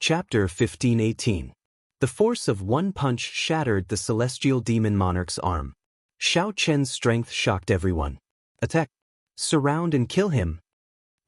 Chapter 15:18. The force of one punch shattered the celestial demon monarch's arm. Xiao Chen's strength shocked everyone. Attack! Surround and kill him!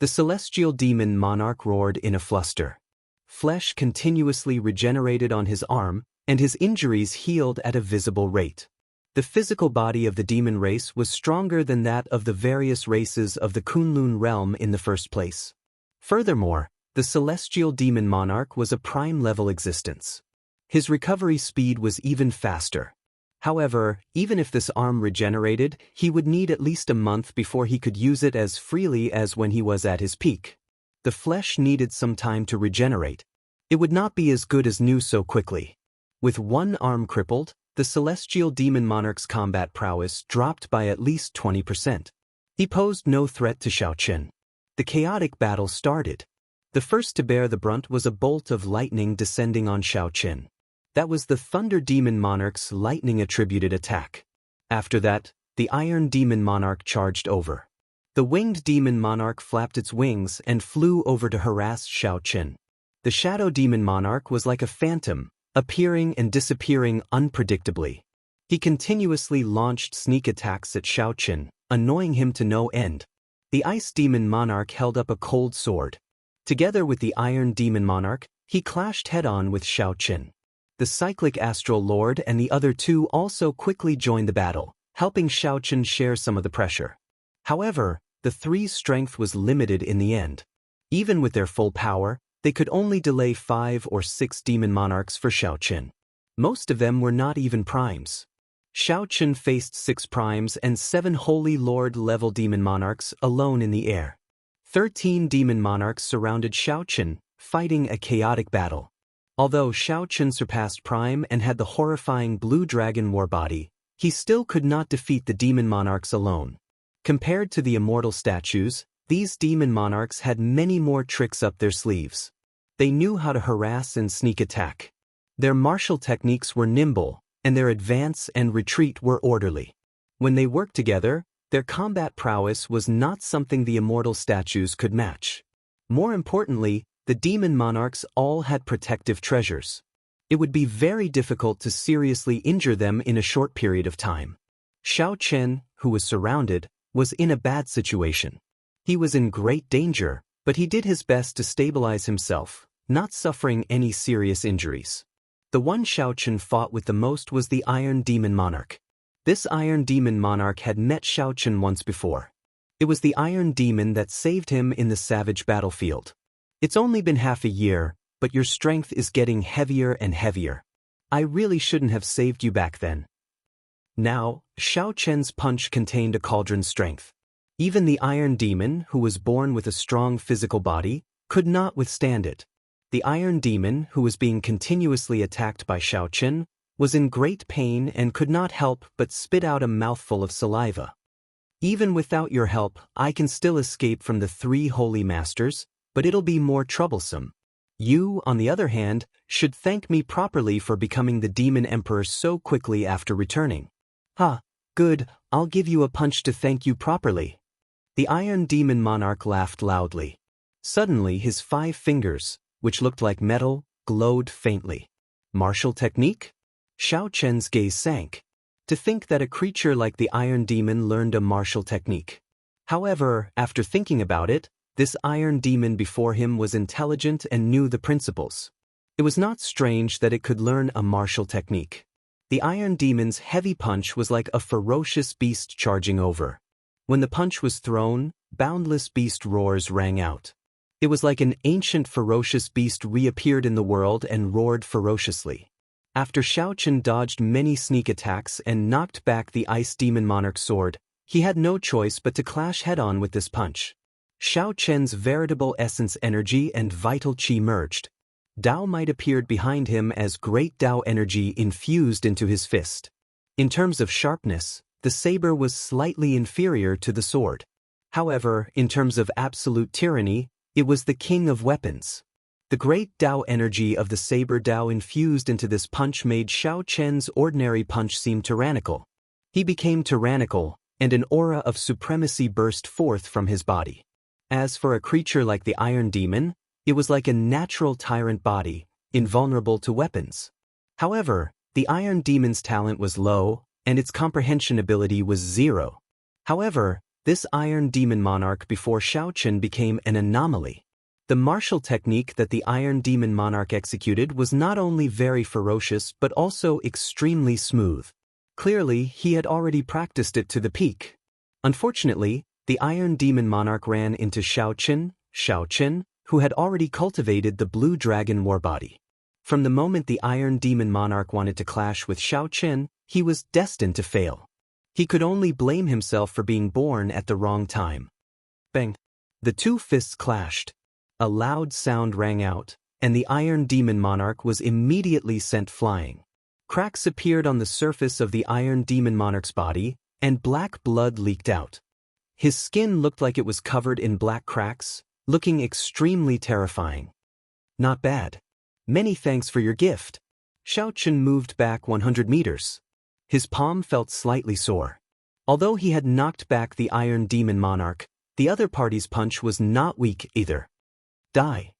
The celestial demon monarch roared in a fluster. Flesh continuously regenerated on his arm, and his injuries healed at a visible rate. The physical body of the demon race was stronger than that of the various races of the Kunlun realm in the first place. Furthermore, the celestial demon monarch was a prime-level existence. His recovery speed was even faster. However, even if this arm regenerated, he would need at least a month before he could use it as freely as when he was at his peak. The flesh needed some time to regenerate. It would not be as good as new so quickly. With one arm crippled, the celestial demon monarch's combat prowess dropped by at least 20%. He posed no threat to Xiao Chen. The chaotic battle started. The first to bear the brunt was a bolt of lightning descending on Xiao Chen. That was the Thunder Demon Monarch's lightning-attributed attack. After that, the Iron Demon Monarch charged over. The Winged Demon Monarch flapped its wings and flew over to harass Xiao Chen. The Shadow Demon Monarch was like a phantom, appearing and disappearing unpredictably. He continuously launched sneak attacks at Xiao Chen, annoying him to no end. The Ice Demon Monarch held up a cold sword. Together with the Iron Demon Monarch, he clashed head-on with Xiao Chen. The Cyclic Astral Lord and the other two also quickly joined the battle, helping Xiao Chen share some of the pressure. However, the three's strength was limited in the end. Even with their full power, they could only delay 5 or 6 demon monarchs for Xiao Chen. Most of them were not even primes. Xiao Chen faced 6 primes and 7 Holy Lord-level demon monarchs alone in the air. 13 demon monarchs surrounded Xiao Chen, fighting a chaotic battle. Although Xiao Chen surpassed Prime and had the horrifying Blue Dragon War body, he still could not defeat the demon monarchs alone. Compared to the immortal statues, these demon monarchs had many more tricks up their sleeves. They knew how to harass and sneak attack. Their martial techniques were nimble, and their advance and retreat were orderly. When they worked together, their combat prowess was not something the immortal statues could match. More importantly, the demon monarchs all had protective treasures. It would be very difficult to seriously injure them in a short period of time. Xiao Chen, who was surrounded, was in a bad situation. He was in great danger, but he did his best to stabilize himself, not suffering any serious injuries. The one Xiao Chen fought with the most was the Iron Demon Monarch. This Iron Demon Monarch had met Xiao Chen once before. It was the Iron Demon that saved him in the savage battlefield. It's only been half a year, but your strength is getting heavier and heavier. I really shouldn't have saved you back then. Now, Xiao Chen's punch contained a cauldron strength. Even the Iron Demon, who was born with a strong physical body, could not withstand it. The Iron Demon, who was being continuously attacked by Xiao Chen, was in great pain and could not help but spit out a mouthful of saliva. Even without your help, I can still escape from the 3 holy masters, but it'll be more troublesome. You, on the other hand, should thank me properly for becoming the Demon Emperor so quickly after returning. Ha, good, I'll give you a punch to thank you properly. The Iron Demon Monarch laughed loudly. Suddenly his 5 fingers, which looked like metal, glowed faintly. Martial technique? Xiao Chen's gaze sank. To think that a creature like the Iron Demon learned a martial technique. However, after thinking about it, this Iron Demon before him was intelligent and knew the principles. It was not strange that it could learn a martial technique. The Iron Demon's heavy punch was like a ferocious beast charging over. When the punch was thrown, boundless beast roars rang out. It was like an ancient ferocious beast reappeared in the world and roared ferociously. After Xiao Chen dodged many sneak attacks and knocked back the Ice Demon Monarch's sword, he had no choice but to clash head-on with this punch. Xiao Chen's veritable essence energy and vital qi merged. Dao Might appeared behind him as great Dao energy infused into his fist. In terms of sharpness, the saber was slightly inferior to the sword. However, in terms of absolute tyranny, it was the king of weapons. The great Dao energy of the saber Dao infused into this punch made Xiao Chen's ordinary punch seem tyrannical. He became tyrannical, and an aura of supremacy burst forth from his body. As for a creature like the Iron Demon, It was like a natural tyrant body, invulnerable to weapons. However, the Iron Demon's talent was low, and its comprehension ability was 0. However, this Iron Demon Monarch before Shao Chen became an anomaly. The martial technique that the Iron Demon Monarch executed was not only very ferocious but also extremely smooth. Clearly, he had already practiced it to the peak. Unfortunately, the Iron Demon Monarch ran into Shao Chen, who had already cultivated the Blue Dragon Warbody. From the moment the Iron Demon Monarch wanted to clash with Shao Chen, he was destined to fail. He could only blame himself for being born at the wrong time. Bang! The two fists clashed. A loud sound rang out, and the Iron Demon Monarch was immediately sent flying. Cracks appeared on the surface of the Iron Demon Monarch's body, and black blood leaked out. His skin looked like it was covered in black cracks, looking extremely terrifying. Not bad. Many thanks for your gift. Shao Chen moved back 100 meters. His palm felt slightly sore. Although he had knocked back the Iron Demon Monarch, the other party's punch was not weak either. Die.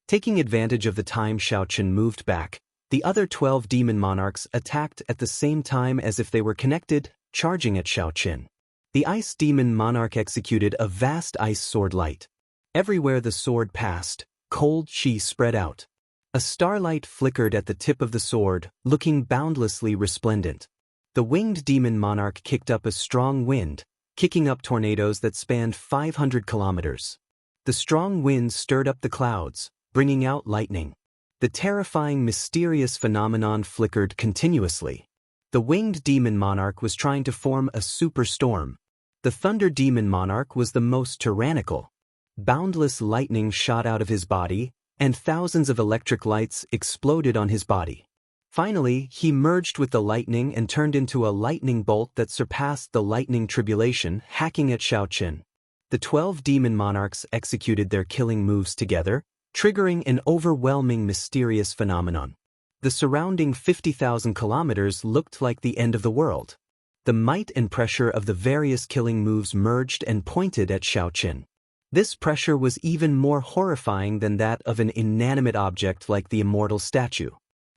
Taking advantage of the time Shao Chen moved back, the other 12 Demon Monarchs attacked at the same time as if they were connected, charging at Shao Chen. The Ice Demon Monarch executed a vast ice sword light. Everywhere the sword passed, cold chi spread out. A starlight flickered at the tip of the sword, looking boundlessly resplendent. The Winged Demon Monarch kicked up a strong wind, kicking up tornadoes that spanned 500 kilometers. The strong wind stirred up the clouds, bringing out lightning. The terrifying, mysterious phenomenon flickered continuously. The Winged Demon Monarch was trying to form a superstorm. The Thunder Demon Monarch was the most tyrannical. Boundless lightning shot out of his body, and thousands of electric lights exploded on his body. Finally, he merged with the lightning and turned into a lightning bolt that surpassed the lightning tribulation, hacking at Shao Chen. The 12 Demon Monarchs executed their killing moves together, triggering an overwhelming mysterious phenomenon. The surrounding 50,000 kilometers looked like the end of the world. The might and pressure of the various killing moves merged and pointed at Shao Chen. This pressure was even more horrifying than that of an inanimate object like the immortal statue.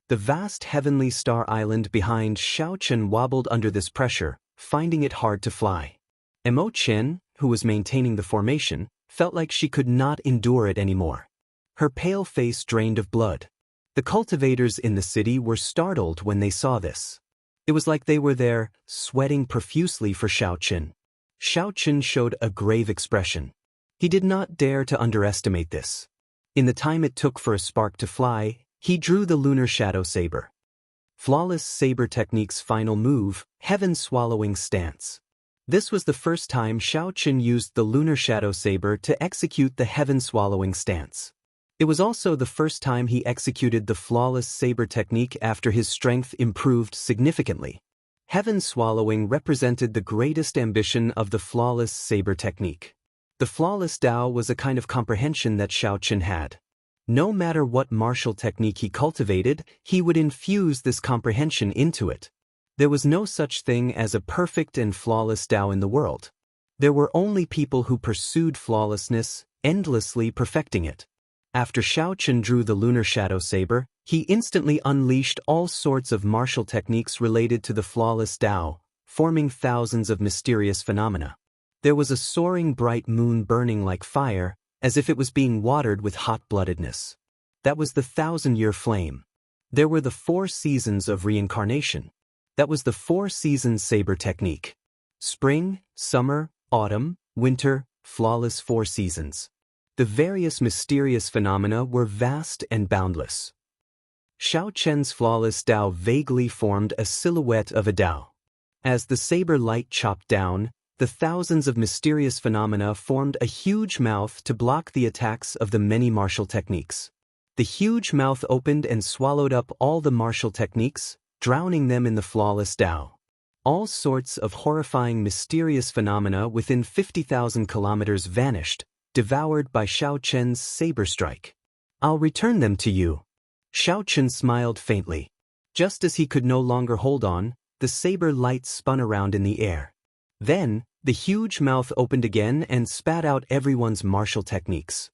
The vast heavenly star island behind Shao Chen wobbled under this pressure, finding it hard to fly. Mo Chen, who was maintaining the formation, felt like she could not endure it anymore. Her pale face drained of blood. The cultivators in the city were startled when they saw this. It was like they were there, sweating profusely for Shao Chen. Shao Chen showed a grave expression. He did not dare to underestimate this. In the time it took for a spark to fly, he drew the Lunar Shadow Saber. Flawless Saber Technique's final move, Heaven Swallowing Stance. This was the first time Shao Chen used the Lunar Shadow Saber to execute the Heaven Swallowing Stance. It was also the first time he executed the Flawless Saber Technique after his strength improved significantly. Heaven Swallowing represented the greatest ambition of the Flawless Saber Technique. The Flawless Tao was a kind of comprehension that Shao Chen had. No matter what martial technique he cultivated, he would infuse this comprehension into it. There was no such thing as a perfect and flawless Tao in the world. There were only people who pursued flawlessness, endlessly perfecting it. After Shao Chen drew the Lunar Shadow Saber, he instantly unleashed all sorts of martial techniques related to the flawless Tao, forming thousands of mysterious phenomena. There was a soaring bright moon burning like fire, as if it was being watered with hot-bloodedness. That was the 1,000-year flame. There were the 4 seasons of reincarnation. That was the 4-season saber technique. Spring, summer, autumn, winter, flawless 4 seasons. The various mysterious phenomena were vast and boundless. Shao Chen's flawless Tao vaguely formed a silhouette of a Tao. As the saber light chopped down, the thousands of mysterious phenomena formed a huge mouth to block the attacks of the many martial techniques. The huge mouth opened and swallowed up all the martial techniques, drowning them in the flawless Tao. All sorts of horrifying mysterious phenomena within 50,000 kilometers vanished, devoured by Shao Chen's saber strike. I'll return them to you. Shao Chen smiled faintly. Just as he could no longer hold on, the saber light spun around in the air. Then, the huge mouth opened again and spat out everyone's martial techniques.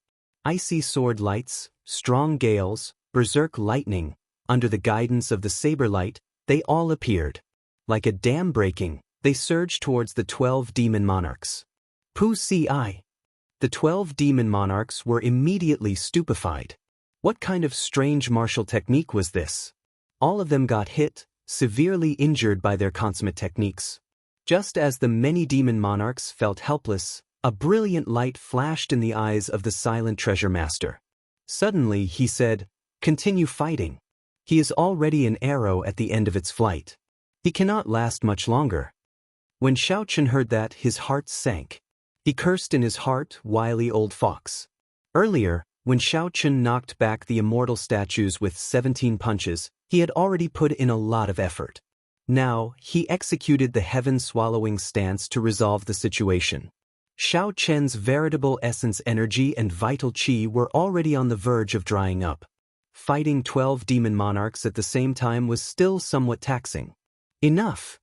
Icy sword lights, strong gales, berserk lightning, under the guidance of the saber light, they all appeared. Like a dam breaking, they surged towards the 12 demon monarchs. Pu Si. The 12 demon monarchs were immediately stupefied. What kind of strange martial technique was this? All of them got hit, severely injured by their consummate techniques. Just as the many demon monarchs felt helpless, a brilliant light flashed in the eyes of the silent treasure master. Suddenly he said, "Continue fighting. He is already an arrow at the end of its flight. He cannot last much longer." When Xiao Chen heard that, his heart sank. He cursed in his heart, wily old fox. Earlier, when Xiao Chen knocked back the immortal statues with 17 punches, he had already put in a lot of effort. Now, he executed the heaven-swallowing stance to resolve the situation. Xiao Chen's veritable essence energy and vital qi were already on the verge of drying up. Fighting 12 demon monarchs at the same time was still somewhat taxing. Enough!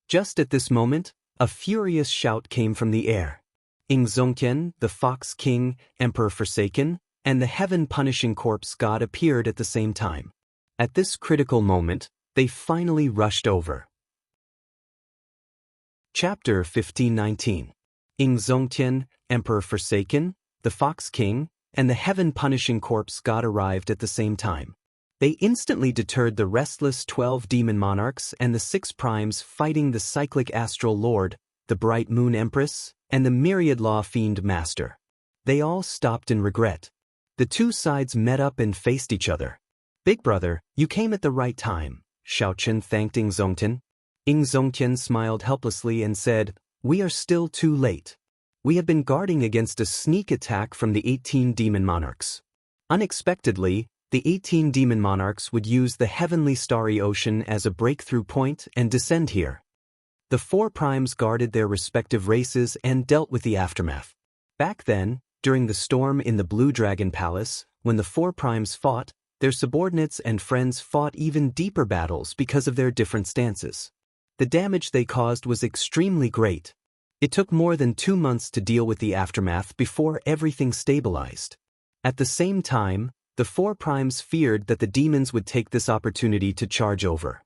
Just at this moment, a furious shout came from the air. Ingzongtian, the Fox King, Emperor Forsaken, and the heaven-punishing corpse god appeared at the same time. At this critical moment, they finally rushed over. Chapter 1519. Ingzongtian, Emperor Forsaken, the Fox King, and the heaven-punishing corpse god arrived at the same time. They instantly deterred the restless 12 demon monarchs and the 6 primes fighting the cyclic astral lord, the bright moon empress, and the myriad law fiend master. They all stopped in regret. The two sides met up and faced each other. "Big brother, you came at the right time," Xiao Chen thanked Ingzongtian. Ingzongtian smiled helplessly and said, "We are still too late. We have been guarding against a sneak attack from the 18 demon monarchs." Unexpectedly, the 18 demon monarchs would use the heavenly starry ocean as a breakthrough point and descend here. The 4 primes guarded their respective races and dealt with the aftermath. Back then, during the storm in the Blue Dragon Palace, when the 4 primes fought, their subordinates and friends fought even deeper battles because of their different stances. The damage they caused was extremely great. It took more than 2 months to deal with the aftermath before everything stabilized. At the same time, the 4 primes feared that the demons would take this opportunity to charge over.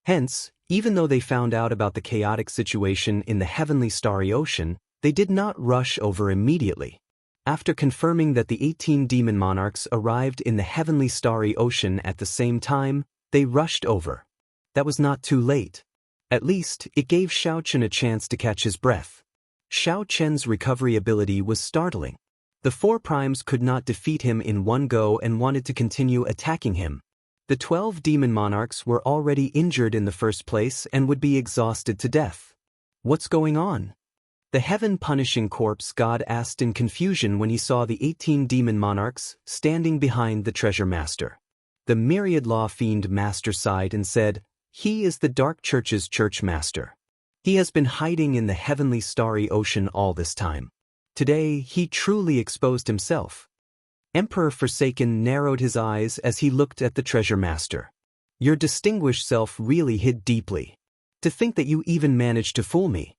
Hence, even though they found out about the chaotic situation in the heavenly starry ocean, they did not rush over immediately. After confirming that the 18 demon monarchs arrived in the heavenly starry ocean at the same time, they rushed over. That was not too late. At least, it gave Xiao Chen a chance to catch his breath. Xiao Chen's recovery ability was startling. The 4 primes could not defeat him in one go and wanted to continue attacking him. The 12 demon monarchs were already injured in the first place and would be exhausted to death. "What's going on?" The heaven-punishing corpse god asked in confusion when he saw the 18 demon monarchs standing behind the treasure master. The myriad law fiend master sighed and said, "He is the Dark Church's church master. He has been hiding in the heavenly starry ocean all this time. Today, he truly exposed himself." Emperor Forsaken narrowed his eyes as he looked at the treasure master. "Your distinguished self really hid deeply. To think that you even managed to fool me."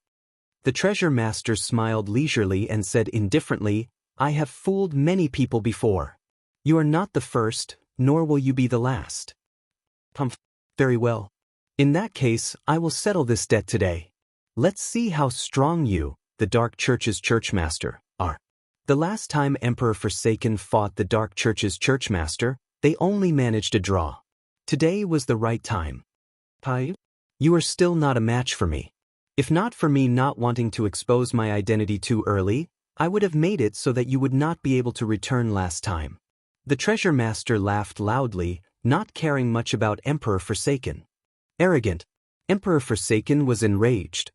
The treasure master smiled leisurely and said indifferently, "I have fooled many people before. You are not the first, nor will you be the last." "Very well. In that case, I will settle this debt today. Let's see how strong you, the Dark Church's churchmaster, are." The last time Emperor Forsaken fought the Dark Church's churchmaster, they only managed a draw. Today was the right time. "You are still not a match for me. If not for me not wanting to expose my identity too early, I would have made it so that you would not be able to return last time." The treasure master laughed loudly, not caring much about Emperor Forsaken. Arrogant. Emperor Forsaken was enraged.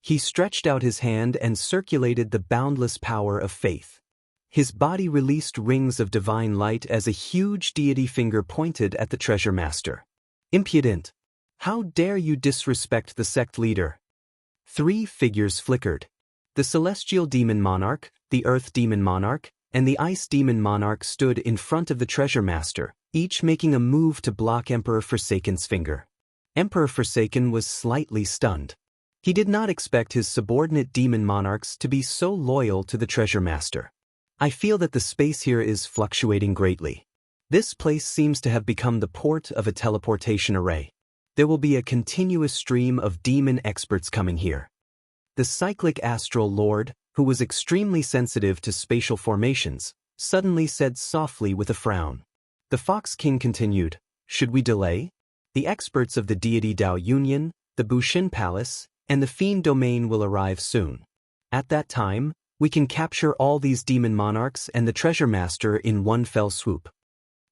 He stretched out his hand and circulated the boundless power of faith. His body released rings of divine light as a huge deity finger pointed at the treasure master. "Impudent! How dare you disrespect the sect leader?" 3 figures flickered. The celestial demon monarch, the earth demon monarch, and the ice demon monarch stood in front of the treasure master, each making a move to block Emperor Forsaken's finger. Emperor Forsaken was slightly stunned. He did not expect his subordinate demon monarchs to be so loyal to the treasure master. I feel that the space here is fluctuating greatly. This place seems to have become the port of a teleportation array. There will be a continuous stream of demon experts coming here. The cyclic astral lord, who was extremely sensitive to spatial formations, suddenly said softly with a frown. The Fox King continued, "Should we delay? The experts of the deity Dao Union, the Bushin Palace, and the Fiend Domain will arrive soon. At that time, we can capture all these demon monarchs and the treasure master in one fell swoop."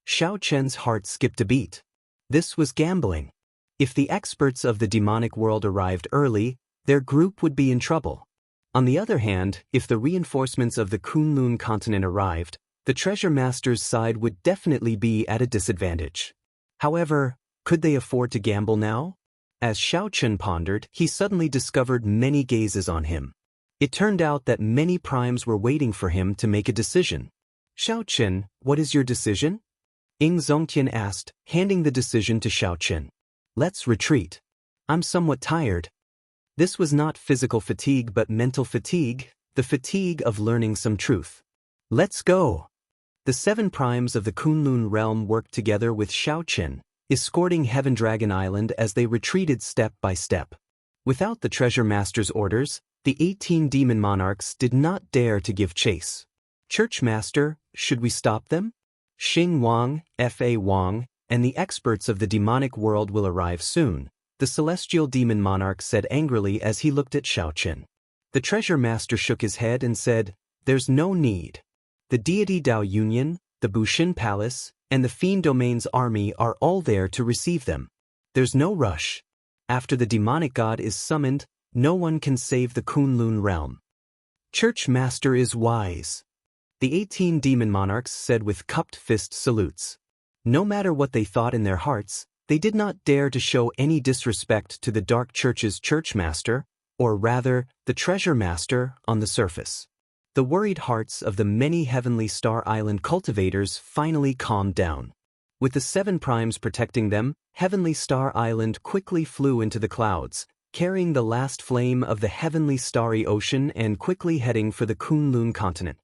Xiao Chen's heart skipped a beat. This was gambling. If the experts of the demonic world arrived early, their group would be in trouble. On the other hand, if the reinforcements of the Kunlun continent arrived, the treasure master's side would definitely be at a disadvantage. However, could they afford to gamble now? As Xiao Chen pondered, he suddenly discovered many gazes on him. It turned out that many primes were waiting for him to make a decision. "Xiao Chen, what is your decision?" Ying Zongtian asked, handing the decision to Xiao Chen. "Let's retreat. I'm somewhat tired." This was not physical fatigue but mental fatigue, the fatigue of learning some truth. "Let's go." The 7 primes of the Kunlun realm worked together with Xiao Chen, escorting Heaven Dragon Island as they retreated step by step. Without the treasure master's orders, the 18 demon monarchs did not dare to give chase. "Church master, should we stop them?" Xing Wang, Fa Wang, and the experts of the demonic world will arrive soon, the celestial demon monarch said angrily as he looked at Xiao Chen. The treasure master shook his head and said, "There's no need. The deity Dao Union, the Bushin Palace, and the Fiend Domain's army are all there to receive them. There's no rush. After the demonic god is summoned, no one can save the Kunlun realm." "Church master is wise," the 18 demon monarchs said with cupped fist salutes. No matter what they thought in their hearts, they did not dare to show any disrespect to the Dark Church's church master, or rather, the treasure master, on the surface. The worried hearts of the many Heavenly Star Island cultivators finally calmed down. With the 7 primes protecting them, Heavenly Star Island quickly flew into the clouds, carrying the last flame of the Heavenly Starry Ocean and quickly heading for the Kunlun continent.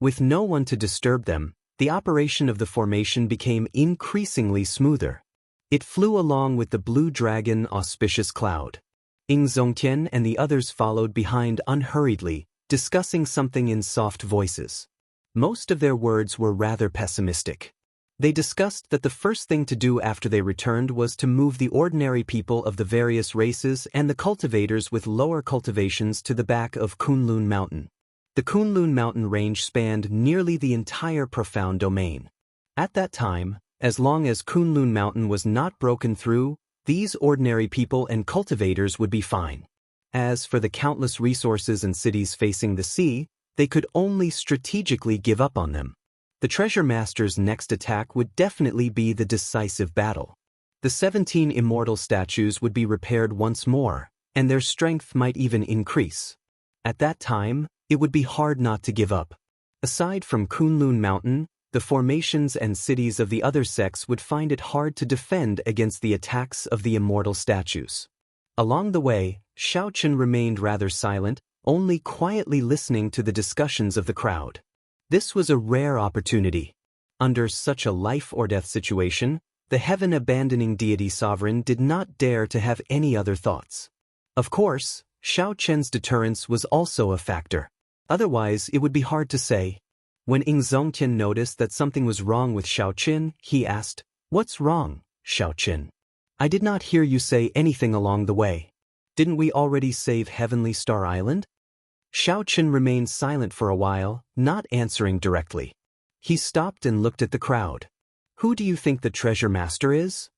With no one to disturb them, the operation of the formation became increasingly smoother. It flew along with the Blue Dragon auspicious cloud. Ying Zongtian and the others followed behind unhurriedly, discussing something in soft voices. Most of their words were rather pessimistic. They discussed that the first thing to do after they returned was to move the ordinary people of the various races and the cultivators with lower cultivations to the back of Kunlun Mountain. The Kunlun Mountain range spanned nearly the entire profound domain. At that time, as long as Kunlun Mountain was not broken through, these ordinary people and cultivators would be fine. As for the countless resources and cities facing the sea, they could only strategically give up on them. The treasure master's next attack would definitely be the decisive battle. The 17 immortal statues would be repaired once more, and their strength might even increase. At that time, it would be hard not to give up. Aside from Kunlun Mountain, the formations and cities of the other sects would find it hard to defend against the attacks of the immortal statues. Along the way, Xiao Chen remained rather silent, only quietly listening to the discussions of the crowd. This was a rare opportunity. Under such a life-or-death situation, the heaven-abandoning deity sovereign did not dare to have any other thoughts. Of course, Xiao Chen's deterrence was also a factor. Otherwise, it would be hard to say. When Ying Zongtian noticed that something was wrong with Xiao Chen, he asked, "What's wrong, Xiao Chen? I did not hear you say anything along the way. Didn't we already save Heavenly Star Island?" Xiao Chen remained silent for a while, not answering directly. He stopped and looked at the crowd. "Who do you think the treasure master is?"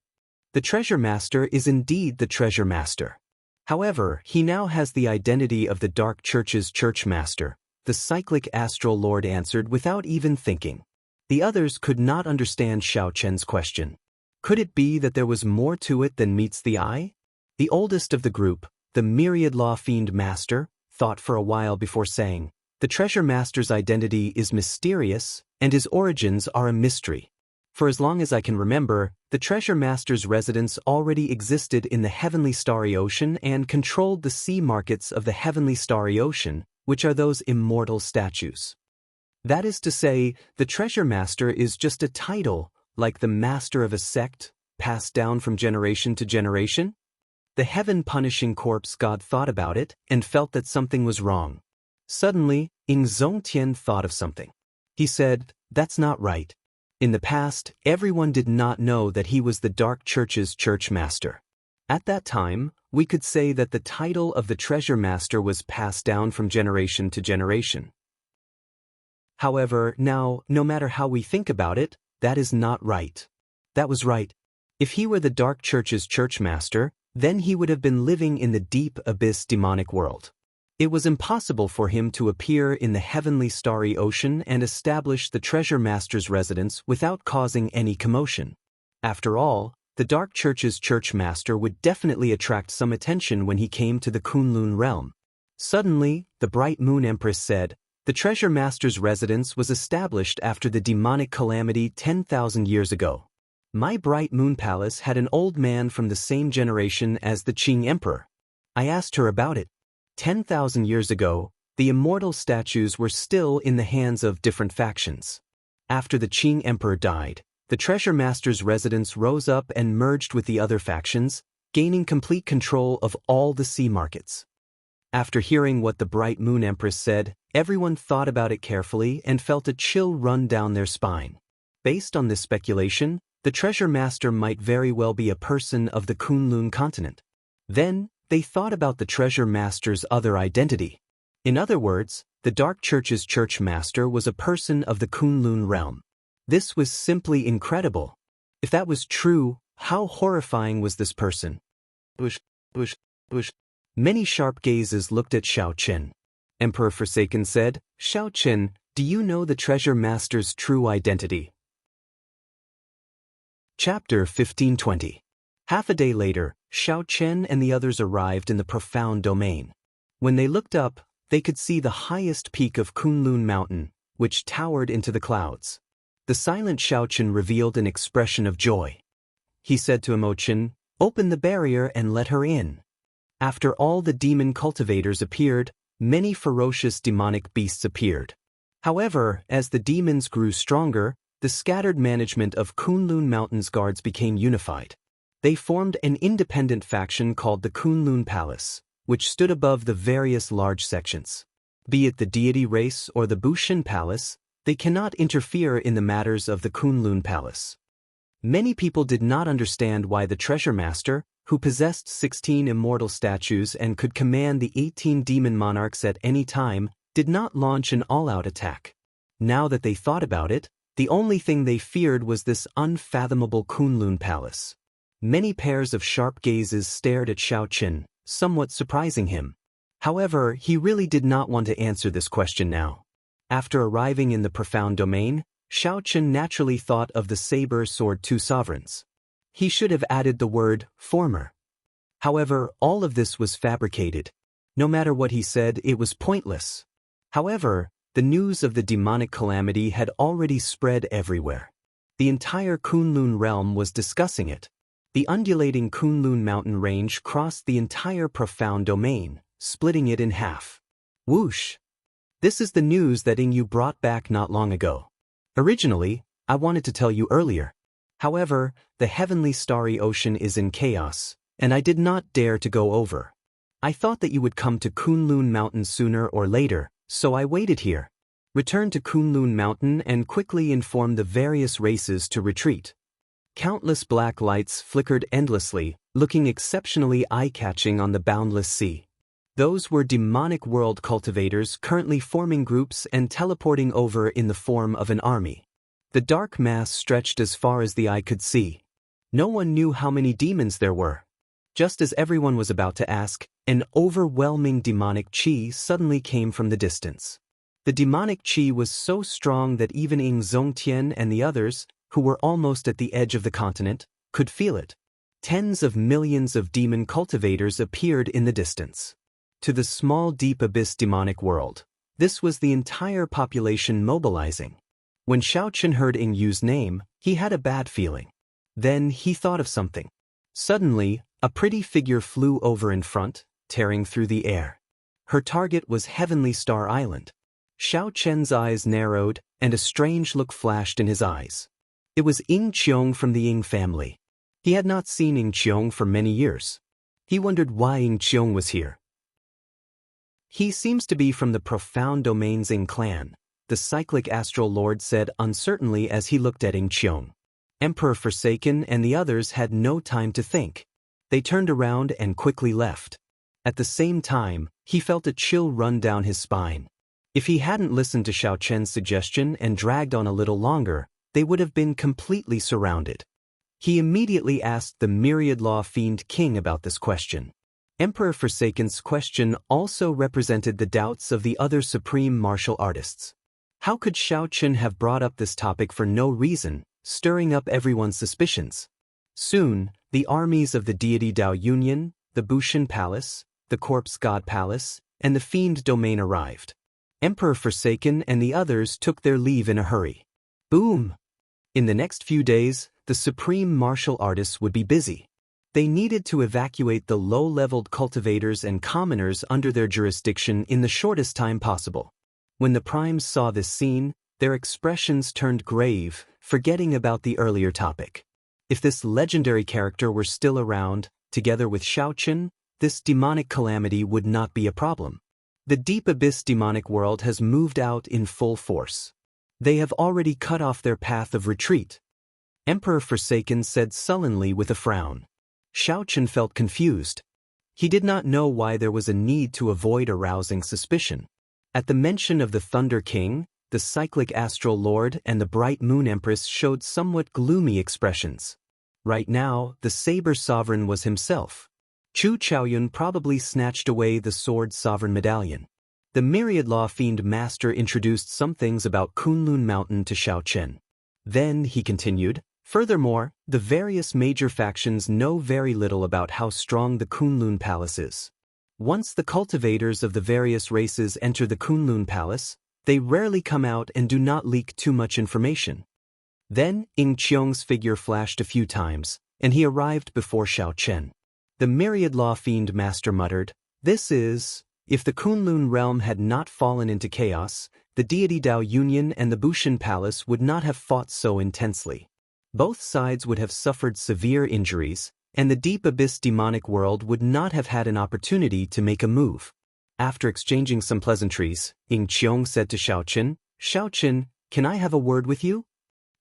"The treasure master is indeed the treasure master. However, he now has the identity of the Dark Church's church master," the cyclic astral lord answered without even thinking. The others could not understand Xiao Chen's question. Could it be that there was more to it than meets the eye? The oldest of the group, the Myriad Law Fiend Master, thought for a while before saying, "The treasure master's identity is mysterious, and his origins are a mystery. For as long as I can remember, the treasure master's residence already existed in the Heavenly Starry Ocean and controlled the sea markets of the Heavenly Starry Ocean, which are those immortal statues." That is to say, the treasure master is just a title, like the master of a sect, passed down from generation to generation? The heaven-punishing corpse god thought about it and felt that something was wrong. Suddenly, Ing Zongtian thought of something. He said, "That's not right." In the past, everyone did not know that he was the Dark Church's church master. At that time, we could say that the title of the treasure master was passed down from generation to generation. However, now, no matter how we think about it, that is not right. That was right. If he were the Dark Church's church master, then he would have been living in the deep abyss demonic world. It was impossible for him to appear in the heavenly starry ocean and establish the treasure master's residence without causing any commotion. After all, the Dark Church's church master would definitely attract some attention when he came to the Kunlun realm. Suddenly, the Bright Moon Empress said, "The treasure master's residence was established after the demonic calamity 10,000 years ago. My Bright Moon Palace had an old man from the same generation as the Qing Emperor. I asked her about it. 10,000 years ago, the immortal statues were still in the hands of different factions. After the Qing Emperor died, the treasure master's residence rose up and merged with the other factions, gaining complete control of all the sea markets." After hearing what the Bright Moon Empress said, everyone thought about it carefully and felt a chill run down their spine. Based on this speculation, the treasure master might very well be a person of the Kunlun continent. Then, they thought about the treasure master's other identity. In other words, the Dark Church's church master was a person of the Kunlun realm. This was simply incredible. If that was true, how horrifying was this person? Many sharp gazes looked at Xiao Chen. Emperor Forsaken said, "Xiao Chen, do you know the treasure master's true identity?" Chapter 1520. Half a day later, Xiao Chen and the others arrived in the profound domain. When they looked up, they could see the highest peak of Kunlun Mountain, which towered into the clouds. The silent Xiao Chen revealed an expression of joy. He said to Imochen, "Open the barrier and let her in." After all the demon cultivators appeared, many ferocious demonic beasts appeared. However, as the demons grew stronger, the scattered management of Kunlun Mountain's guards became unified. They formed an independent faction called the Kunlun Palace, which stood above the various large sections. Be it the deity race or the Bushin Palace, they cannot interfere in the matters of the Kunlun Palace. Many people did not understand why the treasure master, who possessed 16 immortal statues and could command the 18 demon monarchs at any time, did not launch an all-out attack. Now that they thought about it, the only thing they feared was this unfathomable Kunlun Palace. Many pairs of sharp gazes stared at Xiao Chen, somewhat surprising him. However, he really did not want to answer this question now. After arriving in the profound domain, Xiao Chen naturally thought of the saber sword two sovereigns. He should have added the word former. However, all of this was fabricated. No matter what he said, it was pointless. However, the news of the demonic calamity had already spread everywhere. The entire Kunlun realm was discussing it. The undulating Kunlun mountain range crossed the entire profound domain, splitting it in half. Whoosh! This is the news that Ing Yu brought back not long ago. Originally, I wanted to tell you earlier. However, the heavenly starry ocean is in chaos, and I did not dare to go over. I thought that you would come to Kunlun Mountain sooner or later, so I waited here. Return to Kunlun Mountain and quickly inform the various races to retreat. Countless black lights flickered endlessly, looking exceptionally eye-catching on the boundless sea. Those were demonic world cultivators currently forming groups and teleporting over in the form of an army. The dark mass stretched as far as the eye could see. No one knew how many demons there were. Just as everyone was about to ask, an overwhelming demonic qi suddenly came from the distance. The demonic qi was so strong that even Ing Zongtian and the others, who were almost at the edge of the continent, could feel it. Tens of millions of demon cultivators appeared in the distance. To the small deep abyss demonic world, this was the entire population mobilizing. When Xiao Chen heard Ing Yu's name, he had a bad feeling. Then he thought of something. Suddenly, a pretty figure flew over in front, tearing through the air. Her target was Heavenly Star Island. Xiao Chen's eyes narrowed, and a strange look flashed in his eyes. It was Ying Qiong from the Ying family. He had not seen Ying Qiong for many years. He wondered why Ying Qiong was here. He seems to be from the profound domains Ying clan, the cyclic astral lord said uncertainly as he looked at Ying Qiong. Emperor Forsaken and the others had no time to think. They turned around and quickly left. At the same time, he felt a chill run down his spine. If he hadn't listened to Xiao Chen's suggestion and dragged on a little longer, they would have been completely surrounded. He immediately asked the Myriad Law Fiend King about this question. Emperor Forsaken's question also represented the doubts of the other supreme martial artists. How could Xiao Chen have brought up this topic for no reason, stirring up everyone's suspicions? Soon, the armies of the deity Dao Union, the Bushan Palace, the Corpse God Palace, and the Fiend Domain arrived. Emperor Forsaken and the others took their leave in a hurry. Boom! In the next few days, the supreme martial artists would be busy. They needed to evacuate the low-leveled cultivators and commoners under their jurisdiction in the shortest time possible. When the primes saw this scene, their expressions turned grave, forgetting about the earlier topic. If this legendary character were still around, together with Xiao Chen, this demonic calamity would not be a problem. The Deep Abyss demonic world has moved out in full force. They have already cut off their path of retreat. Emperor Forsaken said sullenly with a frown. Xiao Chen felt confused. He did not know why there was a need to avoid arousing suspicion. At the mention of the Thunder King, the cyclic astral lord and the bright moon empress showed somewhat gloomy expressions. Right now, the saber sovereign was himself. Chu Chaoyun probably snatched away the sword sovereign medallion. The Myriad Law Fiend Master introduced some things about Kunlun Mountain to Xiao Chen. Then, he continued, furthermore, the various major factions know very little about how strong the Kunlun Palace is. Once the cultivators of the various races enter the Kunlun Palace, they rarely come out and do not leak too much information. Then, Ying Qiong's figure flashed a few times, and he arrived before Xiao Chen. The Myriad Law Fiend Master muttered, "This is, if the Kunlun realm had not fallen into chaos, the deity Dao Union and the Bushan Palace would not have fought so intensely. Both sides would have suffered severe injuries, and the Deep Abyss demonic world would not have had an opportunity to make a move." After exchanging some pleasantries, Ying Qiong said to Xiao Chen, "Can I have a word with you?"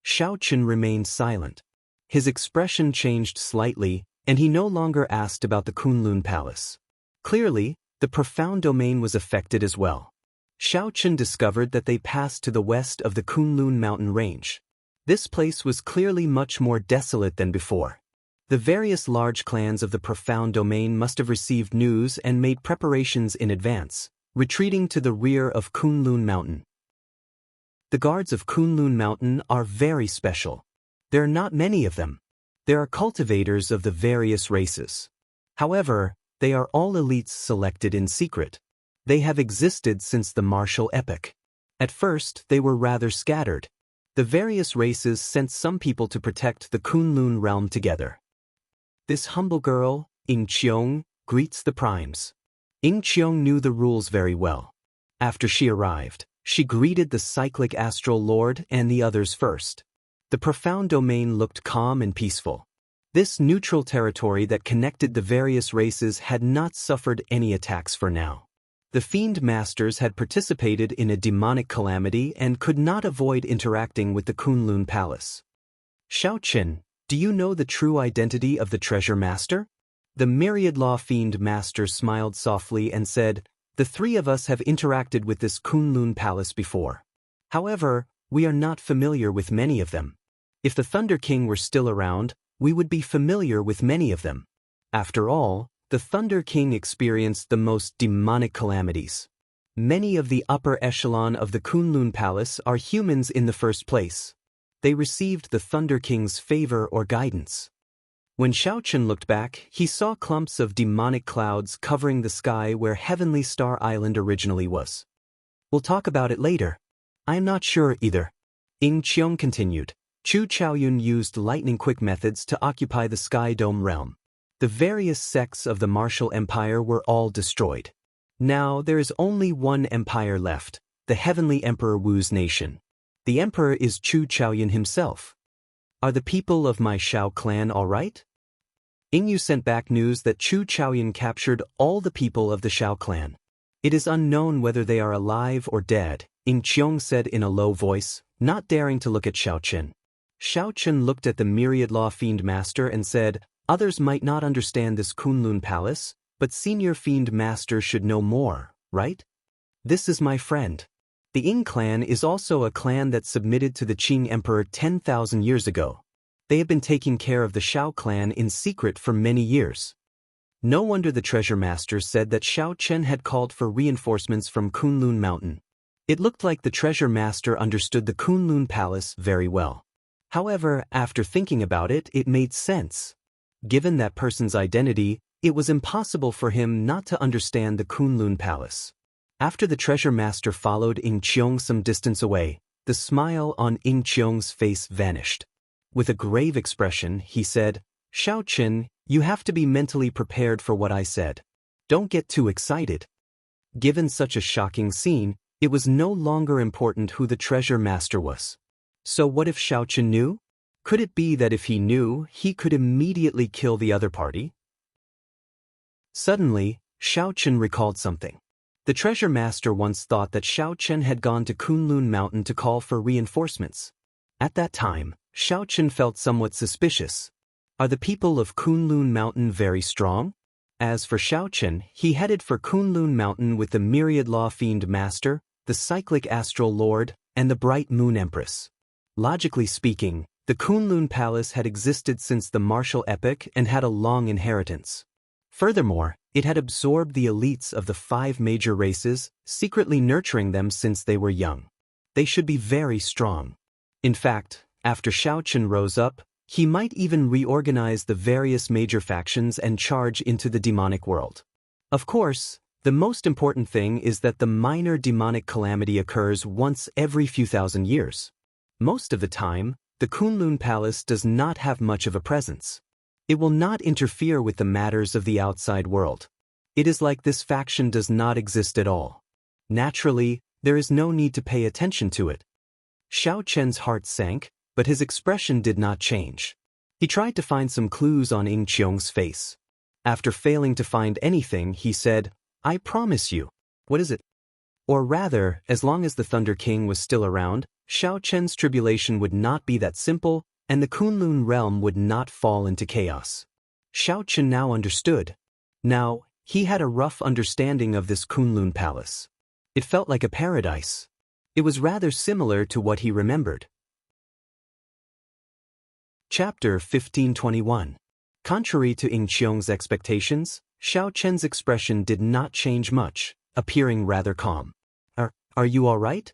Xiao Chen remained silent. His expression changed slightly, and he no longer asked about the Kunlun Palace. Clearly, the profound domain was affected as well. Xiao Chen discovered that they passed to the west of the Kunlun mountain range. This place was clearly much more desolate than before. The various large clans of the profound domain must have received news and made preparations in advance, retreating to the rear of Kunlun Mountain. The guards of Kunlun Mountain are very special. There are not many of them. There are cultivators of the various races. However, they are all elites selected in secret. They have existed since the martial epoch. At first, they were rather scattered. The various races sent some people to protect the Kunlun realm together. This humble girl, Ying Qiong, greets the primes. Ying Qiong knew the rules very well. After she arrived, she greeted the cyclic astral lord and the others first. The profound domain looked calm and peaceful. This neutral territory that connected the various races had not suffered any attacks for now. The Fiend Masters had participated in a demonic calamity and could not avoid interacting with the Kunlun Palace. "Xiao Chen, do you know the true identity of the Treasure Master?" The Myriad Law Fiend Master smiled softly and said, "The three of us have interacted with this Kunlun Palace before. However, we are not familiar with many of them. If the Thunder King were still around, we would be familiar with many of them. After all, the Thunder King experienced the most demonic calamities. Many of the upper echelon of the Kunlun Palace are humans in the first place. They received the Thunder King's favor or guidance." When Xiao Chen looked back, he saw clumps of demonic clouds covering the sky where Heavenly Star Island originally was. "We'll talk about it later. I'm not sure either." Ying Qiong continued. Chu Chaoyun used lightning-quick methods to occupy the Sky Dome realm. The various sects of the martial empire were all destroyed. Now there is only one empire left, the heavenly Emperor Wu's nation. The emperor is Chu Chaoyun himself. Are the people of my Shao clan all right? Yingyu sent back news that Chu Chaoyun captured all the people of the Shao clan. It is unknown whether they are alive or dead, Ying Qiong said in a low voice, not daring to look at Shao Chen. Shao Chen looked at the myriad law fiend master and said, others might not understand this Kunlun palace, but senior fiend master should know more, right? This is my friend. The Ying clan is also a clan that submitted to the Qing emperor 10,000 years ago. They have been taking care of the Shao clan in secret for many years. No wonder the treasure master said that Shao Chen had called for reinforcements from Kunlun Mountain. It looked like the treasure master understood the Kunlun palace very well. However, after thinking about it, it made sense. Given that person's identity, it was impossible for him not to understand the Kunlun palace. After the treasure master followed Ying Qiong some distance away, the smile on Ying Qiong's face vanished. With a grave expression, he said, Shao Chen, you have to be mentally prepared for what I said. Don't get too excited. Given such a shocking scene, it was no longer important who the treasure master was. So what if Shao Chen knew? Could it be that if he knew, he could immediately kill the other party? Suddenly, Shao Chen recalled something. The treasure master once thought that Shao Chen had gone to Kunlun Mountain to call for reinforcements. At that time, Shao Chen felt somewhat suspicious. Are the people of Kunlun Mountain very strong? As for Shao Chen, he headed for Kunlun Mountain with the myriad law fiend master, the cyclic astral lord, and the bright moon empress. Logically speaking, the Kunlun palace had existed since the martial epoch and had a long inheritance. Furthermore, it had absorbed the elites of the 5 major races, secretly nurturing them since they were young. They should be very strong. In fact, after Shao Chen rose up, he might even reorganize the various major factions and charge into the demonic world. Of course, the most important thing is that the minor demonic calamity occurs once every few thousand years. Most of the time, the Kunlun Palace does not have much of a presence. It will not interfere with the matters of the outside world. It is like this faction does not exist at all. Naturally, there is no need to pay attention to it. Shao Chen's heart sank, but his expression did not change. He tried to find some clues on Ying Qiong's face. After failing to find anything, he said, I promise you. What is it? Or rather, as long as the Thunder King was still around, Shao Chen's tribulation would not be that simple, and the Kunlun realm would not fall into chaos. Shao Chen now understood. Now, he had a rough understanding of this Kunlun palace. It felt like a paradise. It was rather similar to what he remembered. Chapter 1521. Contrary to Ying Qiong's expectations, Shao Chen's expression did not change much, appearing rather calm. Are you all right?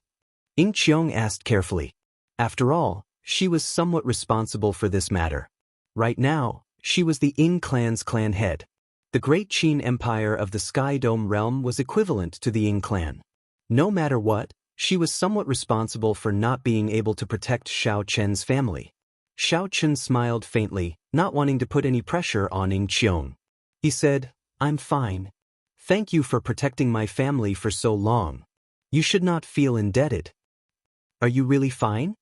Ying Qiong asked carefully. After all, she was somewhat responsible for this matter. Right now, she was the Ying clan's clan head. The great Qin Empire of the Sky Dome realm was equivalent to the Ying clan. No matter what, she was somewhat responsible for not being able to protect Shao Chen's family. Shao Chen smiled faintly, not wanting to put any pressure on Ying Qiong. He said, I'm fine. Thank you for protecting my family for so long. You should not feel indebted. Are you really fine?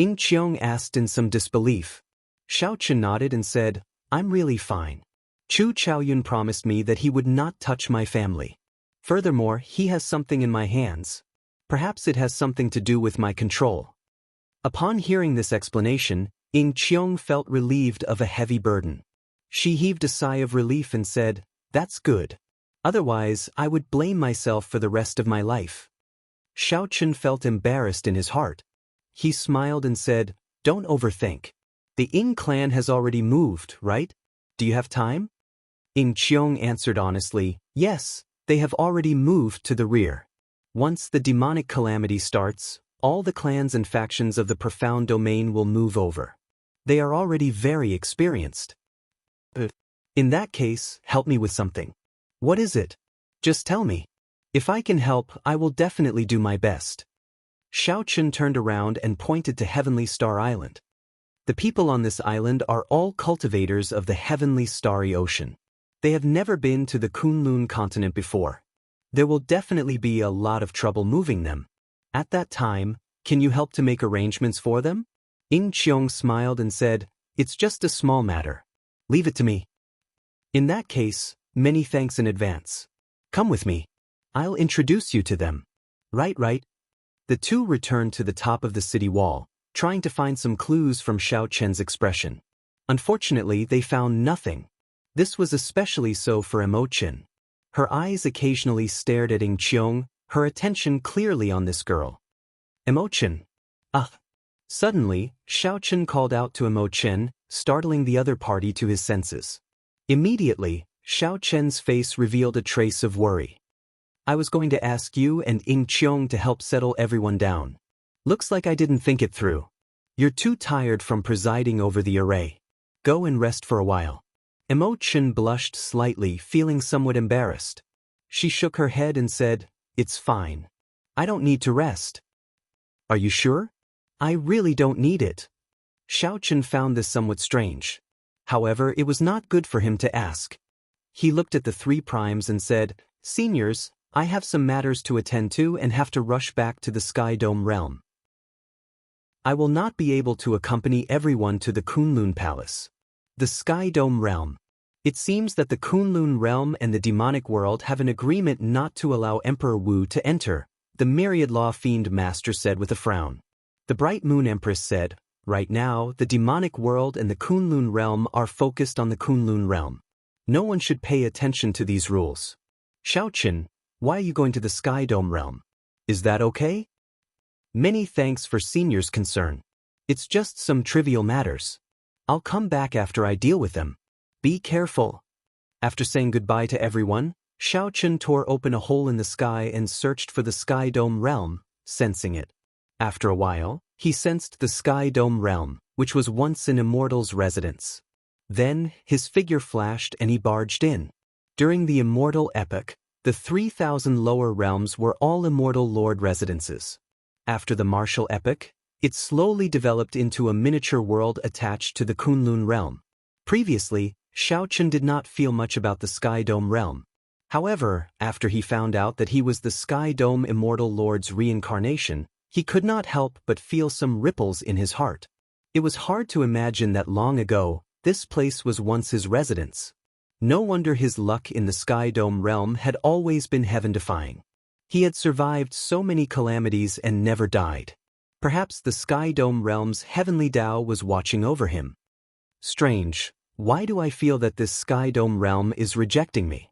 Ying Qiong asked in some disbelief. Shao Chen nodded and said, I'm really fine. Chu Chaoyun promised me that he would not touch my family. Furthermore, he has something in my hands. Perhaps it has something to do with my control. Upon hearing this explanation, Ying Qiong felt relieved of a heavy burden. She heaved a sigh of relief and said, That's good. Otherwise, I would blame myself for the rest of my life. Shao Chen felt embarrassed in his heart. He smiled and said, Don't overthink. The Ying clan has already moved, right? Do you have time? Ying Qiong answered honestly, Yes, they have already moved to the rear. Once the demonic calamity starts, all the clans and factions of the profound domain will move over. They are already very experienced. In that case, help me with something. What is it? Just tell me. If I can help, I will definitely do my best. Shao Chen turned around and pointed to Heavenly Star Island. The people on this island are all cultivators of the heavenly starry ocean. They have never been to the Kunlun continent before. There will definitely be a lot of trouble moving them. At that time, can you help to make arrangements for them? Ing Qiong smiled and said, it's just a small matter. Leave it to me. In that case, many thanks in advance. Come with me. I'll introduce you to them. Right. The two returned to the top of the city wall, trying to find some clues from Xiao Chen's expression. Unfortunately, they found nothing. This was especially so for Emochin. Her eyes occasionally stared at Ing Qiong, her attention clearly on this girl. Emochin. Suddenly, Xiao Chen called out to Emochin, startling the other party to his senses. Immediately, Xiao Chen's face revealed a trace of worry. I was going to ask you and Ing Qiong to help settle everyone down. Looks like I didn't think it through. You're too tired from presiding over the array. Go and rest for a while. Emochin blushed slightly, feeling somewhat embarrassed. She shook her head and said, it's fine. I don't need to rest. Are you sure? I really don't need it. Xiao Chen found this somewhat strange. However, it was not good for him to ask. He looked at the three primes and said, Seniors, I have some matters to attend to and have to rush back to the Sky Dome realm. I will not be able to accompany everyone to the Kunlun Palace. The Sky Dome realm. It seems that the Kunlun realm and the demonic world have an agreement not to allow Emperor Wu to enter, the Myriad Law Fiend Master said with a frown. The Bright Moon Empress said, right now, the demonic world and the Kunlun realm are focused on the Kunlun realm. No one should pay attention to these rules. Xiao Chen, why are you going to the Sky Dome realm? Is that okay? Many thanks for seniors' concern. It's just some trivial matters. I'll come back after I deal with them. Be careful. After saying goodbye to everyone, Xiao Chen tore open a hole in the sky and searched for the Sky Dome realm, sensing it. After a while, he sensed the Sky Dome realm, which was once an immortal's residence. Then, his figure flashed and he barged in. During the immortal epoch, the 3,000 lower realms were all immortal lord residences. After the martial epoch, it slowly developed into a miniature world attached to the Kunlun realm. Previously, Xiao Chen did not feel much about the Sky Dome realm. However, after he found out that he was the Sky Dome Immortal Lord's reincarnation, he could not help but feel some ripples in his heart. It was hard to imagine that long ago, this place was once his residence. No wonder his luck in the Sky Dome realm had always been heaven-defying. He had survived so many calamities and never died. Perhaps the Sky Dome realm's heavenly Tao was watching over him. Strange, why do I feel that this Sky Dome realm is rejecting me?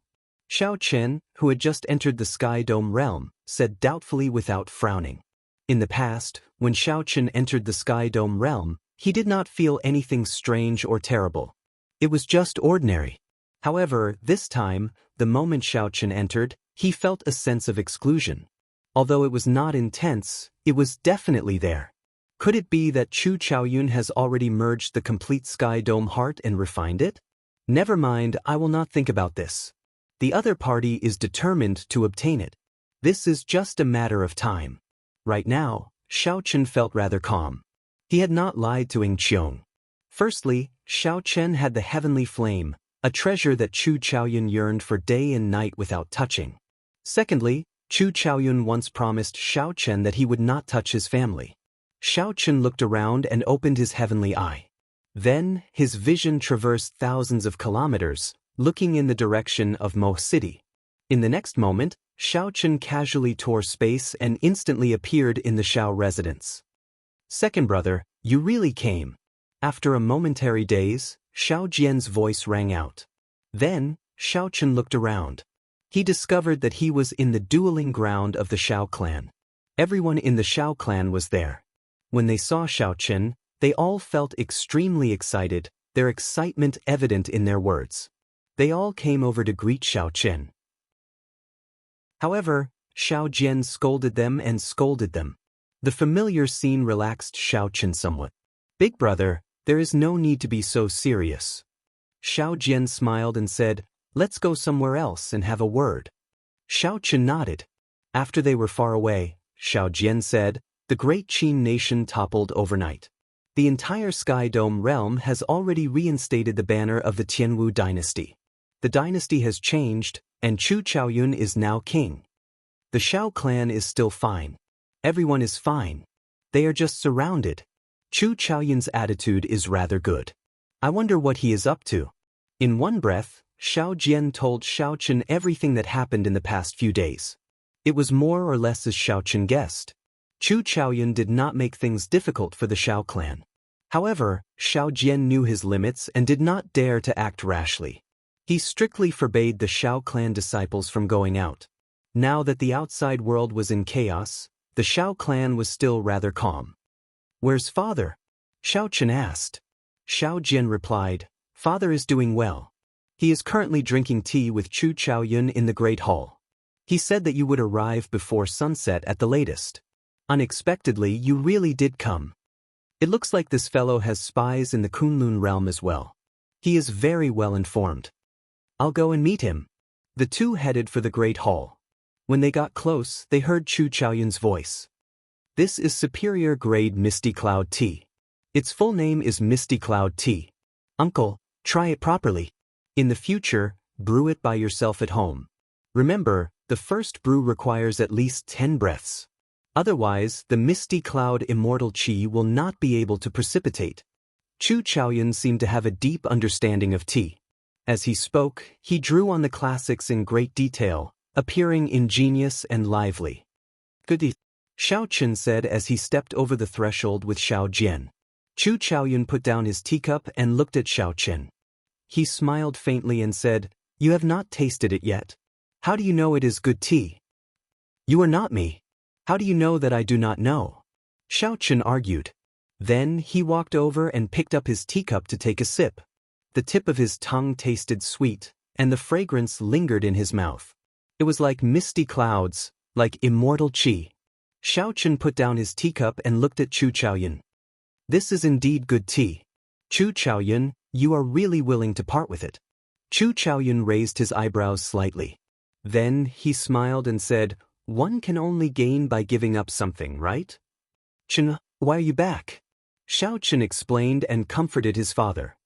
Xiao Chen, who had just entered the Sky Dome realm, said doubtfully without frowning. In the past, when Xiao Chen entered the Sky Dome realm, he did not feel anything strange or terrible. It was just ordinary. However, this time, the moment Xiao Chen entered, he felt a sense of exclusion. Although it was not intense, it was definitely there. Could it be that Chu Chaoyun has already merged the complete Sky Dome heart and refined it? Never mind, I will not think about this. The other party is determined to obtain it. This is just a matter of time. Right now, Xiao Chen felt rather calm. He had not lied to Ing Qiong. Firstly, Xiao Chen had the heavenly flame, a treasure that Chu Chaoyun yearned for day and night without touching. Secondly, Chu Chaoyun once promised Xiao Chen that he would not touch his family. Xiao Chen looked around and opened his heavenly eye. Then, his vision traversed thousands of kilometers, looking in the direction of Mo City. In the next moment, Xiao Chen casually tore space and instantly appeared in the Xiao residence. Second brother, you really came. After a momentary daze, Xiao Jian's voice rang out. Then, Xiao Chen looked around. He discovered that he was in the dueling ground of the Xiao clan. Everyone in the Xiao clan was there. When they saw Xiao Chen, they all felt extremely excited, their excitement evident in their words. They all came over to greet Xiao Chen. However, Xiao Jian scolded them and scolded them. The familiar scene relaxed Xiao Chen somewhat. Big brother, there is no need to be so serious. Xiao Jian smiled and said, let's go somewhere else and have a word. Xiao Chen nodded. After they were far away, Xiao Jian said, the great Qin nation toppled overnight. The entire Sky Dome realm has already reinstated the banner of the Tianwu dynasty. The dynasty has changed, and Chu Chaoyun is now king. The Xiao clan is still fine. Everyone is fine. They are just surrounded. Chu Chaoyun's attitude is rather good. I wonder what he is up to. In one breath, Xiao Jian told Xiao Chen everything that happened in the past few days. It was more or less as Xiao Chen guessed. Chu Chaoyun did not make things difficult for the Xiao clan. However, Xiao Jian knew his limits and did not dare to act rashly. He strictly forbade the Xiao clan disciples from going out. Now that the outside world was in chaos, the Xiao clan was still rather calm. "Where's father?" Xiao Chen asked. Xiao Jian replied, "Father is doing well. He is currently drinking tea with Chu Chaoyun in the Great Hall. He said that you would arrive before sunset at the latest. Unexpectedly, you really did come. It looks like this fellow has spies in the Kunlun realm as well. He is very well informed. I'll go and meet him." The two headed for the Great Hall. When they got close, they heard Chu Chaoyun's voice. "This is superior grade Misty Cloud tea. Its full name is Misty Cloud tea. Uncle, try it properly. In the future, brew it by yourself at home. Remember, the first brew requires at least 10 breaths. Otherwise, the Misty Cloud immortal qi will not be able to precipitate." Chu Chaoyun seemed to have a deep understanding of tea. As he spoke, he drew on the classics in great detail, appearing ingenious and lively. "Good," Xiao Chen said as he stepped over the threshold with Xiao Jian. Chu Chaoyun put down his teacup and looked at Xiao Chen. He smiled faintly and said, "You have not tasted it yet. How do you know it is good tea?" "You are not me. How do you know that I do not know?" Xiao Chen argued. Then he walked over and picked up his teacup to take a sip. The tip of his tongue tasted sweet, and the fragrance lingered in his mouth. It was like misty clouds, like immortal qi. Xiao Chen put down his teacup and looked at Chu Chaoyun. "This is indeed good tea. Chu Chaoyun, you are really willing to part with it." Chu Chaoyun raised his eyebrows slightly. Then he smiled and said, "One can only gain by giving up something, right?" "Chen, why are you back?" Xiao Chen explained and comforted his father.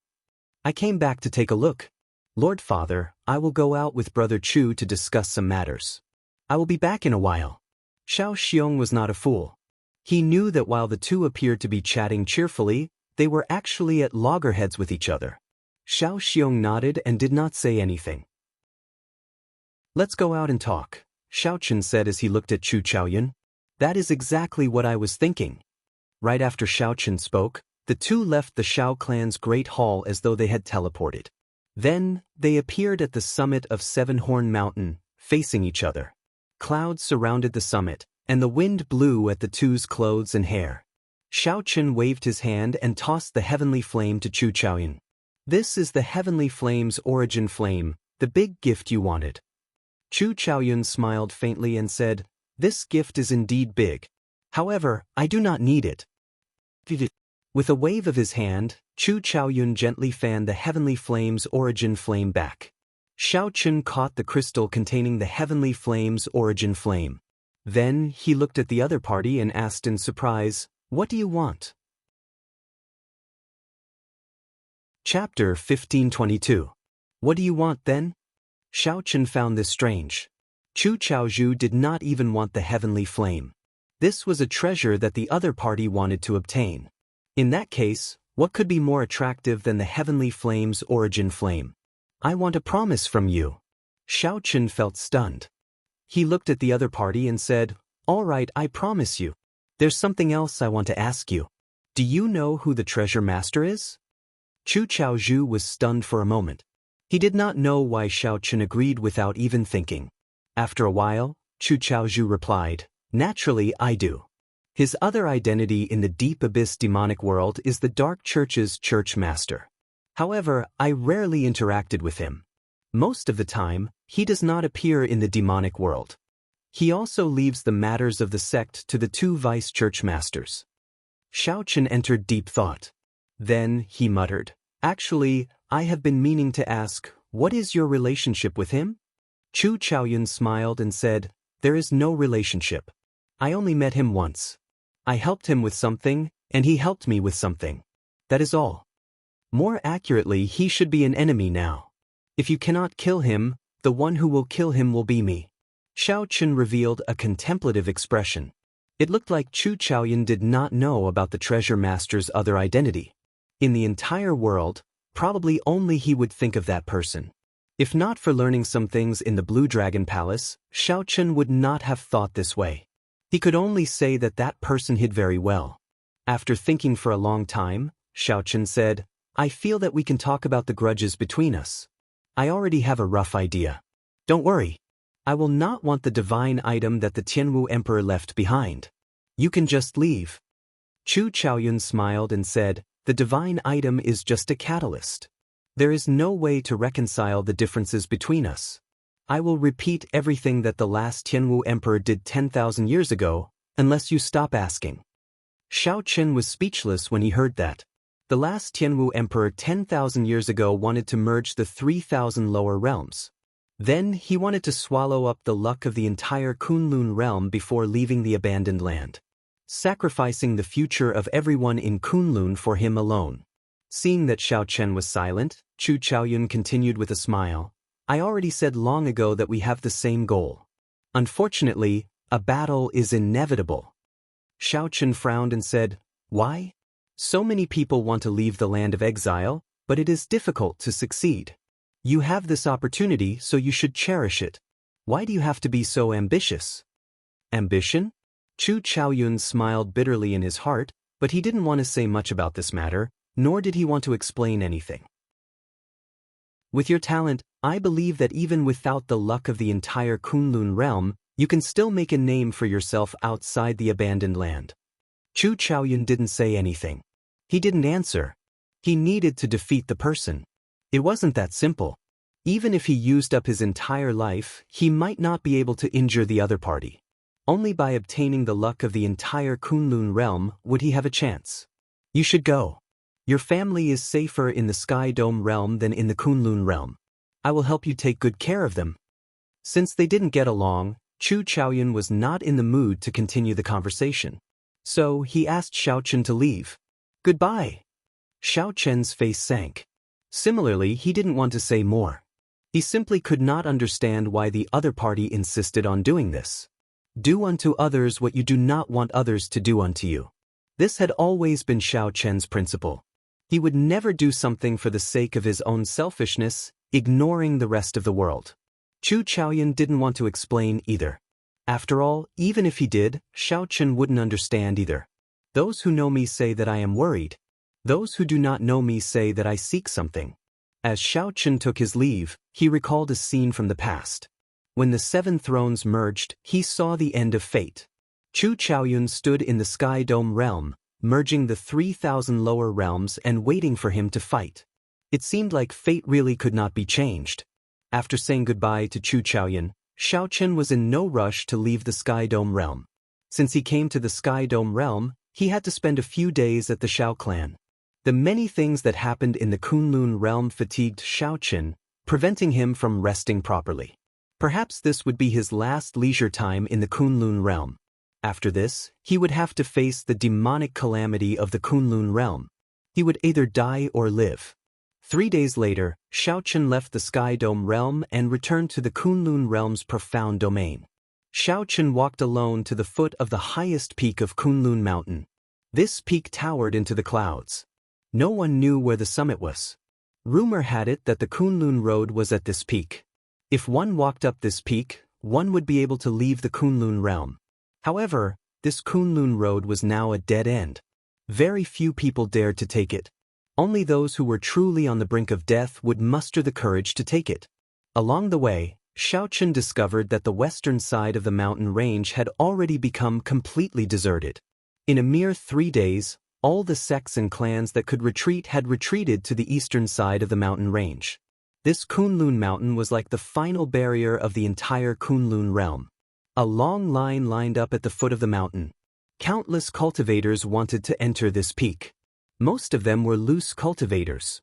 "I came back to take a look. Lord Father, I will go out with Brother Chu to discuss some matters. I will be back in a while." Xiao Xiong was not a fool. He knew that while the two appeared to be chatting cheerfully, they were actually at loggerheads with each other. Xiao Xiong nodded and did not say anything. "Let's go out and talk," Xiao Chen said as he looked at Chu Chaoyun. "That is exactly what I was thinking." Right after Xiao Chen spoke, the two left the Xiao clan's great hall as though they had teleported. Then, they appeared at the summit of Seven Horn Mountain, facing each other. Clouds surrounded the summit, and the wind blew at the two's clothes and hair. Xiao Chen waved his hand and tossed the heavenly flame to Chu Chaoyun. "This is the heavenly flame's origin flame, the big gift you wanted." Chu Chaoyun smiled faintly and said, "This gift is indeed big. However, I do not need it." With a wave of his hand, Chu Chaoyun gently fanned the heavenly flame's origin flame back. Xiao Chen caught the crystal containing the heavenly flame's origin flame. Then he looked at the other party and asked in surprise, "What do you want?" Chapter 1522. What do you want then? Xiao Chen found this strange. Chu Chaozhu did not even want the heavenly flame. This was a treasure that the other party wanted to obtain. In that case, what could be more attractive than the heavenly flame's origin flame? "I want a promise from you." Xiao Chen felt stunned. He looked at the other party and said, "All right, I promise you. There's something else I want to ask you. Do you know who the treasure master is?" Chu Chaozhu was stunned for a moment. He did not know why Xiao Chen agreed without even thinking. After a while, Chu Chaozhu replied, "Naturally, I do. His other identity in the deep abyss demonic world is the Dark Church's church master. However, I rarely interacted with him. Most of the time, he does not appear in the demonic world. He also leaves the matters of the sect to the two vice church masters." Xiao Chen entered deep thought. Then he muttered, "Actually, I have been meaning to ask, what is your relationship with him?" Chu Chaoyun smiled and said, "There is no relationship. I only met him once. I helped him with something, and he helped me with something. That is all. More accurately, he should be an enemy now. If you cannot kill him, the one who will kill him will be me." Xiao Chen revealed a contemplative expression. It looked like Chu Chaoyun did not know about the treasure master's other identity. In the entire world, probably only he would think of that person. If not for learning some things in the Blue Dragon Palace, Xiao Chen would not have thought this way. He could only say that that person hid very well. After thinking for a long time, Xiao Chen said, I feel that we can talk about the grudges between us. I already have a rough idea. Don't worry. I will not want the divine item that the Tianwu Emperor left behind. You can just leave. Chu Chaoyun smiled and said, the divine item is just a catalyst. There is no way to reconcile the differences between us. I will repeat everything that the last Tianwu Emperor did 10,000 years ago, unless you stop asking. Xiao Chen was speechless when he heard that. The last Tianwu Emperor 10,000 years ago wanted to merge the 3,000 lower realms. Then he wanted to swallow up the luck of the entire Kunlun realm before leaving the abandoned land, sacrificing the future of everyone in Kunlun for him alone. Seeing that Xiao Chen was silent, Chu Chaoyun continued with a smile, I already said long ago that we have the same goal. Unfortunately, a battle is inevitable. Xiao Chen frowned and said, why? So many people want to leave the land of exile, but it is difficult to succeed. You have this opportunity, so you should cherish it. Why do you have to be so ambitious? Ambition? Chu Chaoyun smiled bitterly in his heart, but he didn't want to say much about this matter, nor did he want to explain anything. With your talent, I believe that even without the luck of the entire Kunlun realm, you can still make a name for yourself outside the abandoned land. Chu Chaoyun didn't say anything. He didn't answer. He needed to defeat the person. It wasn't that simple. Even if he used up his entire life, he might not be able to injure the other party. Only by obtaining the luck of the entire Kunlun realm would he have a chance. You should go. Your family is safer in the Sky Dome realm than in the Kunlun realm. I will help you take good care of them. Since they didn't get along, Chu Chaoyun was not in the mood to continue the conversation. So he asked Xiao Chen to leave. Goodbye. Xiao Chen's face sank. Similarly, he didn't want to say more. He simply could not understand why the other party insisted on doing this. Do unto others what you do not want others to do unto you. This had always been Xiao Chen's principle. He would never do something for the sake of his own selfishness, ignoring the rest of the world. Chu Chaoyun didn't want to explain either. After all, even if he did, Xiao Chen wouldn't understand either. Those who know me say that I am worried. Those who do not know me say that I seek something. As Xiao Chen took his leave, he recalled a scene from the past. When the 7 thrones merged, he saw the end of fate. Chu Chaoyun stood in the Sky Dome realm, merging the 3,000 lower realms and waiting for him to fight. It seemed like fate really could not be changed. After saying goodbye to Chu Chaoyun, Xiao Chen was in no rush to leave the Sky Dome realm. Since he came to the Sky Dome realm, he had to spend a few days at the Xiao clan. The many things that happened in the Kunlun realm fatigued Xiao Chen, preventing him from resting properly. Perhaps this would be his last leisure time in the Kunlun realm. After this, he would have to face the demonic calamity of the Kunlun realm. He would either die or live. 3 days later, Xiao Chen left the Sky Dome realm and returned to the Kunlun realm's profound domain. Xiao Chen walked alone to the foot of the highest peak of Kunlun Mountain. This peak towered into the clouds. No one knew where the summit was. Rumor had it that the Kunlun Road was at this peak. If one walked up this peak, one would be able to leave the Kunlun realm. However, this Kunlun Road was now a dead end. Very few people dared to take it. Only those who were truly on the brink of death would muster the courage to take it. Along the way, Xiao Chen discovered that the western side of the mountain range had already become completely deserted. In a mere 3 days, all the sects and clans that could retreat had retreated to the eastern side of the mountain range. This Kunlun mountain was like the final barrier of the entire Kunlun realm. A long line lined up at the foot of the mountain. Countless cultivators wanted to enter this peak. Most of them were loose cultivators.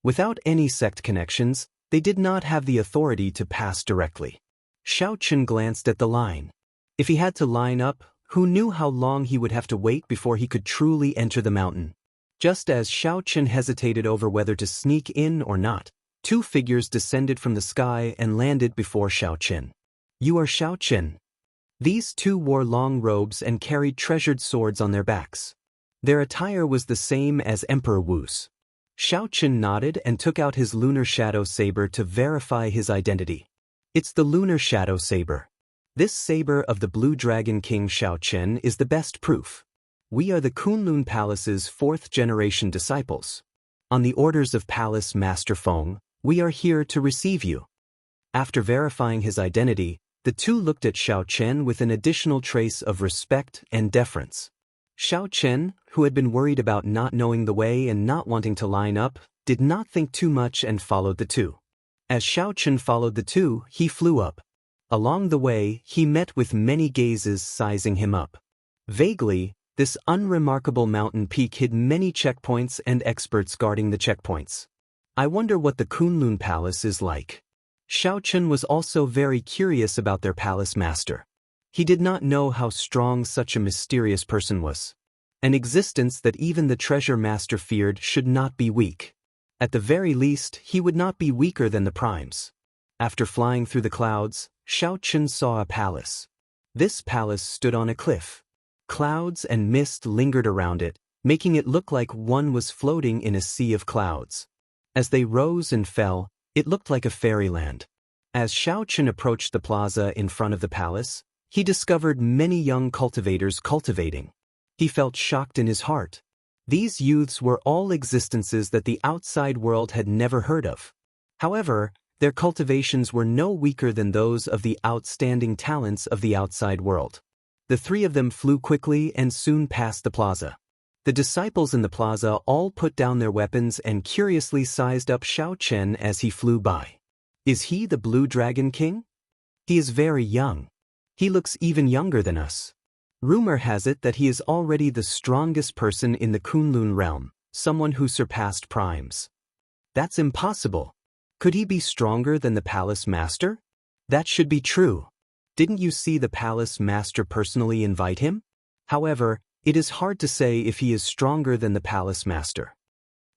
Without any sect connections, they did not have the authority to pass directly. Xiao Chen glanced at the line. If he had to line up, who knew how long he would have to wait before he could truly enter the mountain? Just as Xiao Chen hesitated over whether to sneak in or not, 2 figures descended from the sky and landed before Xiao Chen. You are Xiao Chen. These two wore long robes and carried treasured swords on their backs. Their attire was the same as Emperor Wu's. Xiao Chen nodded and took out his lunar shadow saber to verify his identity. It's the lunar shadow saber. This saber of the Blue Dragon King Xiao Chen is the best proof. We are the Kunlun Palace's 4th-generation disciples. On the orders of Palace Master Feng, we are here to receive you. After verifying his identity, the two looked at Xiao Chen with an additional trace of respect and deference. Xiao Chen, who had been worried about not knowing the way and not wanting to line up, did not think too much and followed the two. As Xiao Chen followed the two, he flew up. Along the way, he met with many gazes sizing him up. Vaguely, this unremarkable mountain peak hid many checkpoints and experts guarding the checkpoints. I wonder what the Kunlun Palace is like. Xiao Chen was also very curious about their palace master. He did not know how strong such a mysterious person was. An existence that even the treasure master feared should not be weak. At the very least, he would not be weaker than the primes. After flying through the clouds, Xiao Chen saw a palace. This palace stood on a cliff. Clouds and mist lingered around it, making it look like one was floating in a sea of clouds. As they rose and fell, it looked like a fairyland. As Xiao Chen approached the plaza in front of the palace, he discovered many young cultivators cultivating. He felt shocked in his heart. These youths were all existences that the outside world had never heard of. However, their cultivations were no weaker than those of the outstanding talents of the outside world. The three of them flew quickly and soon passed the plaza. The disciples in the plaza all put down their weapons and curiously sized up Xiao Chen as he flew by. Is he the Blue Dragon King? He is very young. He looks even younger than us. Rumor has it that he is already the strongest person in the Kunlun realm, someone who surpassed primes. That's impossible. Could he be stronger than the palace master? That should be true. Didn't you see the palace master personally invite him? However, it is hard to say if he is stronger than the palace master.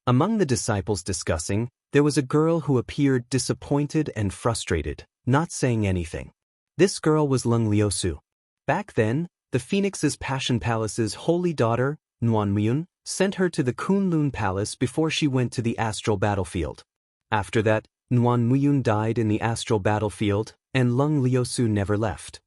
Among the disciples discussing, there was a girl who appeared disappointed and frustrated, not saying anything. This girl was Leng Liusu. Back then, the Phoenix's Passion Palace's holy daughter, Nuanmuyun, sent her to the Kunlun Palace before she went to the astral battlefield. After that, Nuanmuyun died in the astral battlefield, and Leng Liusu never left.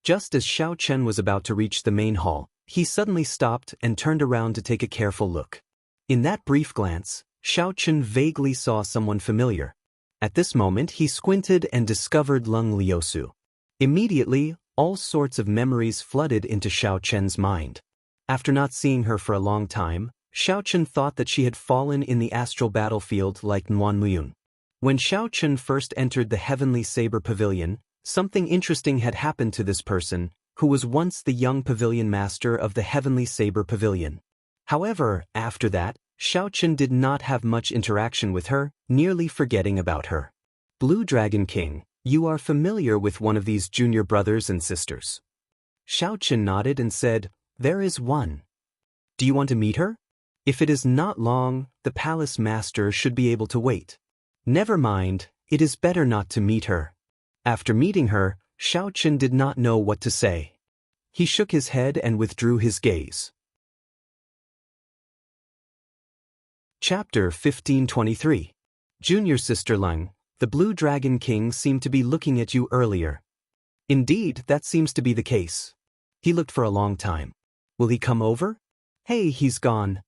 Just as Xiao Chen was about to reach the main hall, he suddenly stopped and turned around to take a careful look. In that brief glance, Xiao Chen vaguely saw someone familiar. At this moment he squinted and discovered Leng Liusu. Immediately, all sorts of memories flooded into Xiao Chen's mind. After not seeing her for a long time, Xiao Chen thought that she had fallen in the astral battlefield like Nuanmuyun. When Xiao Chen first entered the Heavenly Saber Pavilion, something interesting had happened to this person, who was once the young pavilion master of the Heavenly Saber Pavilion. However, after that, Xiao Chen did not have much interaction with her, nearly forgetting about her. Blue Dragon King, you are familiar with one of these junior brothers and sisters. Xiao Chen nodded and said, there is one. Do you want to meet her? If it is not long, the palace master should be able to wait. Never mind, it is better not to meet her. After meeting her, Xiao Chen did not know what to say. He shook his head and withdrew his gaze. Chapter 1523. Junior Sister Leng, the Blue Dragon King seemed to be looking at you earlier. Indeed, that seems to be the case. He looked for a long time. Will he come over? Hey, he's gone.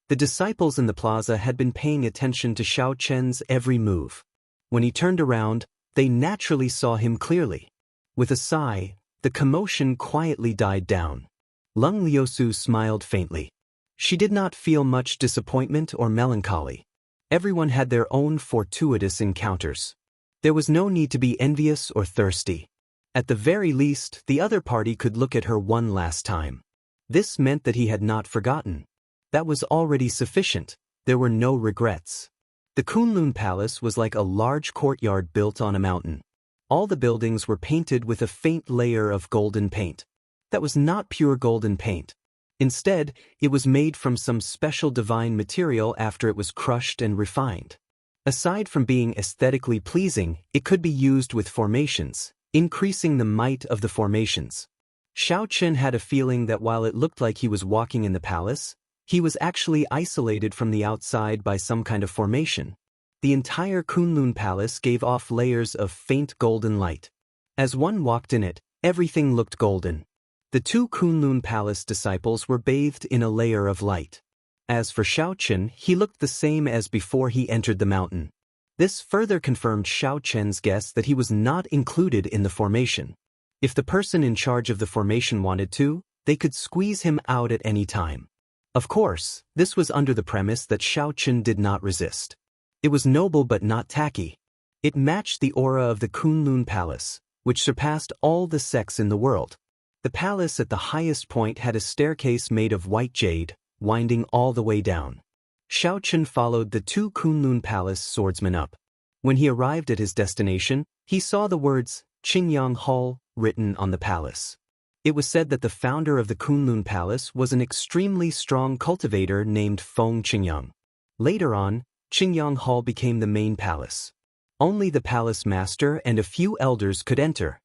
The disciples in the plaza had been paying attention to Xiao Chen's every move. When he turned around, they naturally saw him clearly. With a sigh, the commotion quietly died down. Leng Liusu smiled faintly. She did not feel much disappointment or melancholy. Everyone had their own fortuitous encounters. There was no need to be envious or thirsty. At the very least, the other party could look at her one last time. This meant that he had not forgotten. That was already sufficient. There were no regrets. The Kunlun Palace was like a large courtyard built on a mountain. All the buildings were painted with a faint layer of golden paint. That was not pure golden paint. Instead, it was made from some special divine material after it was crushed and refined. Aside from being aesthetically pleasing, it could be used with formations, increasing the might of the formations. Xiao Chen had a feeling that while it looked like he was walking in the palace, he was actually isolated from the outside by some kind of formation. The entire Kunlun Palace gave off layers of faint golden light. As one walked in it, everything looked golden. The two Kunlun Palace disciples were bathed in a layer of light. As for Xiao Chen, he looked the same as before he entered the mountain. This further confirmed Xiao Chen's guess that he was not included in the formation. If the person in charge of the formation wanted to, they could squeeze him out at any time. Of course, this was under the premise that Xiao Chen did not resist. It was noble but not tacky. It matched the aura of the Kunlun Palace, which surpassed all the sects in the world. The palace at the highest point had a staircase made of white jade, winding all the way down. Xiao Chen followed the two Kunlun Palace swordsmen up. When he arrived at his destination, he saw the words, Qingyang Hall, written on the palace. It was said that the founder of the Kunlun Palace was an extremely strong cultivator named Feng Qingyang. Later on, Qingyang Hall became the main palace. Only the palace master and a few elders could enter.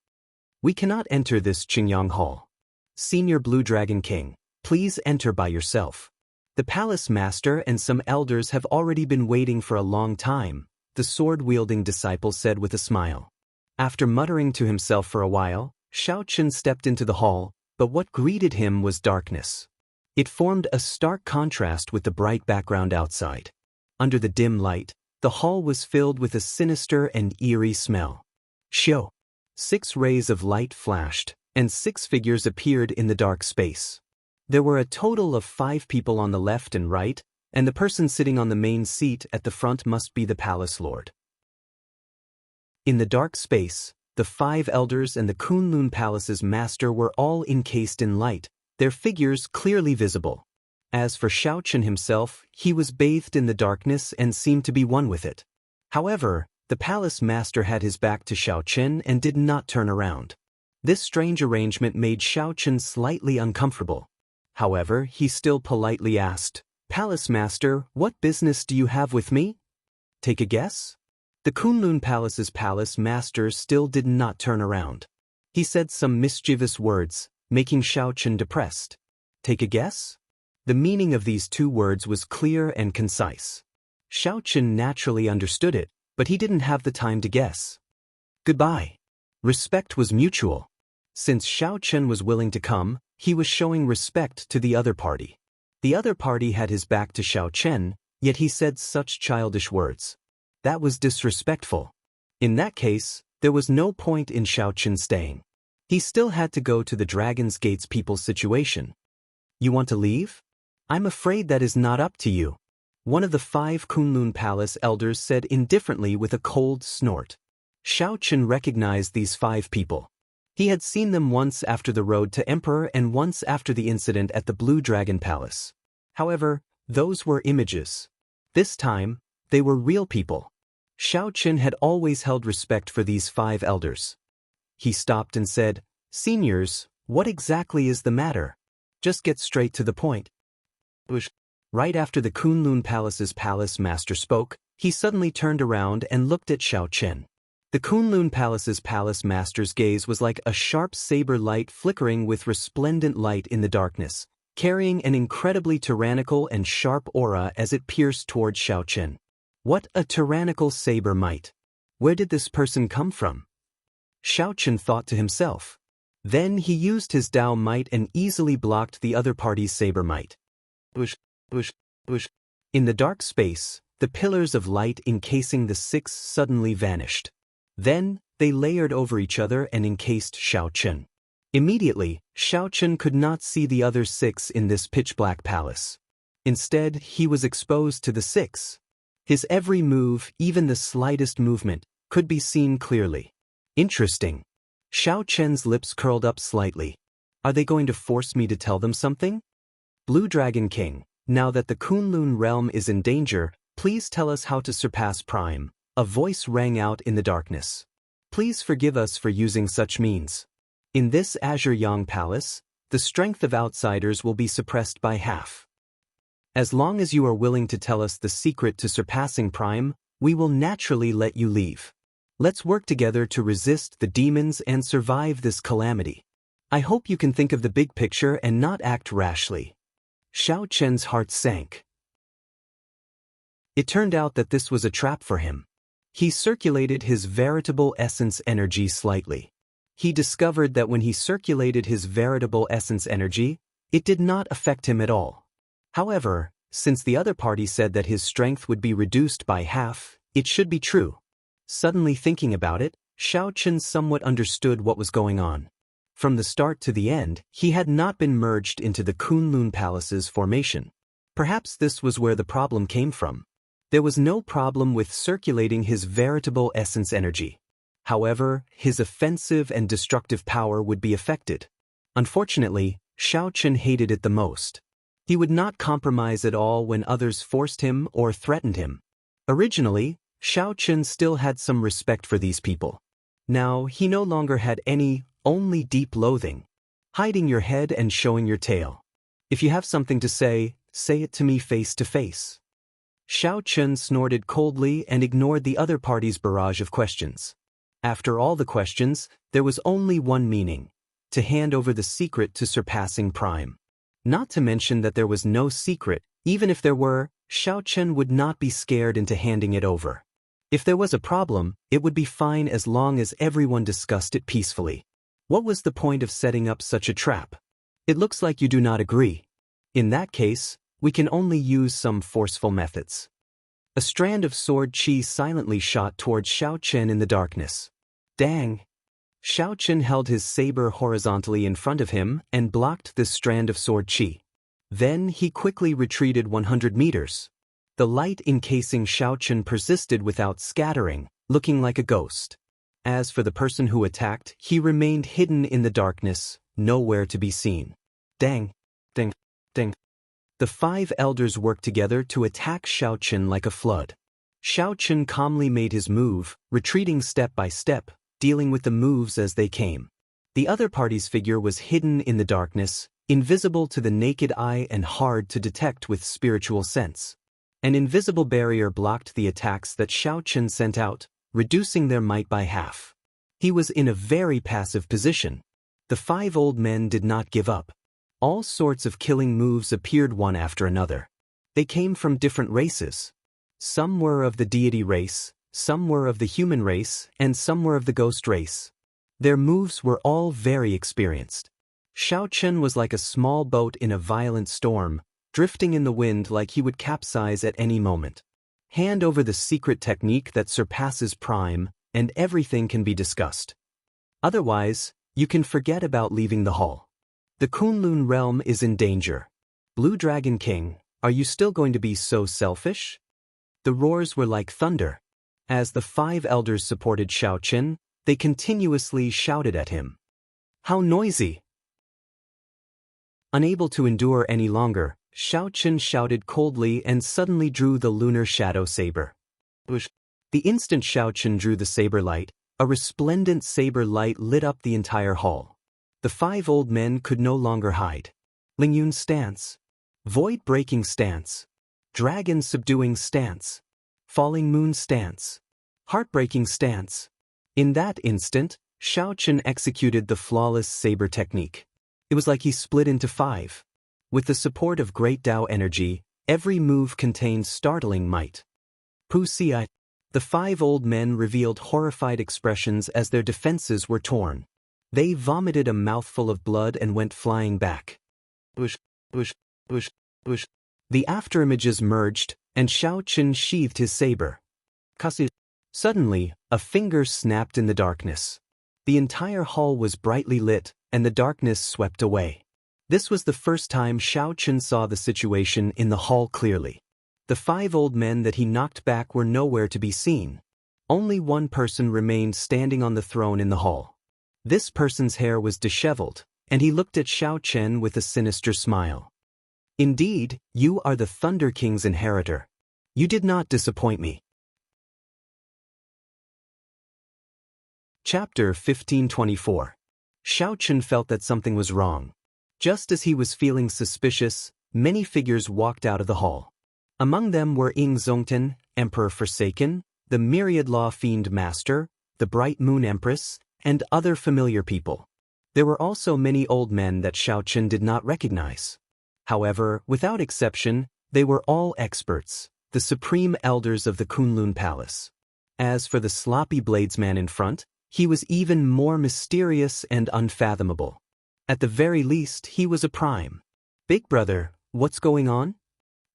We cannot enter this Qingyang Hall. Senior Blue Dragon King, please enter by yourself. The palace master and some elders have already been waiting for a long time, the sword-wielding disciple said with a smile. After muttering to himself for a while, Xiao Chen stepped into the hall, but what greeted him was darkness. It formed a stark contrast with the bright background outside. Under the dim light, the hall was filled with a sinister and eerie smell. Xiao. 6 rays of light flashed, and 6 figures appeared in the dark space. There were a total of 5 people on the left and right, and the person sitting on the main seat at the front must be the palace lord. In the dark space, the 5 elders and the Kunlun Palace's master were all encased in light, their figures clearly visible. As for Xiao Chen himself, he was bathed in the darkness and seemed to be one with it. However, the palace master had his back to Xiao Chen and did not turn around. This strange arrangement made Xiao Chen slightly uncomfortable. However, he still politely asked, "Palace master, what business do you have with me?" Take a guess? The Kunlun Palace's palace master still did not turn around. He said some mischievous words, making Xiao Chen depressed. Take a guess? The meaning of these 2 words was clear and concise. Xiao Chen naturally understood it, but he didn't have the time to guess. Goodbye. Respect was mutual. Since Xiao Chen was willing to come, he was showing respect to the other party. The other party had his back to Xiao Chen, yet he said such childish words. That was disrespectful. In that case, there was no point in Xiao Chen staying. He still had to go to the Dragon's Gate's people's situation. You want to leave? I'm afraid that is not up to you. One of the 5 Kunlun Palace elders said indifferently with a cold snort. Xiao Chen recognized these 5 people. He had seen them once after the road to Emperor and once after the incident at the Blue Dragon Palace. However, those were images. This time, they were real people. Xiao Chen had always held respect for these 5 elders. He stopped and said, "Seniors, what exactly is the matter? Just get straight to the point." Right after the Kunlun Palace's palace master spoke, he suddenly turned around and looked at Xiao Chen. The Kunlun Palace's palace master's gaze was like a sharp saber light flickering with resplendent light in the darkness, carrying an incredibly tyrannical and sharp aura as it pierced toward Xiao Chen. What a tyrannical saber might! Where did this person come from? Xiao Chen thought to himself. Then he used his Dao might and easily blocked the other party's saber might. In the dark space, the pillars of light encasing the 6 suddenly vanished. Then, they layered over each other and encased Xiao Chen. Immediately, Xiao Chen could not see the other 6 in this pitch-black palace. Instead, he was exposed to the 6. His every move, even the slightest movement, could be seen clearly. Interesting. Xiao Chen's lips curled up slightly. Are they going to force me to tell them something? Blue Dragon King, now that the Kunlun realm is in danger, please tell us how to surpass Prime. A voice rang out in the darkness. Please forgive us for using such means. In this Azure Yang Palace, the strength of outsiders will be suppressed by half. As long as you are willing to tell us the secret to surpassing Prime, we will naturally let you leave. Let's work together to resist the demons and survive this calamity. I hope you can think of the big picture and not act rashly. Xiao Chen's heart sank. It turned out that this was a trap for him. He circulated his veritable essence energy slightly. He discovered that when he circulated his veritable essence energy, it did not affect him at all. However, since the other party said that his strength would be reduced by half, it should be true. Suddenly thinking about it, Xiao Chen somewhat understood what was going on. From the start to the end, he had not been merged into the Kunlun Palace's formation. Perhaps this was where the problem came from. There was no problem with circulating his veritable essence energy. However, his offensive and destructive power would be affected. Unfortunately, Xiao Chen hated it the most. He would not compromise at all when others forced him or threatened him. Originally, Xiao Chen still had some respect for these people. Now, he no longer had any, only deep loathing. Hiding your head and showing your tail. If you have something to say it to me face to face. Xiao Chen snorted coldly and ignored the other party's barrage of questions. After all the questions, there was only one meaning: to hand over the secret to surpassing prime. Not to mention that there was no secret. Even if there were, Xiao Chen would not be scared into handing it over. If there was a problem, it would be fine as long as everyone discussed it peacefully. What was the point of setting up such a trap? It looks like you do not agree. In that case, we can only use some forceful methods. A strand of sword qi silently shot towards Xiao Chen in the darkness. Dang! Xiao Chen held his saber horizontally in front of him and blocked this strand of sword qi. Then he quickly retreated 100 meters. The light encasing Xiao Chen persisted without scattering, looking like a ghost. As for the person who attacked, he remained hidden in the darkness, nowhere to be seen. Dang! Ding! Ding! The 5 elders worked together to attack Xiao Chen like a flood. Xiao Chen calmly made his move, retreating step by step, dealing with the moves as they came. The other party's figure was hidden in the darkness, invisible to the naked eye and hard to detect with spiritual sense. An invisible barrier blocked the attacks that Xiao Chen sent out, reducing their might by half. He was in a very passive position. The 5 old men did not give up. All sorts of killing moves appeared one after another. They came from different races. Some were of the deity race, some were of the human race, and some were of the ghost race. Their moves were all very experienced. Xiao Chen was like a small boat in a violent storm, drifting in the wind like he would capsize at any moment. Hand over the secret technique that surpasses prime, and everything can be discussed. Otherwise, you can forget about leaving the hall. The Kunlun realm is in danger. Blue Dragon King, are you still going to be so selfish? The roars were like thunder. As the 5 elders supported Xiao Chen, they continuously shouted at him. How noisy! Unable to endure any longer, Xiao Chen shouted coldly and suddenly drew the lunar shadow saber. The instant Xiao Chen drew the saber light, a resplendent saber light lit up the entire hall. The 5 old men could no longer hide. Lingyun stance. Void-breaking stance. Dragon-subduing stance. Falling moon stance. Heartbreaking stance. In that instant, Xiao Chen executed the flawless saber technique. It was like he split into 5. With the support of great Tao energy, every move contained startling might. Pusia. The 5 old men revealed horrified expressions as their defenses were torn. They vomited a mouthful of blood and went flying back. The afterimages merged, and Xiao Chen sheathed his saber. Suddenly, a finger snapped in the darkness. The entire hall was brightly lit, and the darkness swept away. This was the first time Xiao Chen saw the situation in the hall clearly. The 5 old men that he knocked back were nowhere to be seen. Only one person remained standing on the throne in the hall. This person's hair was disheveled, and he looked at Xiao Chen with a sinister smile. Indeed, you are the Thunder King's inheritor. You did not disappoint me. Chapter 1524. Xiao Chen felt that something was wrong. Just as he was feeling suspicious, many figures walked out of the hall. Among them were Ying Zongten, Emperor Forsaken, the Myriad Law Fiend Master, the bright moon empress, and other familiar people. There were also many old men that Xiao Chen did not recognize. However, without exception, they were all experts, the supreme elders of the Kunlun Palace. As for the sloppy bladesman in front, he was even more mysterious and unfathomable. At the very least, he was a prime. Big brother, what's going on?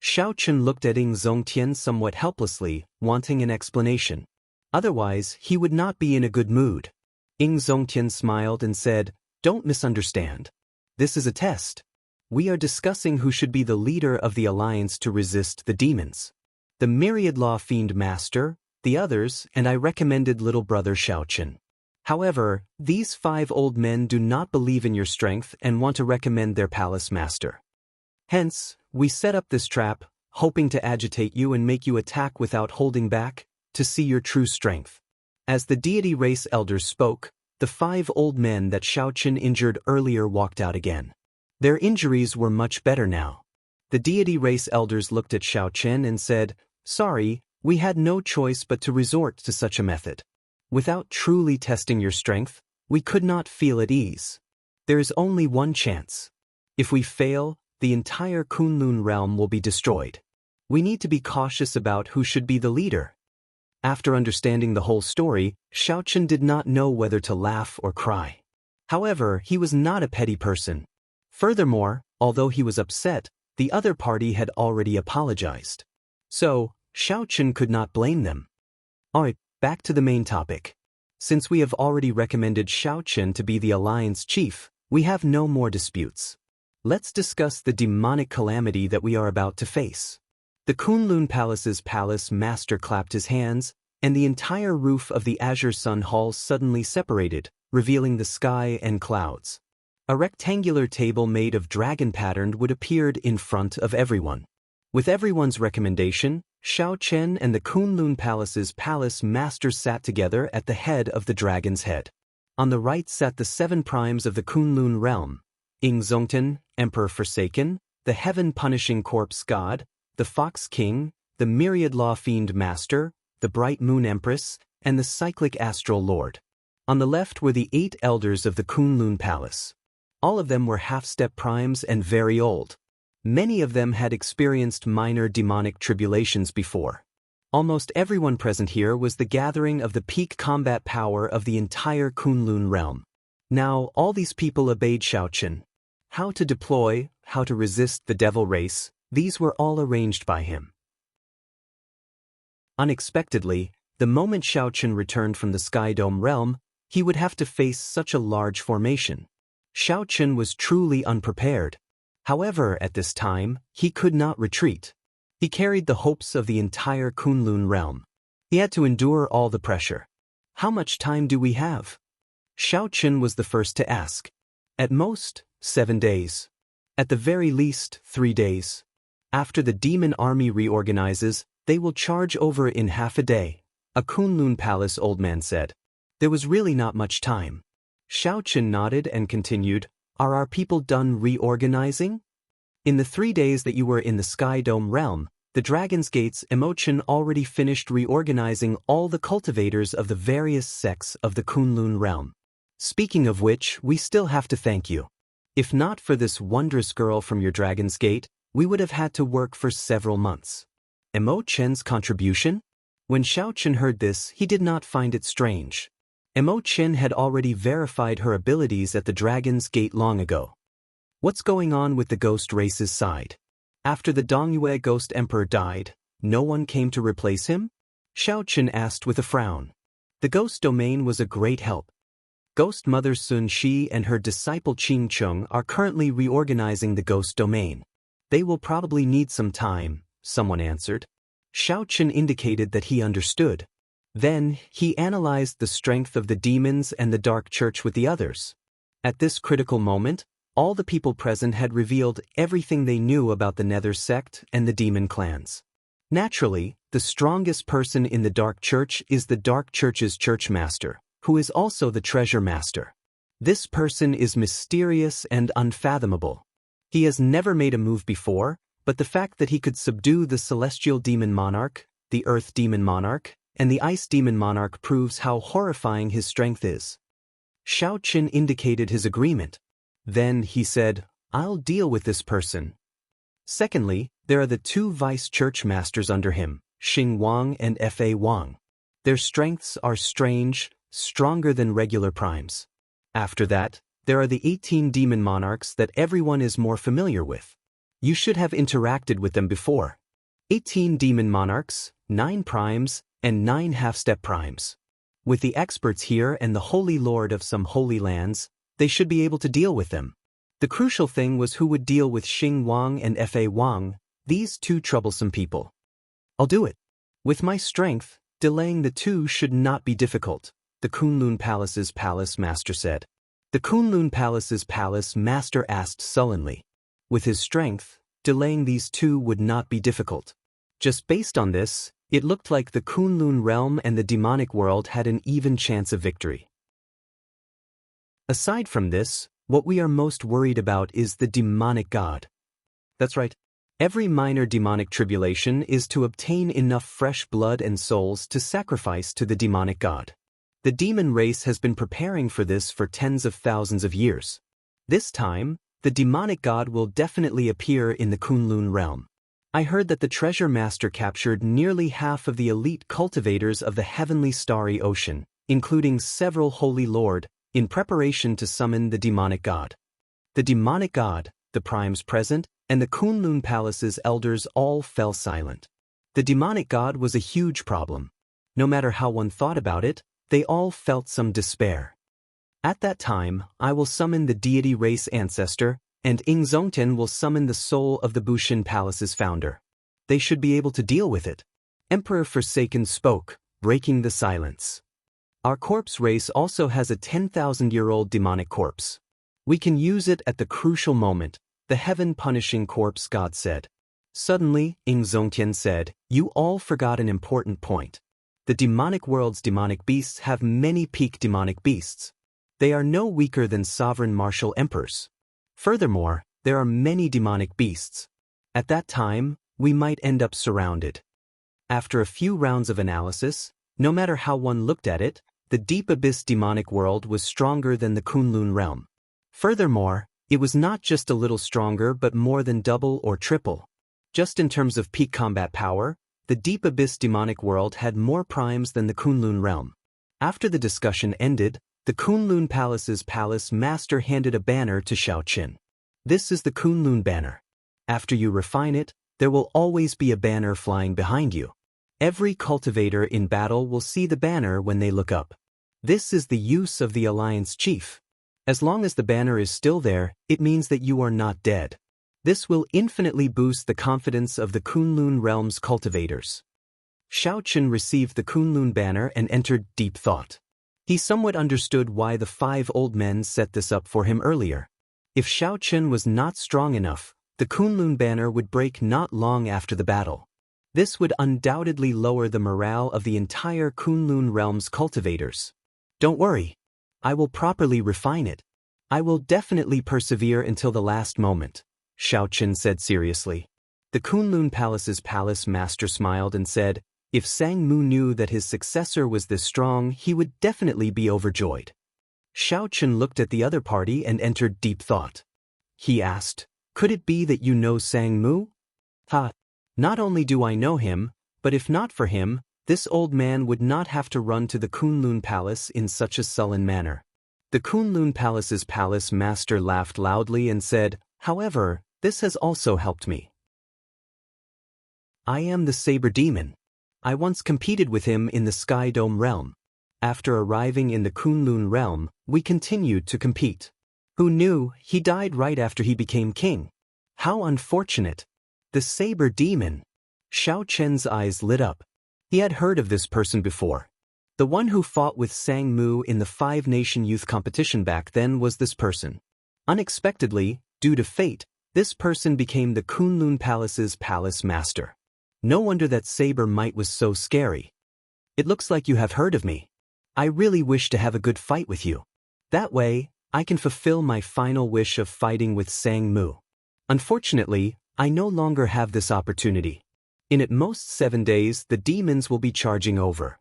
Xiao Chen looked at Ying Zongtian somewhat helplessly, wanting an explanation. Otherwise, he would not be in a good mood. Ying Zongtian smiled and said, "Don't misunderstand. This is a test. We are discussing who should be the leader of the alliance to resist the demons. The Myriad Law Fiend Master, the others, and I recommended little brother Xiao Chen. However, these 5 old men do not believe in your strength and want to recommend their palace master. Hence, we set up this trap, hoping to agitate you and make you attack without holding back, to see your true strength." As the deity race elders spoke, the 5 old men that Xiao Chen injured earlier walked out again. Their injuries were much better now. The deity race elders looked at Xiao Chen and said, "Sorry, we had no choice but to resort to such a method. Without truly testing your strength, we could not feel at ease. There is only one chance. If we fail, the entire Kunlun realm will be destroyed. We need to be cautious about who should be the leader." After understanding the whole story, Xiao Chen did not know whether to laugh or cry. However, he was not a petty person. Furthermore, although he was upset, the other party had already apologized. So, Xiao Chen could not blame them. Alright, back to the main topic. Since we have already recommended Xiao Chen to be the alliance chief, we have no more disputes. Let's discuss the demonic calamity that we are about to face. The Kunlun Palace's palace master clapped his hands, and the entire roof of the Azure Sun Hall suddenly separated, revealing the sky and clouds. A rectangular table made of dragon-patterned wood appeared in front of everyone. With everyone's recommendation, Xiao Chen and the Kunlun Palace's palace master sat together at the head of the dragon's head. On the right sat the 7 primes of the Kunlun realm: Ying Zongtian, Emperor Forsaken, the Heaven-Punishing Corpse God, the Fox King, the Myriad Law Fiend Master, the Bright Moon Empress, and the Cyclic Astral Lord. On the left were the 8 elders of the Kunlun Palace. All of them were half-step primes and very old. Many of them had experienced minor demonic tribulations before. Almost everyone present here was the gathering of the peak combat power of the entire Kunlun realm. Now, all these people obeyed Xiao Chen. How to deploy, how to resist the devil race, these were all arranged by him. Unexpectedly, the moment Xiao Chen returned from the Sky Dome realm, he would have to face such a large formation. Xiao Chen was truly unprepared. However, at this time, he could not retreat. He carried the hopes of the entire Kunlun realm. He had to endure all the pressure. "How much time do we have?" Xiao Chen was the first to ask. "At most, 7 days. At the very least, 3 days. After the demon army reorganizes, they will charge over in half a day," a Kunlun Palace old man said. There was really not much time. Xiao Chen nodded and continued, "Are our people done reorganizing? In the 3 days that you were in the Sky Dome realm, the Dragon's Gate's Emotion already finished reorganizing all the cultivators of the various sects of the Kunlun realm. Speaking of which, we still have to thank you. If not for this wondrous girl from your Dragon's Gate, we would have had to work for several months." Emo Chen's contribution? When Xiao Chen heard this, he did not find it strange. Emo Chen had already verified her abilities at the Dragon's Gate long ago. What's going on with the ghost race's side? After the Dongyue Ghost Emperor died, no one came to replace him? Xiao Chen asked with a frown. The ghost domain was a great help. Ghost Mother Sun Shi and her disciple Qing Chung are currently reorganizing the ghost domain. They will probably need some time, someone answered. Xiao Chen indicated that he understood. Then, he analyzed the strength of the demons and the Dark Church with the others. At this critical moment, all the people present had revealed everything they knew about the Nether sect and the demon clans. Naturally, the strongest person in the Dark Church is the Dark Church's Church Master, who is also the Treasure Master. This person is mysterious and unfathomable. He has never made a move before, but the fact that he could subdue the Celestial Demon Monarch, the Earth Demon Monarch, and the Ice Demon Monarch proves how horrifying his strength is. Xiao Qin indicated his agreement. Then he said, I'll deal with this person. Secondly, there are the two vice church masters under him, Xing Wang and Fa Wang. Their strengths are strange, stronger than regular primes. After that, there are the 18 demon monarchs that everyone is more familiar with. You should have interacted with them before. 18 demon monarchs, 9 primes, and 9 half-step primes. With the experts here and the holy lord of some holy lands, they should be able to deal with them. The crucial thing was who would deal with Xing Wang and Fa Wang, these two troublesome people. I'll do it. With my strength, delaying the two should not be difficult, the Kunlun Palace's palace master said. The Kunlun Palace's palace master asked sullenly. With his strength, delaying these two would not be difficult. Just based on this, it looked like the Kunlun realm and the demonic world had an even chance of victory. Aside from this, what we are most worried about is the demonic god. That's right. Every minor demonic tribulation is to obtain enough fresh blood and souls to sacrifice to the demonic god. The demon race has been preparing for this for tens of thousands of years. This time, the demonic god will definitely appear in the Kunlun realm. I heard that the treasure master captured nearly half of the elite cultivators of the heavenly starry ocean, including several holy lord, in preparation to summon the demonic god. The demonic god, the primes present, and the Kunlun Palace's elders all fell silent. The demonic god was a huge problem. No matter how one thought about it, they all felt some despair. At that time, I will summon the deity race ancestor, and Ingzongtian will summon the soul of the Bushin Palace's founder. They should be able to deal with it. Emperor Forsaken spoke, breaking the silence. Our corpse race also has a 10,000-year-old demonic corpse. We can use it at the crucial moment, the heaven-punishing corpse god said. Suddenly, Ingzongtian said, you all forgot an important point. The demonic world's demonic beasts have many peak demonic beasts. They are no weaker than sovereign martial emperors. Furthermore, there are many demonic beasts. At that time, we might end up surrounded. After a few rounds of analysis, no matter how one looked at it, the deep abyss demonic world was stronger than the Kunlun realm. Furthermore, it was not just a little stronger but more than double or triple. Just in terms of peak combat power, the deep abyss demonic world had more primes than the Kunlun realm. After the discussion ended, the Kunlun Palace's palace master handed a banner to Xiao Qin. This is the Kunlun banner. After you refine it, there will always be a banner flying behind you. Every cultivator in battle will see the banner when they look up. This is the use of the Alliance Chief. As long as the banner is still there, it means that you are not dead. This will infinitely boost the confidence of the Kunlun realm's cultivators. Xiao Qin received the Kunlun banner and entered deep thought. He somewhat understood why the 5 old men set this up for him earlier. If Xiao Qin was not strong enough, the Kunlun banner would break not long after the battle. This would undoubtedly lower the morale of the entire Kunlun realm's cultivators. Don't worry. I will properly refine it. I will definitely persevere until the last moment, Xiao Qin said seriously. The Kunlun Palace's palace master smiled and said, if Sang Mu knew that his successor was this strong, he would definitely be overjoyed. Xiao Qin looked at the other party and entered deep thought. He asked, could it be that you know Sang Mu? Ha! Not only do I know him, but if not for him, this old man would not have to run to the Kunlun Palace in such a sullen manner. The Kunlun Palace's palace master laughed loudly and said, however, this has also helped me. I am the Saber Demon. I once competed with him in the Sky Dome realm. After arriving in the Kunlun realm, we continued to compete. Who knew, he died right after he became king. How unfortunate. The Saber Demon. Xiao Chen's eyes lit up. He had heard of this person before. The one who fought with Sang Mu in the 5-nation youth competition back then was this person. Unexpectedly, due to fate, this person became the Kunlun Palace's palace master. No wonder that Saber Might was so scary. It looks like you have heard of me. I really wish to have a good fight with you. That way, I can fulfill my final wish of fighting with Sang Mu. Unfortunately, I no longer have this opportunity. In at most 7 days, the demons will be charging over.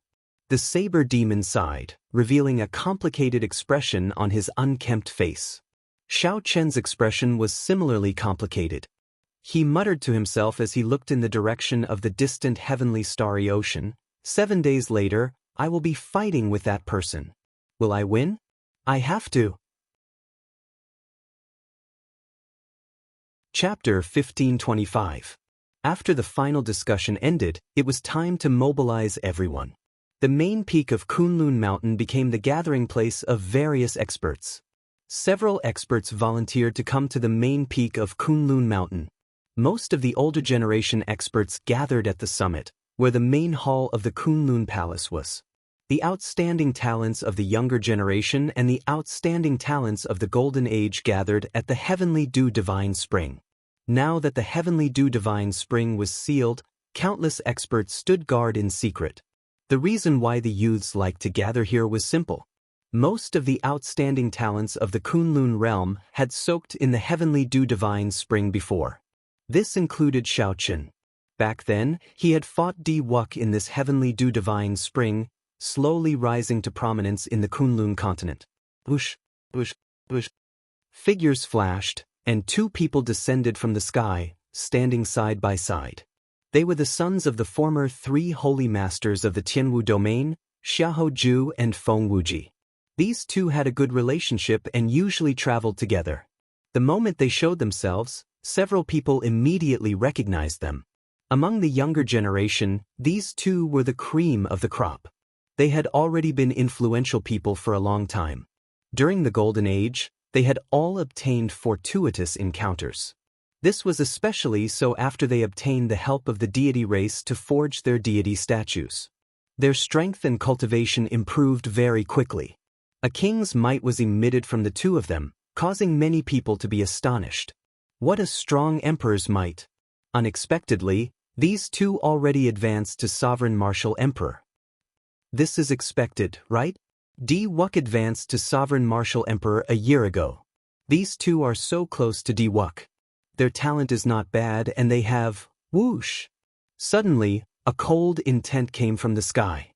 The saber demon sighed, revealing a complicated expression on his unkempt face. Xiao Chen's expression was similarly complicated. He muttered to himself as he looked in the direction of the distant heavenly starry ocean. 7 days later, I will be fighting with that person. Will I win? I have to. Chapter 1525. After the final discussion ended, it was time to mobilize everyone. The main peak of Kunlun Mountain became the gathering place of various experts. Several experts volunteered to come to the main peak of Kunlun Mountain. Most of the older generation experts gathered at the summit, where the main hall of the Kunlun Palace was. The outstanding talents of the younger generation and the outstanding talents of the Golden Age gathered at the Heavenly Dew Divine Spring. Now that the Heavenly Dew Divine Spring was sealed, countless experts stood guard in secret. The reason why the youths liked to gather here was simple. Most of the outstanding talents of the Kunlun realm had soaked in the Heavenly Dew Divine Spring before. This included Xiao Chen. Back then, he had fought Di Wuk in this Heavenly Dew Divine Spring, slowly rising to prominence in the Kunlun continent. Whoosh, whoosh, whoosh. Figures flashed, and 2 people descended from the sky, standing side by side. They were the sons of the former 3 holy masters of the Tianwu domain, Xiahou Ju and Feng Wuji. These 2 had a good relationship and usually traveled together. The moment they showed themselves, several people immediately recognized them. Among the younger generation, these 2 were the cream of the crop. They had already been influential people for a long time. During the Golden Age, they had all obtained fortuitous encounters. This was especially so after they obtained the help of the deity race to forge their deity statues. Their strength and cultivation improved very quickly. A king's might was emitted from the 2 of them, causing many people to be astonished. What a strong emperor's might! Unexpectedly, these 2 already advanced to sovereign martial emperor. This is expected, right? Di Wuk advanced to sovereign martial emperor a year ago. These 2 are so close to Di Wuk. Their talent is not bad and they have, whoosh. Suddenly, a cold intent came from the sky.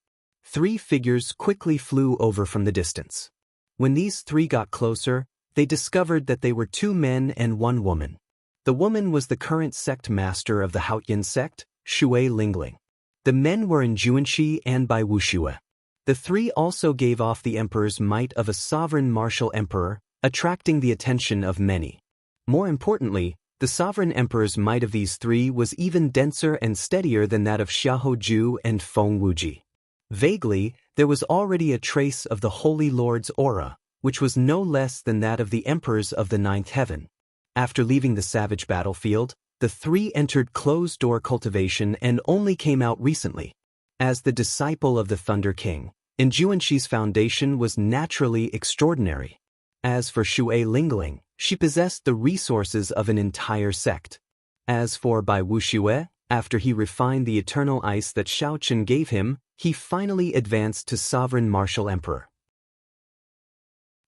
3 figures quickly flew over from the distance. When these 3 got closer, they discovered that they were 2 men and 1 woman. The woman was the current sect master of the Haotian sect, Shui Lingling. The men were in Juanxi and Bai Wuxue. The 3 also gave off the emperor's might of a sovereign martial emperor, attracting the attention of many. More importantly, the sovereign emperor's might of these 3 was even denser and steadier than that of Xiahou Ju and Feng Wuji. Vaguely, there was already a trace of the Holy Lord's aura, which was no less than that of the emperors of the 9th heaven. After leaving the savage battlefield, the 3 entered closed-door cultivation and only came out recently. As the disciple of the Thunder King, Juanxi's foundation was naturally extraordinary. As for Shui Lingling, she possessed the resources of an entire sect. As for Bai Wuxue, after he refined the eternal ice that Xiao Chen gave him, he finally advanced to sovereign martial emperor.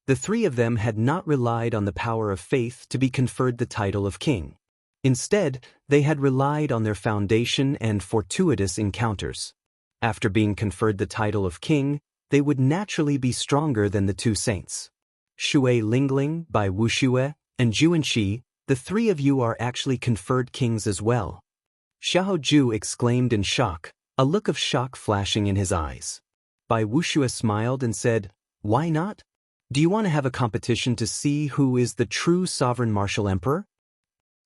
The 3 of them had not relied on the power of faith to be conferred the title of king. Instead, they had relied on their foundation and fortuitous encounters. After being conferred the title of king, they would naturally be stronger than the 2 saints. Shui Lingling, Bai Wuxue, and Juanxi, the 3 of you are actually conferred kings as well. Xiahou Ju exclaimed in shock, a look of shock flashing in his eyes. Bai Wuxue smiled and said, "Why not? Do you want to have a competition to see who is the true sovereign martial emperor?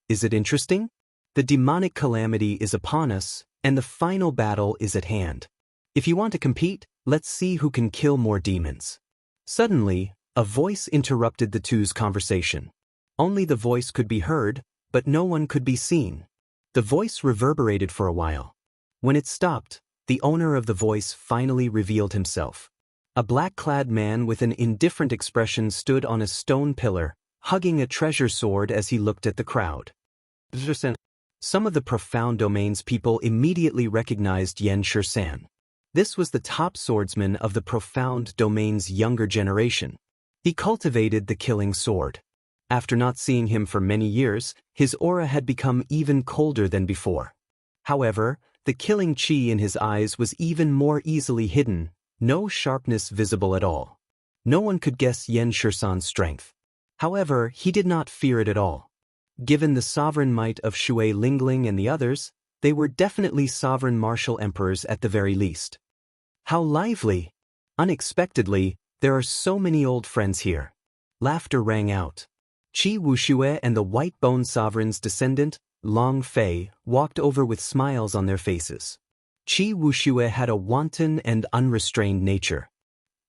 Is it interesting? The demonic calamity is upon us, and the final battle is at hand. If you want to compete, let's see who can kill more demons." Suddenly, a voice interrupted the 2's conversation. Only the voice could be heard, but no one could be seen. The voice reverberated for a while. When it stopped, the owner of the voice finally revealed himself. A black-clad man with an indifferent expression stood on a stone pillar, hugging a treasure sword as he looked at the crowd. Some of the Profound Domain's people immediately recognized Yan Shisan. This was the top swordsman of the Profound Domain's younger generation. He cultivated the killing sword. After not seeing him for many years, his aura had become even colder than before. However, the killing chi in his eyes was even more easily hidden, no sharpness visible at all. No one could guess Yan Shisan's strength. However, he did not fear it at all. Given the sovereign might of Shui Lingling and the others, they were definitely sovereign martial emperors at the very least. How lively! Unexpectedly, there are so many old friends here. Laughter rang out. Qi Wuxue and the White Bone Sovereign's descendant, Long Fei, walked over with smiles on their faces. Qi Wuxue had a wanton and unrestrained nature.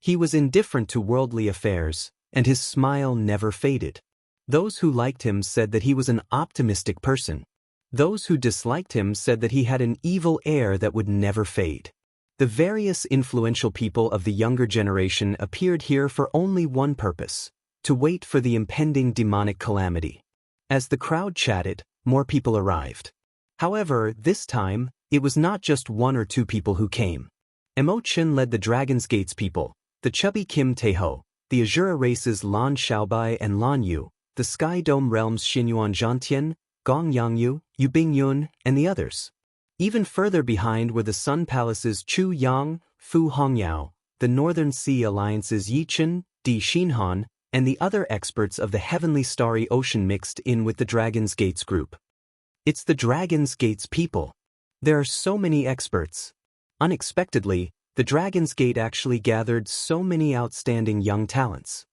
He was indifferent to worldly affairs, and his smile never faded. Those who liked him said that he was an optimistic person. Those who disliked him said that he had an evil air that would never fade. The various influential people of the younger generation appeared here for only one purpose: to wait for the impending demonic calamity. As the crowd chatted, more people arrived. However, this time, it was not just one or two people who came. Emo Chen led the Dragon's Gates people, the chubby Kim Taeho, the Azura races Lan Xiaobai and Lan Yu, the Sky Dome realms Xinyuan Zhantian, Gong Yangyu, Yu Bingyun, and the others. Even further behind were the Sun Palace's Chu Yang, Fu Hongyao, the Northern Sea Alliance's Yichen, Di Xinhan, and the other experts of the Heavenly Starry Ocean mixed in with the Dragon's Gates group. It's the Dragon's Gates people. There are so many experts. Unexpectedly, the Dragon's Gate actually gathered so many outstanding young talents.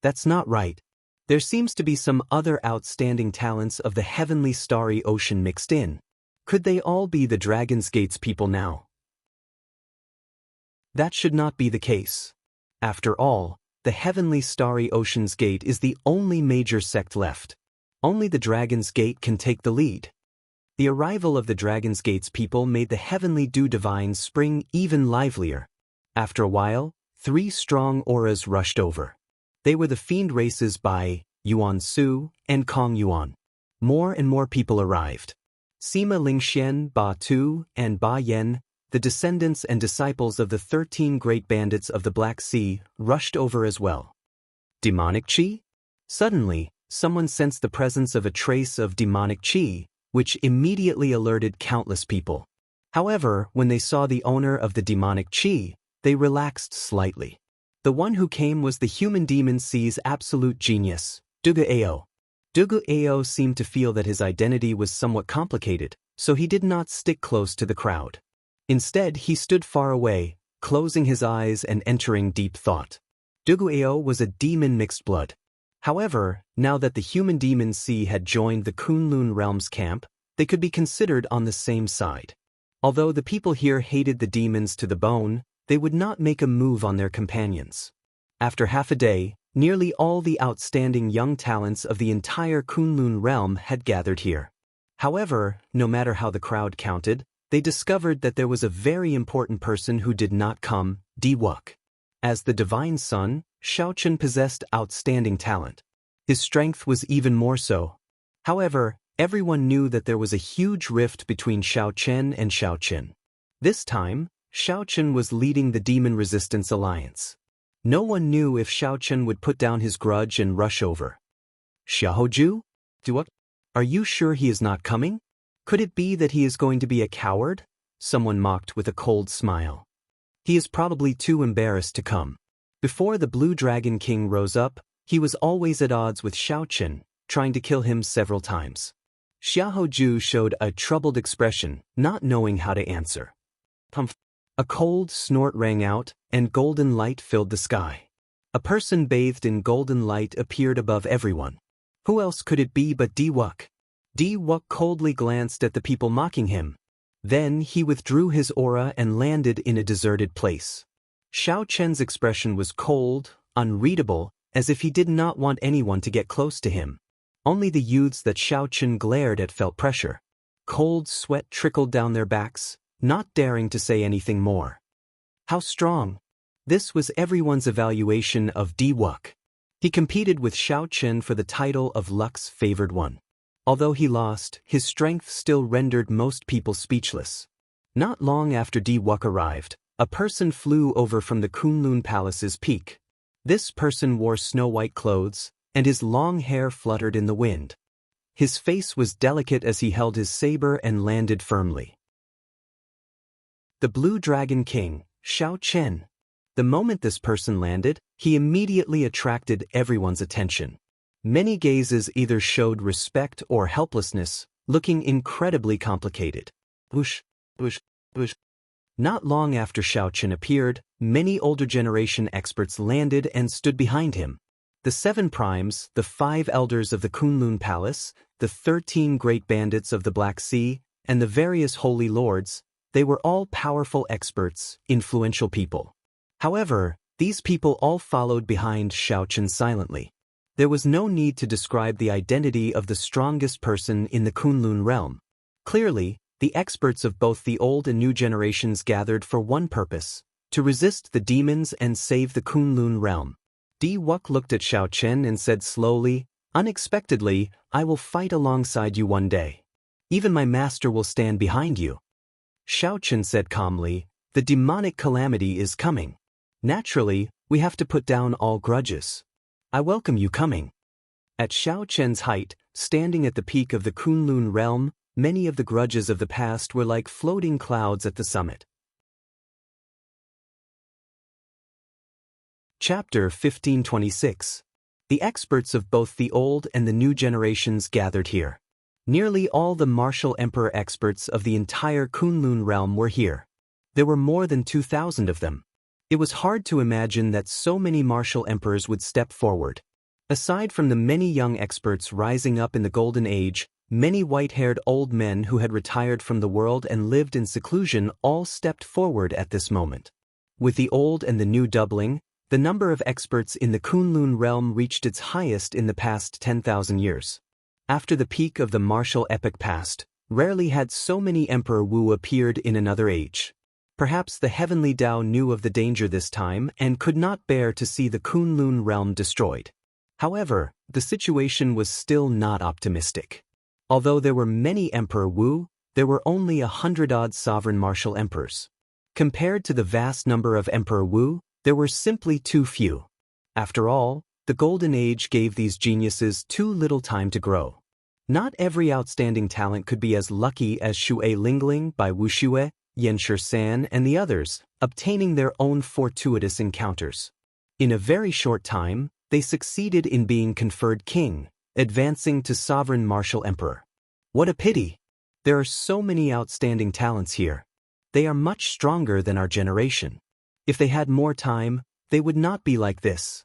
That's not right. There seems to be some other outstanding talents of the Heavenly Starry Ocean mixed in. Could they all be the Dragon's Gates people now? That should not be the case. After all, the Heavenly Starry Ocean's Gate is the only major sect left. Only the Dragon's Gate can take the lead. The arrival of the Dragon's Gate's people made the Heavenly Dew Divines spring even livelier. After a while, 3 strong auras rushed over. They were the fiend races Bai, Yuan Su, and Kong Yuan. More and more people arrived. Sima Lingxian, Ba Tu, and Ba Yan, the descendants and disciples of the 13 great bandits of the Black Sea, rushed over as well. Demonic Qi? Suddenly, someone sensed the presence of a trace of demonic Qi, which immediately alerted countless people. However, when they saw the owner of the demonic Qi, they relaxed slightly. The one who came was the human demon C's absolute genius, Dugu Ao. Dugu Ao seemed to feel that his identity was somewhat complicated, so he did not stick close to the crowd. Instead, he stood far away, closing his eyes and entering deep thought. Dugu Ao was a demon mixed blood. However, now that the human demon C had joined the Kunlun Realms camp, they could be considered on the same side. Although the people here hated the demons to the bone, they would not make a move on their companions. After half a day, nearly all the outstanding young talents of the entire Kunlun realm had gathered here. However, no matter how the crowd counted, they discovered that there was a very important person who did not come, Diwuk. As the divine son, Xiaochen possessed outstanding talent. His strength was even more so. However, everyone knew that there was a huge rift between Xiaochen and Xiaoqin. This time, Xiaochen was leading the Demon Resistance Alliance. No one knew if Xiaochen would put down his grudge and rush over. Xiaoju? What? Are you sure he is not coming? Could it be that he is going to be a coward? Someone mocked with a cold smile. He is probably too embarrassed to come. Before the Blue Dragon King rose up, he was always at odds with Xiaochen, trying to kill him several times. Xiaoju showed a troubled expression, not knowing how to answer. Pumph. A cold snort rang out, and golden light filled the sky. A person bathed in golden light appeared above everyone. Who else could it be but Diwuk? Diwuk coldly glanced at the people mocking him. Then he withdrew his aura and landed in a deserted place. Xiaochen's expression was cold, unreadable, as if he did not want anyone to get close to him. Only the youths that Xiaochen glared at felt pressure. Cold sweat trickled down their backs, not daring to say anything more. How strong! This was everyone's evaluation of Diwuk. He competed with Xiaochen for the title of Luck's favored one. Although he lost, his strength still rendered most people speechless. Not long after Diwuk arrived, a person flew over from the Kunlun Palace's peak. This person wore snow-white clothes, and his long hair fluttered in the wind. His face was delicate as he held his saber and landed firmly. The Blue Dragon King, Xiao Chen. The moment this person landed, he immediately attracted everyone's attention. Many gazes either showed respect or helplessness, looking incredibly complicated. Whoosh, whoosh, whoosh. Not long after Xiao Chen appeared, many older generation experts landed and stood behind him. The 7 primes, the 5 elders of the Kunlun Palace, the 13 great bandits of the Black Sea, and the various holy lords, they were all powerful experts, influential people. However, these people all followed behind Xiao Chen silently. There was no need to describe the identity of the strongest person in the Kunlun realm. Clearly, the experts of both the old and new generations gathered for one purpose: to resist the demons and save the Kunlun realm. Di Wuk looked at Xiao Chen and said slowly, "Unexpectedly, I will fight alongside you one day. Even my master will stand behind you." Xiao Chen said calmly, "The demonic calamity is coming. Naturally, we have to put down all grudges. I welcome you coming." At Xiao Chen's height, standing at the peak of the Kunlun realm, many of the grudges of the past were like floating clouds at the summit. Chapter 1526. The experts of both the old and the new generations gathered here. Nearly all the martial emperor experts of the entire Kunlun realm were here. There were more than 2,000 of them. It was hard to imagine that so many martial emperors would step forward. Aside from the many young experts rising up in the Golden Age, many white-haired old men who had retired from the world and lived in seclusion all stepped forward at this moment. With the old and the new doubling, the number of experts in the Kunlun realm reached its highest in the past 10,000 years. After the peak of the martial epoch passed, rarely had so many Emperor Wu appeared in another age. Perhaps the heavenly Tao knew of the danger this time and could not bear to see the Kunlun realm destroyed. However, the situation was still not optimistic. Although there were many Emperor Wu, there were only 100-odd sovereign martial emperors. Compared to the vast number of Emperor Wu, there were simply too few. After all, the Golden Age gave these geniuses too little time to grow. Not every outstanding talent could be as lucky as Xue Lingling by Wu Xue, Yan San, and the others, obtaining their own fortuitous encounters. In a very short time, they succeeded in being conferred king, advancing to sovereign martial emperor. What a pity! There are so many outstanding talents here. They are much stronger than our generation. If they had more time, they would not be like this.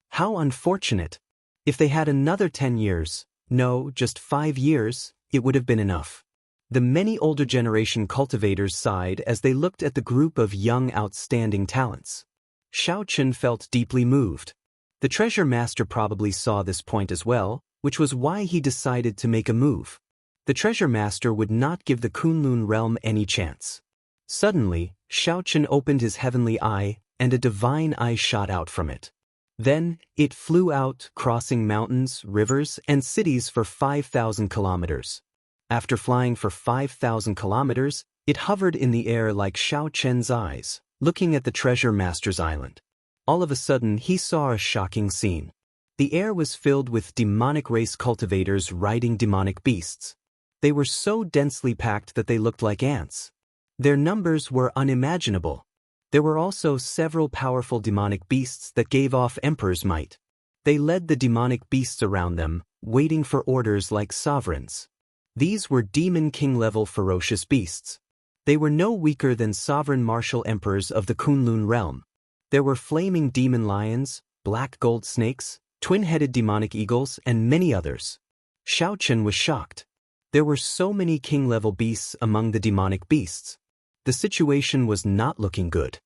How unfortunate! If they had another 10 years, no, just 5 years, it would have been enough. The many older generation cultivators sighed as they looked at the group of young outstanding talents. Xiao Chen felt deeply moved. The treasure master probably saw this point as well, which was why he decided to make a move. The treasure master would not give the Kunlun realm any chance. Suddenly, Xiao Chen opened his heavenly eye, and a divine eye shot out from it. Then, it flew out, crossing mountains, rivers, and cities for 5,000 kilometers. After flying for 5,000 kilometers, it hovered in the air like Xiao Chen's eyes, looking at the treasure master's island. All of a sudden, he saw a shocking scene. The air was filled with demonic race cultivators riding demonic beasts. They were so densely packed that they looked like ants. Their numbers were unimaginable. There were also several powerful demonic beasts that gave off emperor's might. They led the demonic beasts around them, waiting for orders like sovereigns. These were demon king-level ferocious beasts. They were no weaker than sovereign martial emperors of the Kunlun realm. There were flaming demon lions, black gold snakes, twin-headed demonic eagles, and many others. Xiao Chen was shocked. There were so many king-level beasts among the demonic beasts. The situation was not looking good.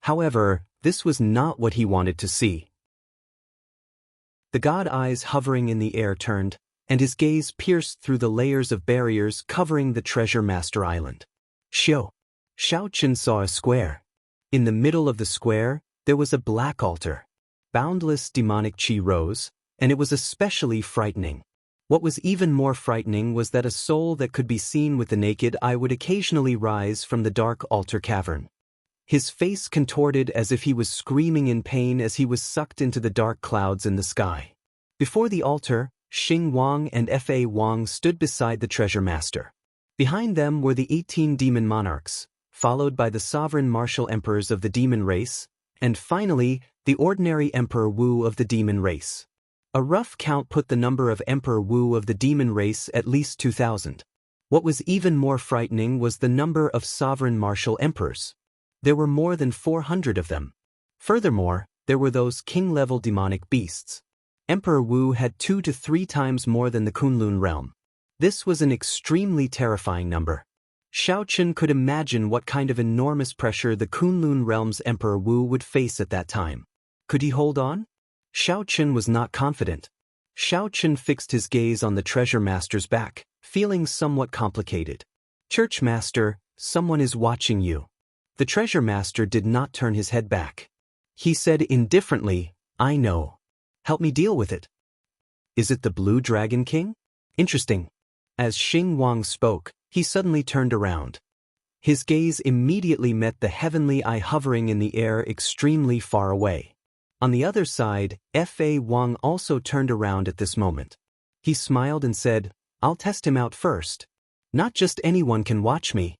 However, this was not what he wanted to see. The god eyes hovering in the air turned, and his gaze pierced through the layers of barriers covering the treasure master island. Xiao Chen saw a square. In the middle of the square, there was a black altar. Boundless demonic chi rose, and it was especially frightening. What was even more frightening was that a soul that could be seen with the naked eye would occasionally rise from the dark altar cavern. His face contorted as if he was screaming in pain as he was sucked into the dark clouds in the sky. Before the altar, Xing Wang and Fa Wang stood beside the treasure master. Behind them were the 18 demon monarchs. followed by the sovereign martial emperors of the demon race, and finally, the ordinary Emperor Wu of the demon race. A rough count put the number of Emperor Wu of the demon race at least 2,000. What was even more frightening was the number of sovereign martial emperors. There were more than 400 of them. Furthermore, there were those king-level demonic beasts. Emperor Wu had 2 to 3 times more than the Kunlun realm. This was an extremely terrifying number. Xiaochen could imagine what kind of enormous pressure the Kunlun realm's Emperor Wu would face at that time. Could he hold on? Xiaochen was not confident. Xiaochen fixed his gaze on the treasure master's back, feeling somewhat complicated. Church master, someone is watching you. The treasure master did not turn his head back. He said indifferently, I know. Help me deal with it. Is it the Blue Dragon King? Interesting. As Xing Wang spoke, he suddenly turned around. His gaze immediately met the heavenly eye hovering in the air extremely far away. On the other side, Fa Wang also turned around at this moment. He smiled and said, I'll test him out first. Not just anyone can watch me.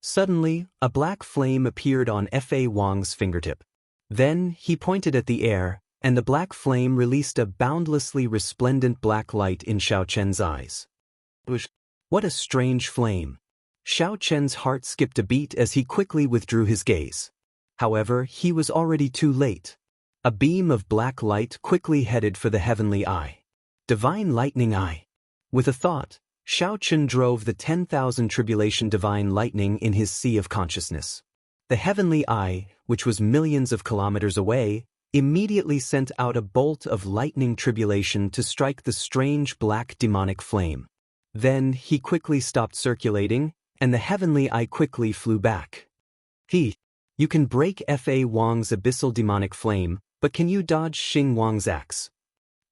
Suddenly, a black flame appeared on Fa Wang's fingertip. Then, he pointed at the air, and the black flame released a boundlessly resplendent black light in Xiaochen's eyes. What a strange flame. Xiaochen's heart skipped a beat as he quickly withdrew his gaze. However, he was already too late. A beam of black light quickly headed for the heavenly eye. Divine lightning eye. With a thought, Xiaochen drove the 10,000 tribulation divine lightning in his sea of consciousness. The heavenly eye, which was millions of kilometers away, immediately sent out a bolt of lightning tribulation to strike the strange black demonic flame. Then he quickly stopped circulating, and the heavenly eye quickly flew back. You can break Fa Wang's abyssal demonic flame, but can you dodge Xing Wang's axe?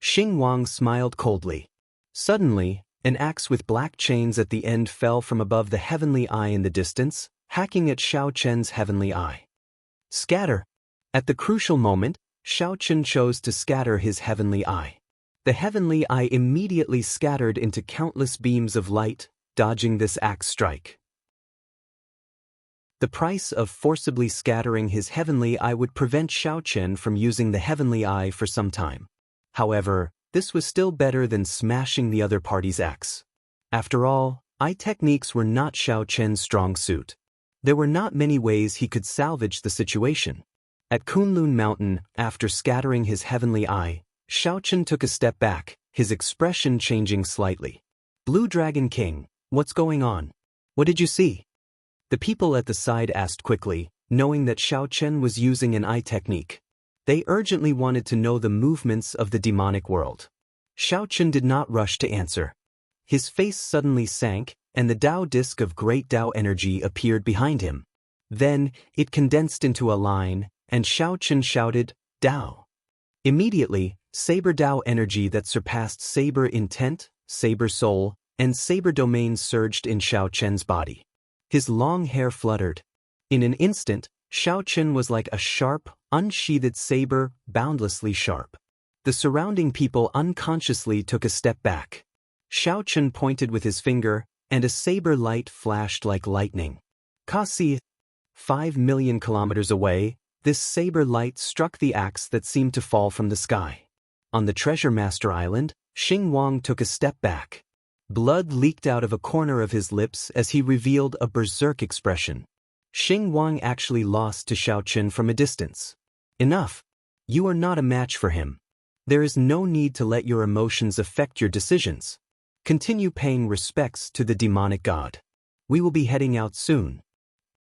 Xing Wang smiled coldly. Suddenly, an axe with black chains at the end fell from above the heavenly eye in the distance, hacking at Xiaochen's heavenly eye. Scatter! At the crucial moment, Xiaochen chose to scatter his heavenly eye. The heavenly eye immediately scattered into countless beams of light, dodging this axe strike. The price of forcibly scattering his heavenly eye would prevent Xiaochen from using the heavenly eye for some time. However, this was still better than smashing the other party's axe. After all, eye techniques were not Xiaochen's strong suit. There were not many ways he could salvage the situation. At Kunlun Mountain, after scattering his heavenly eye, Xiaochen took a step back, his expression changing slightly. Blue Dragon King, what's going on? What did you see? The people at the side asked quickly, knowing that Xiaochen was using an eye technique. They urgently wanted to know the movements of the demonic world. Xiaochen did not rush to answer. His face suddenly sank, and the Tao disk of great Tao energy appeared behind him. Then, it condensed into a line, and Xiaochen shouted, Tao. Immediately, Saber Tao energy that surpassed Saber Intent, Saber Soul, and Saber Domain surged in Xiaochen's body. His long hair fluttered. In an instant, Xiaochen was like a sharp, unsheathed saber, boundlessly sharp. The surrounding people unconsciously took a step back. Xiaochen pointed with his finger, and a saber light flashed like lightning. Kasi, 5 million kilometers away, this saber light struck the axe that seemed to fall from the sky. On the Treasure Master Island, Xing Wang took a step back. Blood leaked out of a corner of his lips as he revealed a berserk expression. Xing Wang actually lost to Xiaochen from a distance. Enough. You are not a match for him. There is no need to let your emotions affect your decisions. Continue paying respects to the demonic god. We will be heading out soon.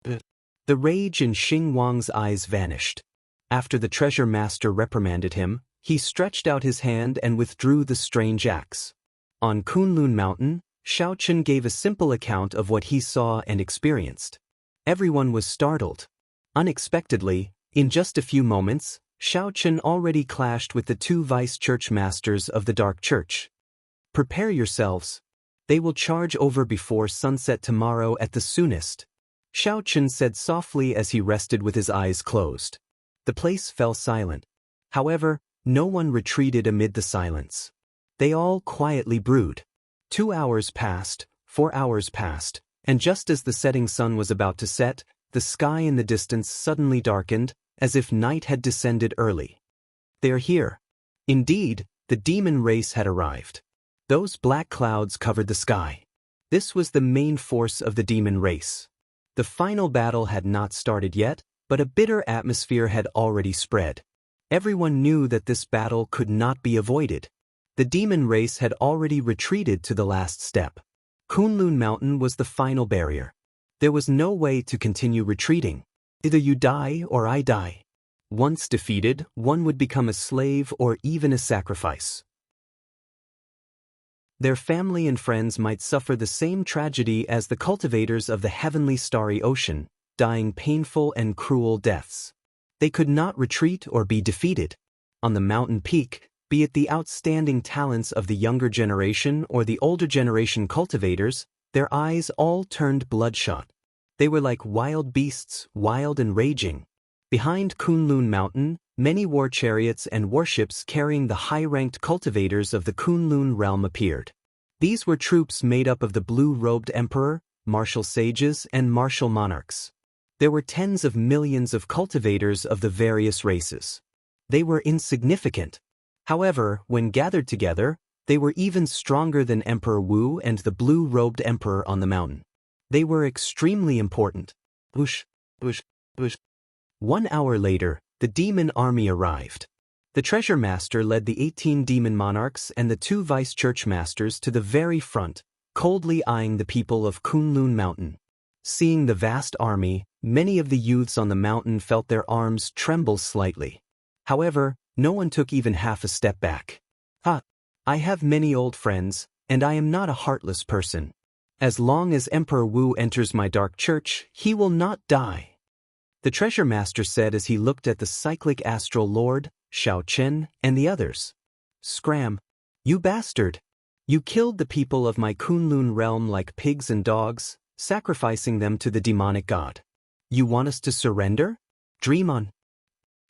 The rage in Xing Wang's eyes vanished. After the treasure master reprimanded him, he stretched out his hand and withdrew the strange axe. On Kunlun Mountain, Xiaochen gave a simple account of what he saw and experienced. Everyone was startled. Unexpectedly, in just a few moments, Xiaochen already clashed with the 2 vice church masters of the Dark Church. Prepare yourselves. They will charge over before sunset tomorrow at the soonest. Xiaochen said softly as he rested with his eyes closed. The place fell silent. However, no one retreated amid the silence. They all quietly brewed. 2 hours passed, 4 hours passed, and just as the setting sun was about to set, the sky in the distance suddenly darkened, as if night had descended early. They are here. Indeed, the demon race had arrived. Those black clouds covered the sky. This was the main force of the demon race. The final battle had not started yet, but a bitter atmosphere had already spread. Everyone knew that this battle could not be avoided. The demon race had already retreated to the last step. Kunlun Mountain was the final barrier. There was no way to continue retreating. Either you die or I die. Once defeated, one would become a slave or even a sacrifice. Their family and friends might suffer the same tragedy as the cultivators of the heavenly starry ocean, dying painful and cruel deaths. They could not retreat or be defeated. On the mountain peak, be it the outstanding talents of the younger generation or the older generation cultivators, their eyes all turned bloodshot. They were like wild beasts, wild and raging. Behind Kunlun Mountain, many war chariots and warships carrying the high-ranked cultivators of the Kunlun realm appeared. These were troops made up of the blue-robed emperor, martial sages, and martial monarchs. There were tens of millions of cultivators of the various races. They were insignificant. However, when gathered together, they were even stronger than Emperor Wu and the blue-robed emperor on the mountain. They were extremely important. Whoosh, whoosh, whoosh. 1 hour later, the demon army arrived. The treasure master led the 18 demon monarchs and the 2 vice church masters to the very front, coldly eyeing the people of Kunlun Mountain. Seeing the vast army, many of the youths on the mountain felt their arms tremble slightly. However, no one took even half a step back. I have many old friends, and I am not a heartless person. As long as Emperor Wu enters my dark church, he will not die. The treasure master said as he looked at the cyclic astral lord, Xiao Chen, and the others. Scram! You bastard! You killed the people of my Kunlun realm like pigs and dogs, sacrificing them to the demonic god. You want us to surrender? Dream on.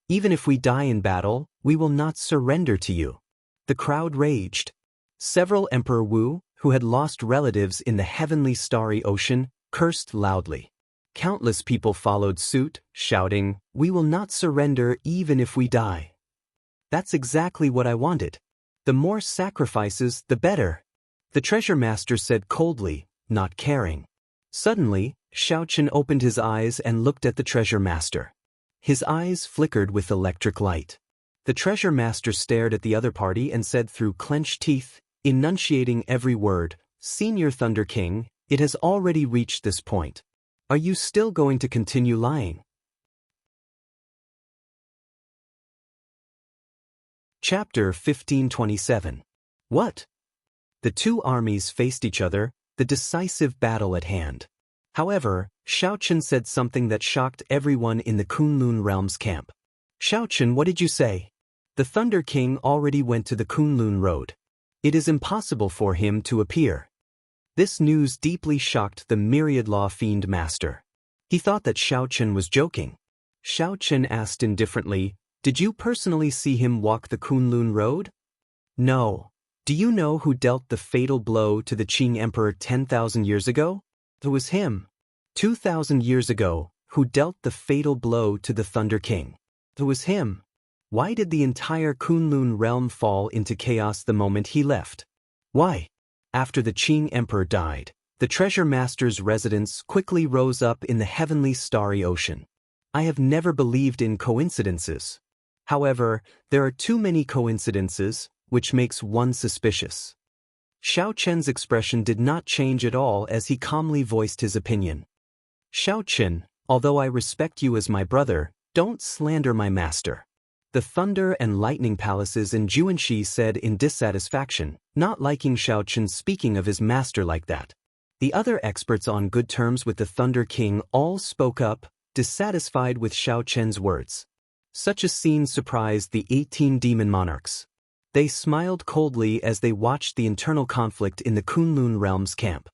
Even if we die in battle, we will not surrender to you. The crowd raged. Several Emperor Wu, who had lost relatives in the heavenly starry ocean, cursed loudly. Countless people followed suit, shouting, "We will not surrender even if we die." That's exactly what I wanted. The more sacrifices, the better. The treasure master said coldly, not caring. Suddenly, Xiaochen opened his eyes and looked at the treasure master. His eyes flickered with electric light. The treasure master stared at the other party and said through clenched teeth, enunciating every word, "Senior Thunder King, it has already reached this point. Are you still going to continue lying?" Chapter 1527. What? The 2 armies faced each other, the decisive battle at hand. However, Xiaochen said something that shocked everyone in the Kunlun realm's camp. "Xiaochen, what did you say?" "The Thunder King already went to the Kunlun road. It is impossible for him to appear." This news deeply shocked the myriad law fiend master. He thought that Xiaochen was joking. Xiaochen asked indifferently, "Did you personally see him walk the Kunlun road?" "No. Do you know who dealt the fatal blow to the Qing Emperor 10,000 years ago?" "It was him." 2,000 years ago, who dealt the fatal blow to the Thunder King? "It was him." Why did the entire Kunlun realm fall into chaos the moment he left? Why? After the Qing Emperor died, the treasure master's residence quickly rose up in the heavenly starry ocean. I have never believed in coincidences. However, there are too many coincidences, which makes one suspicious. Xiao Chen's expression did not change at all as he calmly voiced his opinion. "Xiao Chen, although I respect you as my brother, don't slander my master." The Thunder and Lightning Palaces in Juanxi said in dissatisfaction, not liking Xiao Chen speaking of his master like that. The other experts on good terms with the Thunder King all spoke up, dissatisfied with Xiao Chen's words. Such a scene surprised the 18 demon monarchs. They smiled coldly as they watched the internal conflict in the Kunlun realm's camp.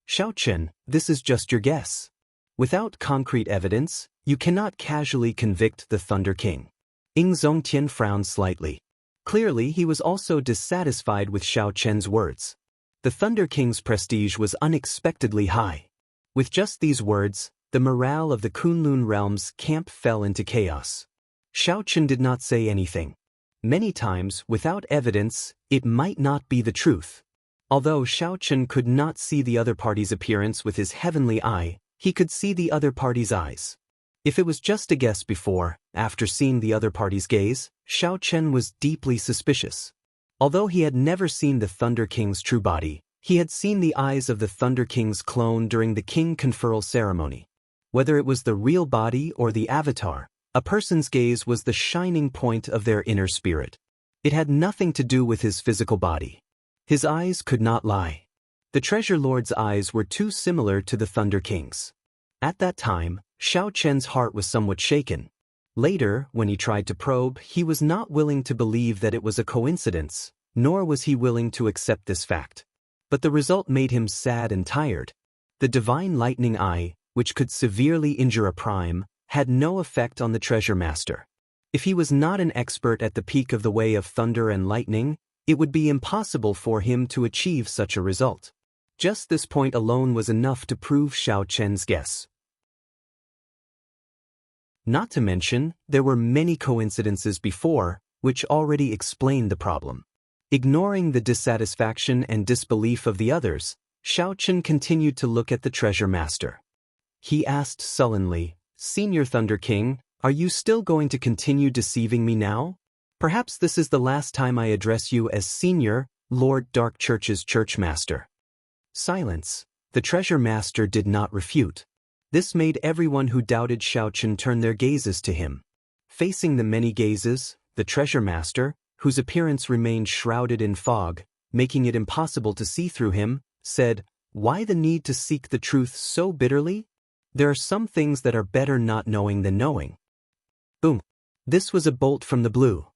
"Xiao Chen, this is just your guess. Without concrete evidence, you cannot casually convict the Thunder King." Ying Zongtian frowned slightly. Clearly, he was also dissatisfied with Xiao Chen's words. The Thunder King's prestige was unexpectedly high. With just these words, The morale of the Kunlun realm's camp fell into chaos. Xiao Chen did not say anything. Many times, without evidence, it might not be the truth. Although Xiao Chen could not see the other party's appearance with his heavenly eye, he could see the other party's eyes. If it was just a guess before, after seeing the other party's gaze, Xiao Chen was deeply suspicious. Although he had never seen the Thunder King's true body, he had seen the eyes of the Thunder King's clone during the king conferral ceremony. Whether it was the real body or the avatar, a person's gaze was the shining point of their inner spirit. It had nothing to do with his physical body. His eyes could not lie. The Treasure Lord's eyes were too similar to the Thunder King's. At that time, Xiao Chen's heart was somewhat shaken. Later, when he tried to probe, he was not willing to believe that it was a coincidence, nor was he willing to accept this fact. But the result made him sad and tired. The divine lightning eye, which could severely injure a prime, had no effect on the Treasure Master. If he was not an expert at the peak of the way of thunder and lightning, it would be impossible for him to achieve such a result. Just this point alone was enough to prove Xiao Chen's guess. Not to mention, there were many coincidences before, which already explained the problem. Ignoring the dissatisfaction and disbelief of the others, Xiao Chen continued to look at the Treasure Master. He asked sullenly, "Senior Thunder King, are you still going to continue deceiving me now? Perhaps this is the last time I address you as Senior, Lord Dark Church's Church Master." Silence. The Treasure Master did not refute. This made everyone who doubted Xiao Chen turn their gazes to him. Facing the many gazes, the Treasure Master, whose appearance remained shrouded in fog, making it impossible to see through him, said, "Why the need to seek the truth so bitterly? There are some things that are better not knowing than knowing." Boom. This was a bolt from the blue.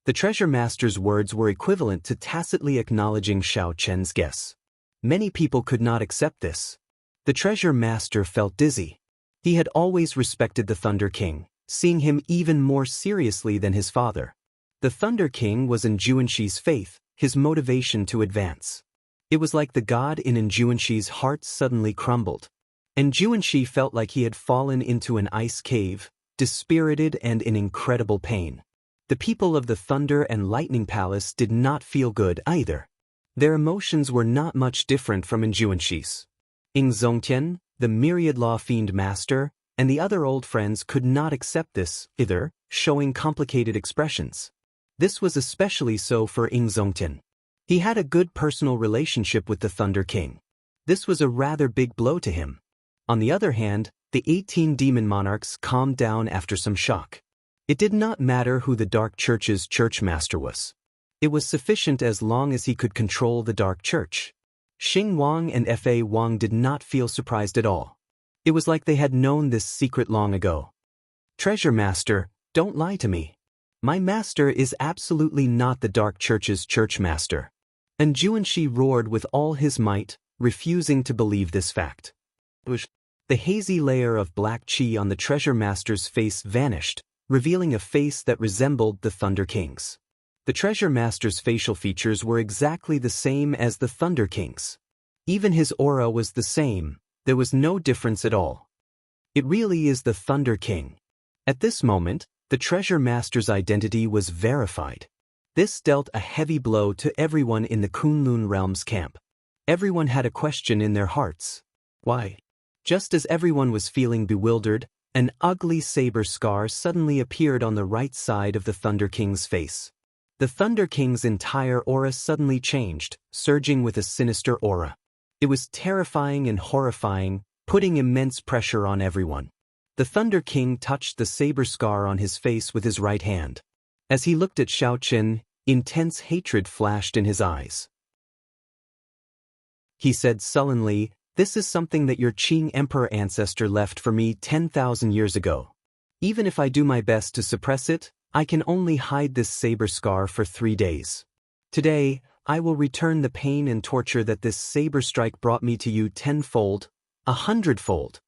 The Treasure Master's words were equivalent to tacitly acknowledging Xiao Chen's guess. Many people could not accept this. The Treasure Master felt dizzy. He had always respected the Thunder King, seeing him even more seriously than his father. The Thunder King was in Juanshi's faith, his motivation to advance. It was like the god in Juanshi's heart suddenly crumbled. And Juanshi felt like he had fallen into an ice cave, dispirited and in incredible pain. The people of the Thunder and Lightning Palace did not feel good either. Their emotions were not much different from Juanshi's. Ing Zongtian, the Myriad Law Fiend Master, and the other old friends could not accept this either, showing complicated expressions. This was especially so for Ing Zongtian. He had a good personal relationship with the Thunder King. This was a rather big blow to him. On the other hand, the 18 demon monarchs calmed down after some shock. It did not matter who the Dark Church's Church Master was. It was sufficient as long as he could control the Dark Church. Xing Wang and Fa Wang did not feel surprised at all. It was like they had known this secret long ago. "Treasure Master, don't lie to me. My master is absolutely not the Dark Church's Church Master." And Juanshi roared with all his might, refusing to believe this fact. The hazy layer of black chi on the Treasure Master's face vanished, revealing a face that resembled the Thunder King's. The Treasure Master's facial features were exactly the same as the Thunder King's. Even his aura was the same, there was no difference at all. It really is the Thunder King. At this moment, the Treasure Master's identity was verified. This dealt a heavy blow to everyone in the Kunlun Realm's camp. Everyone had a question in their hearts. Why? Just as everyone was feeling bewildered, an ugly saber scar suddenly appeared on the right side of the Thunder King's face. The Thunder King's entire aura suddenly changed, surging with a sinister aura. It was terrifying and horrifying, putting immense pressure on everyone. The Thunder King touched the saber scar on his face with his right hand. As he looked at Xiao Chen, intense hatred flashed in his eyes. He said sullenly, "This is something that your Qing Emperor ancestor left for me 10,000 years ago. Even if I do my best to suppress it, I can only hide this saber scar for 3 days. Today, I will return the pain and torture that this saber strike brought me to you 10-fold, 100-fold.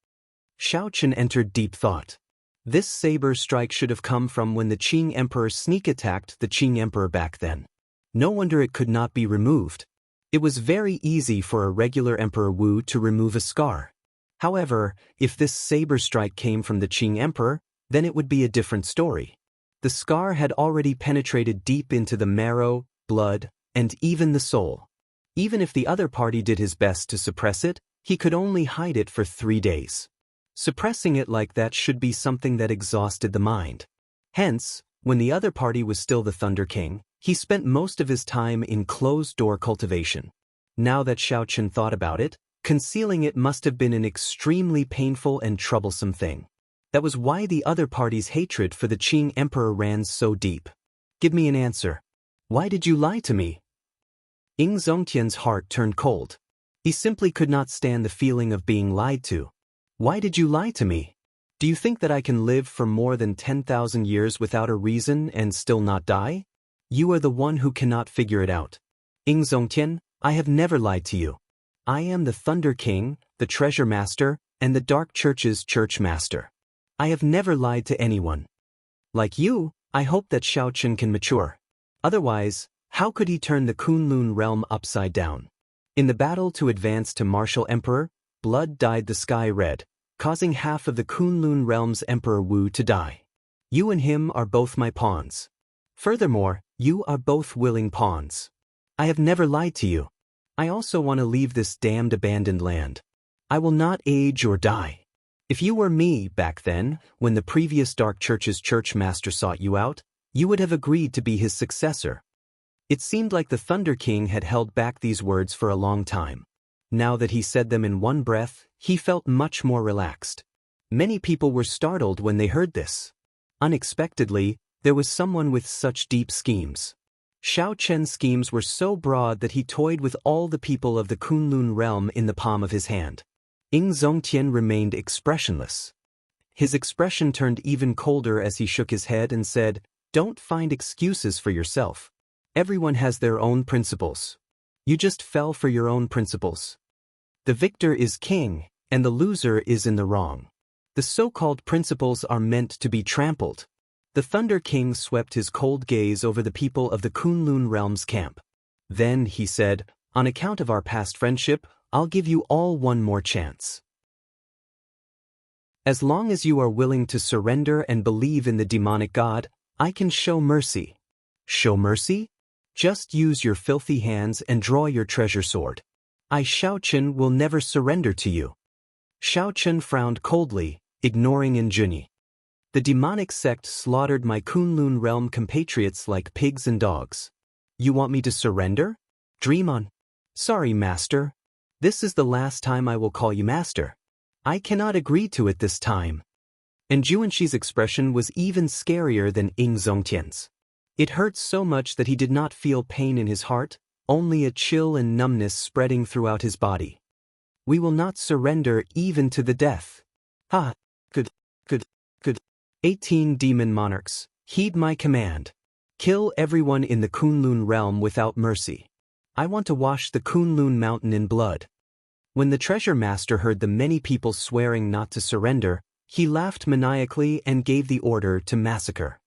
Xiao Chen entered deep thought. This saber strike should have come from when the Qing Emperor sneak attacked the Qing Emperor back then. No wonder it could not be removed. It was very easy for a regular Emperor Wu to remove a scar. However, if this saber strike came from the Qing emperor, then it would be a different story. The scar had already penetrated deep into the marrow, blood, and even the soul. Even if the other party did his best to suppress it, he could only hide it for 3 days. Suppressing it like that should be something that exhausted the mind. Hence, when the other party was still the Thunder King, he spent most of his time in closed-door cultivation. Now that Xiao Chen thought about it, concealing it must have been an extremely painful and troublesome thing. That was why the other party's hatred for the Qing emperor ran so deep. Give me an answer. Why did you lie to me? Ying Zongtian's heart turned cold. He simply could not stand the feeling of being lied to. Why did you lie to me? Do you think that I can live for more than 10,000 years without a reason and still not die? You are the one who cannot figure it out. Ying Zongtian, I have never lied to you. I am the Thunder King, the Treasure Master, and the Dark Church's Church Master. I have never lied to anyone. Like you, I hope that Xiao Chen can mature. Otherwise, how could he turn the Kunlun realm upside down? In the battle to advance to martial emperor, blood dyed the sky red, causing half of the Kunlun realm's Emperor Wu to die. You and him are both my pawns. Furthermore, you are both willing pawns. I have never lied to you. I also want to leave this damned abandoned land. I will not age or die. If you were me back then, when the previous Dark Church's church master sought you out, you would have agreed to be his successor. It seemed like the Thunder King had held back these words for a long time. Now that he said them in one breath, he felt much more relaxed. Many people were startled when they heard this. Unexpectedly, there was someone with such deep schemes. Xiao Chen's schemes were so broad that he toyed with all the people of the Kunlun realm in the palm of his hand. Ying Zongtian remained expressionless. His expression turned even colder as he shook his head and said, "Don't find excuses for yourself. Everyone has their own principles. You just fell for your own principles. The victor is king, and the loser is in the wrong. The so-called principles are meant to be trampled." The Thunder King swept his cold gaze over the people of the Kunlun realm's camp. Then he said, "On account of our past friendship, I'll give you all one more chance. As long as you are willing to surrender and believe in the demonic god, I can show mercy." Show mercy? Just use your filthy hands and draw your treasure sword. I, Xiao Chen, will never surrender to you. Xiao Chen frowned coldly, ignoring Injuni. The demonic sect slaughtered my Kunlun realm compatriots like pigs and dogs. You want me to surrender? Dream on. Sorry, master. This is the last time I will call you master. I cannot agree to it this time. And Juanshi's expression was even scarier than Ying Zongtian's. It hurt so much that he did not feel pain in his heart, only a chill and numbness spreading throughout his body. We will not surrender even to the death. Ha! Good. 18 demon monarchs, heed my command. Kill everyone in the Kunlun realm without mercy. I want to wash the Kunlun mountain in blood. When the treasure master heard the many people swearing not to surrender, he laughed maniacally and gave the order to massacre.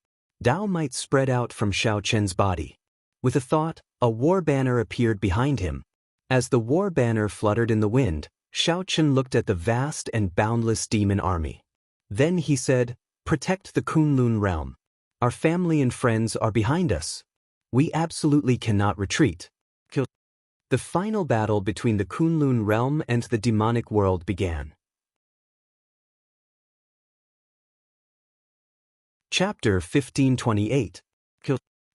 Dao might spread out from Xiao Chen's body. With a thought, a war banner appeared behind him. As the war banner fluttered in the wind, Xiao Chen looked at the vast and boundless demon army. Then he said, "Protect the Kunlun realm. Our family and friends are behind us. We absolutely cannot retreat." The final battle between the Kunlun realm and the demonic world began. Chapter 1528.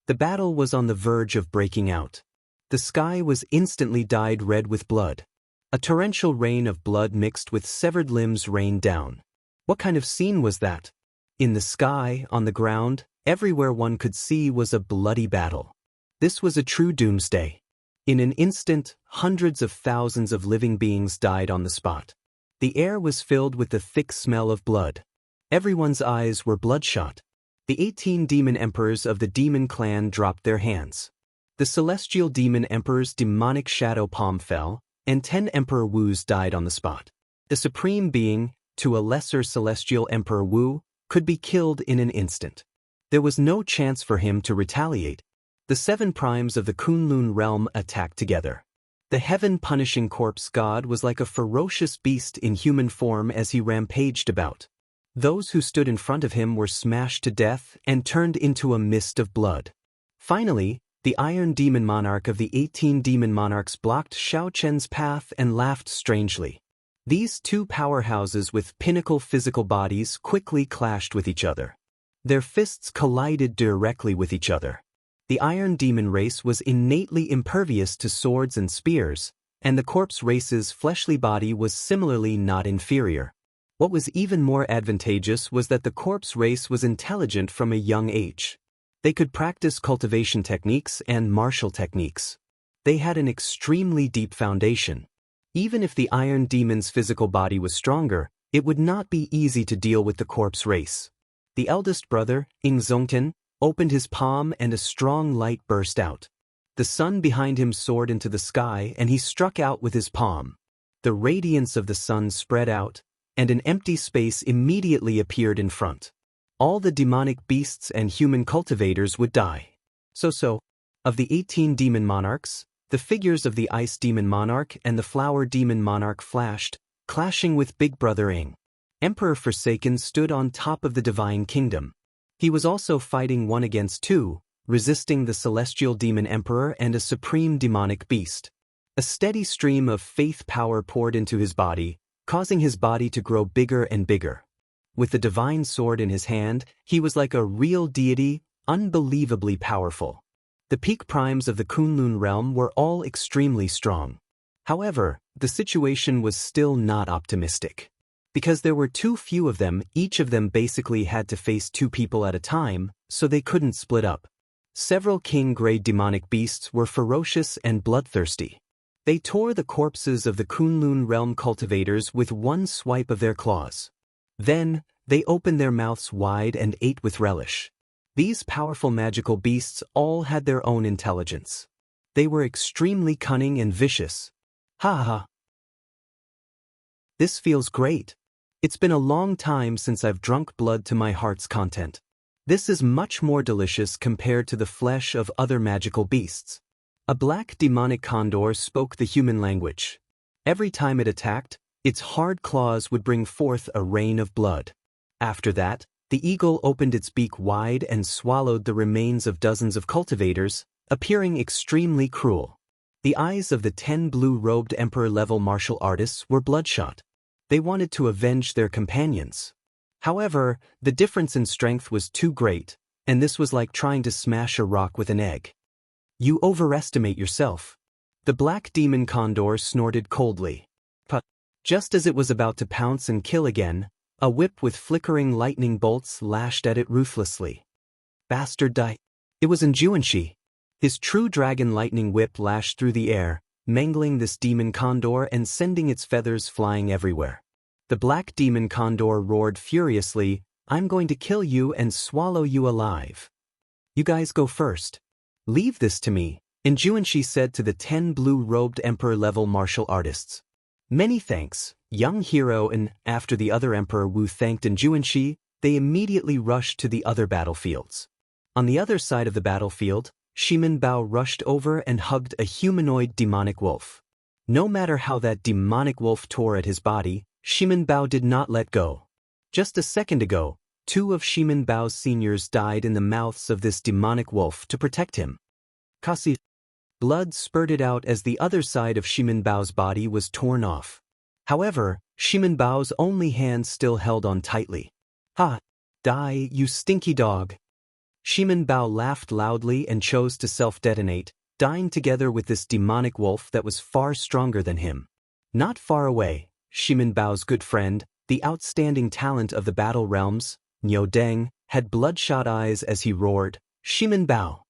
The battle was on the verge of breaking out. The sky was instantly dyed red with blood. A torrential rain of blood mixed with severed limbs rained down. What kind of scene was that? In the sky, on the ground, everywhere one could see was a bloody battle. This was a true doomsday. In an instant, hundreds of thousands of living beings died on the spot. The air was filled with the thick smell of blood. Everyone's eyes were bloodshot. The 18 demon emperors of the demon clan dropped their hands. The celestial demon emperor's demonic shadow palm fell, and 10 Emperor Wus died on the spot. The supreme being, to a lesser celestial Emperor Wu, could be killed in an instant. There was no chance for him to retaliate. The 7 primes of the Kunlun realm attacked together. The heaven-punishing corpse god was like a ferocious beast in human form as he rampaged about. Those who stood in front of him were smashed to death and turned into a mist of blood. Finally, the Iron Demon Monarch of the 18 Demon Monarchs blocked Xiao Chen's path and laughed strangely. These two powerhouses with pinnacle physical bodies quickly clashed with each other. Their fists collided directly with each other. The Iron Demon race was innately impervious to swords and spears, and the corpse race's fleshly body was similarly not inferior. What was even more advantageous was that the corpse race was intelligent from a young age. They could practice cultivation techniques and martial techniques. They had an extremely deep foundation. Even if the Iron Demon's physical body was stronger, it would not be easy to deal with the corpse race. The eldest brother, Ing Zongtian, opened his palm and a strong light burst out. The sun behind him soared into the sky and he struck out with his palm. The radiance of the sun spread out, and an empty space immediately appeared in front. All the demonic beasts and human cultivators would die. So, of the 18 demon monarchs, the figures of the Ice Demon Monarch and the Flower Demon Monarch flashed, clashing with Big Brother Ing. Emperor Forsaken stood on top of the Divine Kingdom. He was also fighting 1 against 2, resisting the Celestial Demon Emperor and a supreme demonic beast. A steady stream of faith power poured into his body, causing his body to grow bigger and bigger. With the divine sword in his hand, he was like a real deity, unbelievably powerful. The peak primes of the Kunlun realm were all extremely strong. However, the situation was still not optimistic. Because there were too few of them, each of them basically had to face 2 people at a time, so they couldn't split up. Several king-grade demonic beasts were ferocious and bloodthirsty. They tore the corpses of the Kunlun realm cultivators with one swipe of their claws. Then, they opened their mouths wide and ate with relish. These powerful magical beasts all had their own intelligence. They were extremely cunning and vicious. Ha ha. This feels great. It's been a long time since I've drunk blood to my heart's content. This is much more delicious compared to the flesh of other magical beasts. A black demonic condor spoke the human language. Every time it attacked, its hard claws would bring forth a rain of blood. After that, the eagle opened its beak wide and swallowed the remains of dozens of cultivators, appearing extremely cruel. The eyes of the 10 blue-robed emperor-level martial artists were bloodshot. They wanted to avenge their companions. However, the difference in strength was too great, and this was like trying to smash a rock with an egg. You overestimate yourself. The black demon condor snorted coldly. Just as it was about to pounce and kill again, a whip with flickering lightning bolts lashed at it ruthlessly. Bastard die. It was Njuanshi. His true dragon lightning whip lashed through the air, mangling this demon condor and sending its feathers flying everywhere. The black demon condor roared furiously, "I'm going to kill you and swallow you alive. You guys go first. Leave this to me," Njuanshi said to the 10 blue-robed emperor-level martial artists. Many thanks, young hero, and after the other Emperor Wu thanked Njuanshi, they immediately rushed to the other battlefields. On the other side of the battlefield, Shimin Bao rushed over and hugged a humanoid demonic wolf. No matter how that demonic wolf tore at his body, Shimin Bao did not let go. Just a second ago, 2 of Shimin Bao's seniors died in the mouths of this demonic wolf to protect him. Kasi. Blood spurted out as the other side of Shimin Bao's body was torn off. However, Shimin Bao's only hand still held on tightly. "Ha! Die, you stinky dog!" Shimin Bao laughed loudly and chose to self-detonate, dying together with this demonic wolf that was far stronger than him. Not far away, Shimin Bao's good friend, the outstanding talent of the battle realms, Niu Deng, had bloodshot eyes as he roared, "Shimin Bao!"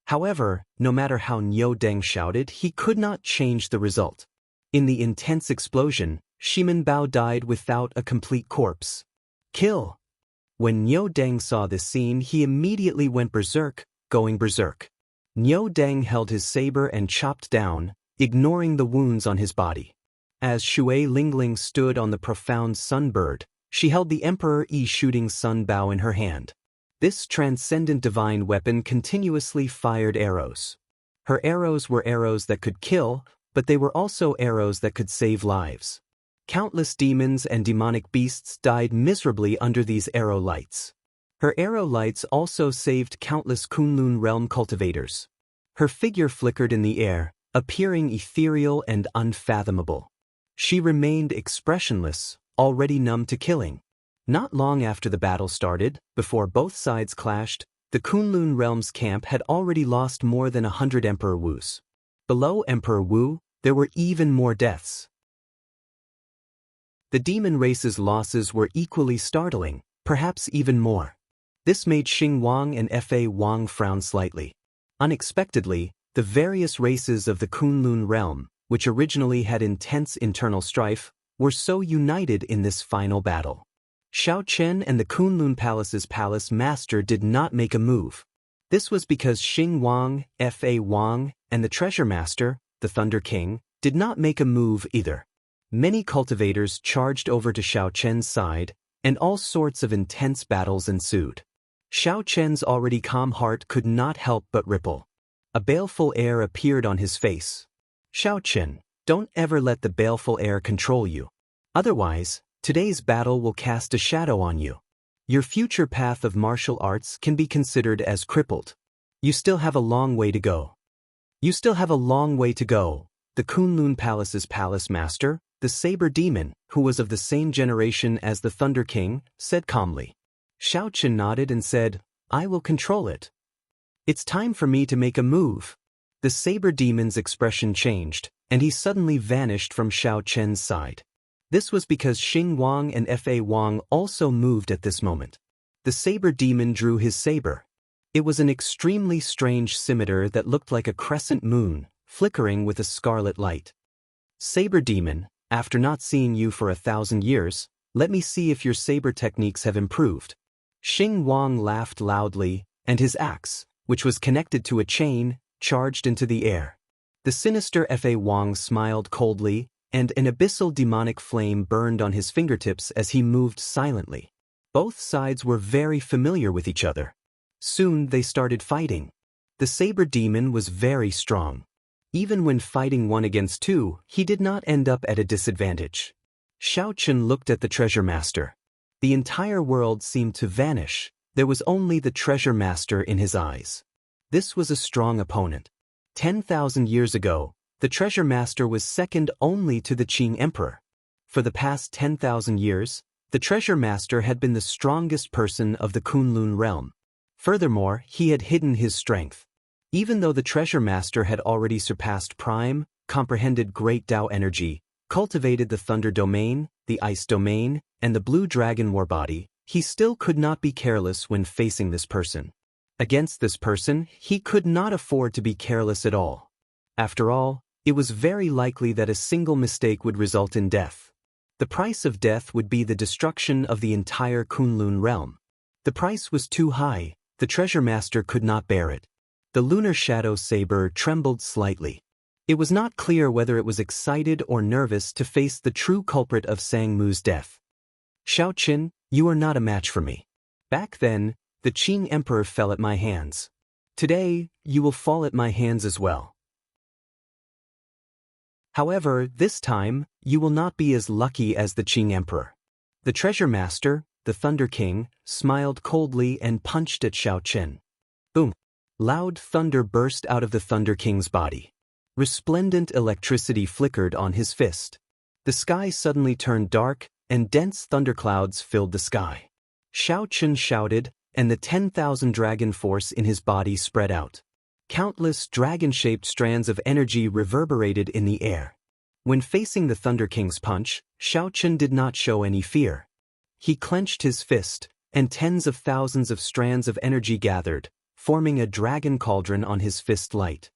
However, no matter how Niu Deng shouted, he could not change the result. In the intense explosion, Shimin Bao died without a complete corpse. Kill! When Niu Deng saw this scene, he immediately went berserk, going berserk. Niu Deng held his saber and chopped down, ignoring the wounds on his body. As Shui Lingling stood on the profound sunbird, she held the Emperor Yi shooting sun bow in her hand. This transcendent divine weapon continuously fired arrows. Her arrows were arrows that could kill, but they were also arrows that could save lives. Countless demons and demonic beasts died miserably under these arrow lights. Her arrow lights also saved countless Kunlun realm cultivators. Her figure flickered in the air, appearing ethereal and unfathomable. She remained expressionless, already numb to killing. Not long after the battle started, before both sides clashed, the Kunlun realm's camp had already lost more than 100 Emperor Wus. Below Emperor Wu, there were even more deaths. The demon race's losses were equally startling, perhaps even more. This made Xing Wang and Fa Wang frown slightly. Unexpectedly, the various races of the Kunlun realm, which originally had intense internal strife, were so united in this final battle. Xiao Chen and the Kunlun Palace's palace master did not make a move. This was because Xing Wang, Fa Wang, and the treasure master, the Thunder King, did not make a move either. Many cultivators charged over to Xiao Chen's side, and all sorts of intense battles ensued. Xiao Chen's already calm heart could not help but ripple. A baleful air appeared on his face. Xiao Chen, don't ever let the baleful air control you. Otherwise, today's battle will cast a shadow on you. Your future path of martial arts can be considered as crippled. You still have a long way to go. You still have a long way to go, the Kunlun Palace's palace master, the Saber Demon, who was of the same generation as the Thunder King, said calmly. Xiao Chen nodded and said, I will control it. It's time for me to make a move. The Saber Demon's expression changed, and he suddenly vanished from Xiao Chen's side. This was because Xing Wang and Fa Wang also moved at this moment. The Saber Demon drew his saber. It was an extremely strange scimitar that looked like a crescent moon, flickering with a scarlet light. Saber Demon, after not seeing you for 1,000 years, let me see if your saber techniques have improved. Xing Wang laughed loudly, and his axe, which was connected to a chain, charged into the air. The sinister Fa Wang smiled coldly, and an abyssal demonic flame burned on his fingertips as he moved silently. Both sides were very familiar with each other. Soon they started fighting. The Saber Demon was very strong. Even when fighting 1 against 2, he did not end up at a disadvantage. Xiao Chen looked at the treasure master. The entire world seemed to vanish. There was only the treasure master in his eyes. This was a strong opponent. 10,000 years ago, the treasure master was second only to the Qing Emperor. For the past 10,000 years, the treasure master had been the strongest person of the Kunlun realm. Furthermore, he had hidden his strength. Even though the treasure master had already surpassed Prime, comprehended Great Tao energy, cultivated the Thunder Domain, the Ice Domain, and the Blue Dragon War Body, he still could not be careless when facing this person. Against this person, he could not afford to be careless at all. After all, it was very likely that a single mistake would result in death. The price of death would be the destruction of the entire Kunlun realm. The price was too high, the treasure master could not bear it. The lunar shadow saber trembled slightly. It was not clear whether it was excited or nervous to face the true culprit of Sang Mu's death. Xiao Qin, you are not a match for me. Back then, the Qing Emperor fell at my hands. Today, you will fall at my hands as well. However, this time, you will not be as lucky as the Qing Emperor. The treasure master, the Thunder King, smiled coldly and punched at Xiao Chen. Boom! Loud thunder burst out of the Thunder King's body. Resplendent electricity flickered on his fist. The sky suddenly turned dark, and dense thunderclouds filled the sky. Xiao Chen shouted, and the 10,000 dragon force in his body spread out. Countless dragon-shaped strands of energy reverberated in the air. When facing the Thunder King's punch, Xiao Chen did not show any fear. He clenched his fist, and tens of thousands of strands of energy gathered, forming a dragon cauldron on his fist light.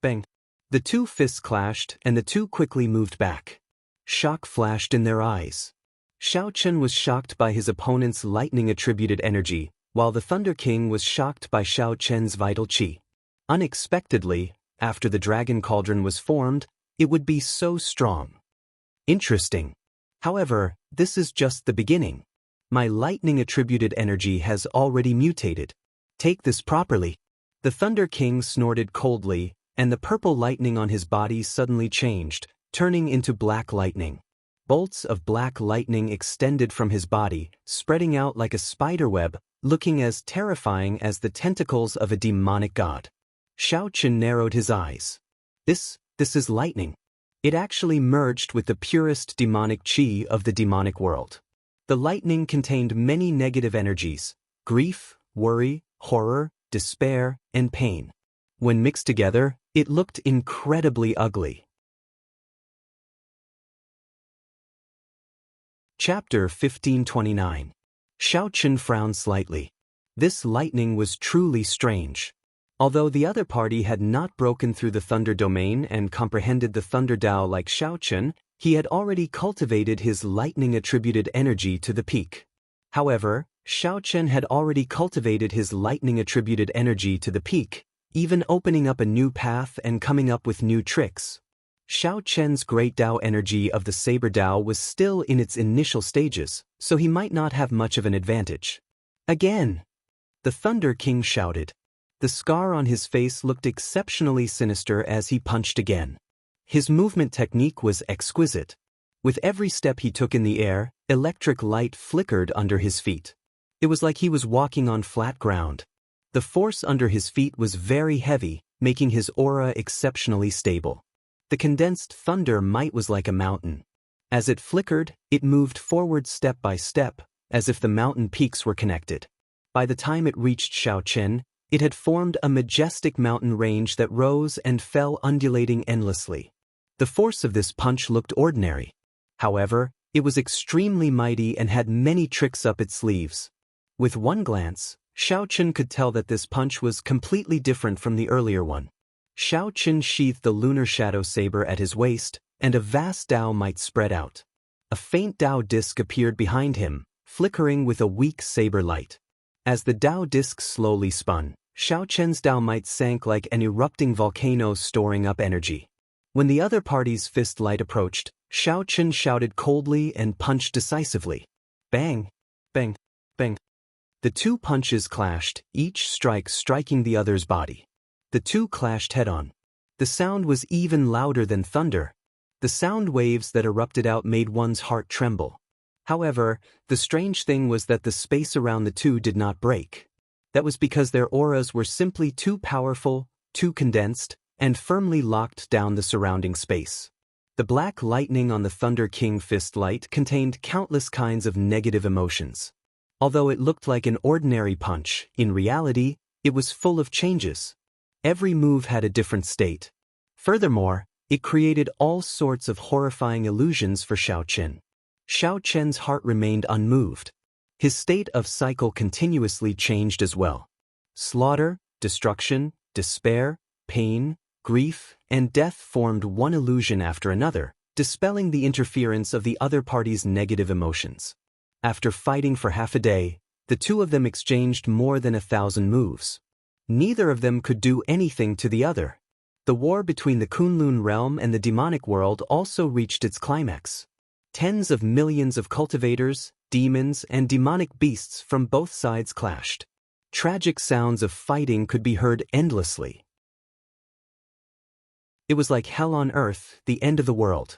Bang! The two fists clashed, and the two quickly moved back. Shock flashed in their eyes. Xiao Chen was shocked by his opponent's lightning-attributed energy, while the Thunder King was shocked by Xiao Chen's vital qi. Unexpectedly, after the dragon cauldron was formed, it would be so strong. Interesting. However, this is just the beginning. My lightning-attributed energy has already mutated. Take this properly. The Thunder King snorted coldly, and the purple lightning on his body suddenly changed, turning into black lightning. Bolts of black lightning extended from his body, spreading out like a spiderweb, looking as terrifying as the tentacles of a demonic god. Xiao Qin narrowed his eyes. This is lightning. It actually merged with the purest demonic qi of the demonic world. The lightning contained many negative energies: grief, worry, horror, despair, and pain. When mixed together, it looked incredibly ugly. Chapter 1529. Xiao Qin frowned slightly. This lightning was truly strange. Although the other party had not broken through the thunder domain and comprehended the thunder Dao like Xiao Qin, he had already cultivated his lightning-attributed energy to the peak. However, Xiao Qin had already cultivated his lightning-attributed energy to the peak, even opening up a new path and coming up with new tricks. Xiao Qin's great Dao energy of the Saber Dao was still in its initial stages, so he might not have much of an advantage. Again! The Thunder King shouted. The scar on his face looked exceptionally sinister as he punched again. His movement technique was exquisite. With every step he took in the air, electric light flickered under his feet. It was like he was walking on flat ground. The force under his feet was very heavy, making his aura exceptionally stable. The condensed thunder might was like a mountain. As it flickered, it moved forward step by step, as if the mountain peaks were connected. By the time it reached Xiao Qin, it had formed a majestic mountain range that rose and fell undulating endlessly. The force of this punch looked ordinary. However, it was extremely mighty and had many tricks up its sleeves. With one glance, Xiao Qin could tell that this punch was completely different from the earlier one. Xiao Qin sheathed the lunar shadow saber at his waist, and a vast Dao might spread out. A faint Dao disc appeared behind him, flickering with a weak saber light. As the Dao disc slowly spun, Xiao Qin's Dao might sank like an erupting volcano storing up energy. When the other party's fist light approached, Xiao Qin shouted coldly and punched decisively. Bang! Bang! Bang! The two punches clashed, each strike striking the other's body. The two clashed head-on. The sound was even louder than thunder. The sound waves that erupted out made one's heart tremble. However, the strange thing was that the space around the two did not break. That was because their auras were simply too powerful, too condensed, and firmly locked down the surrounding space. The black lightning on the Thunder King fist light contained countless kinds of negative emotions. Although it looked like an ordinary punch, in reality, it was full of changes. Every move had a different state. Furthermore, it created all sorts of horrifying illusions for Xiao Qin. Xiao Qin's heart remained unmoved. His state of cycle continuously changed as well. Slaughter, destruction, despair, pain, grief, and death formed one illusion after another, dispelling the interference of the other party's negative emotions. After fighting for half a day, the two of them exchanged more than 1,000 moves. Neither of them could do anything to the other. The war between the Kunlun realm and the demonic world also reached its climax. Tens of millions of cultivators, demons, and demonic beasts from both sides clashed. Tragic sounds of fighting could be heard endlessly. It was like hell on earth, the end of the world.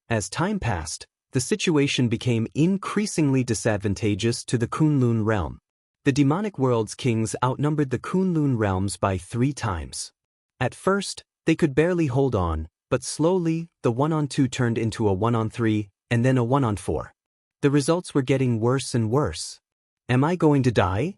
As time passed, the situation became increasingly disadvantageous to the Kunlun realm. The demonic world's kings outnumbered the Kunlun realms by 3 times. At first, they could barely hold on, but slowly, the 1-on-2 turned into a 1-on-3, and then a 1-on-4. The results were getting worse and worse. Am I going to die?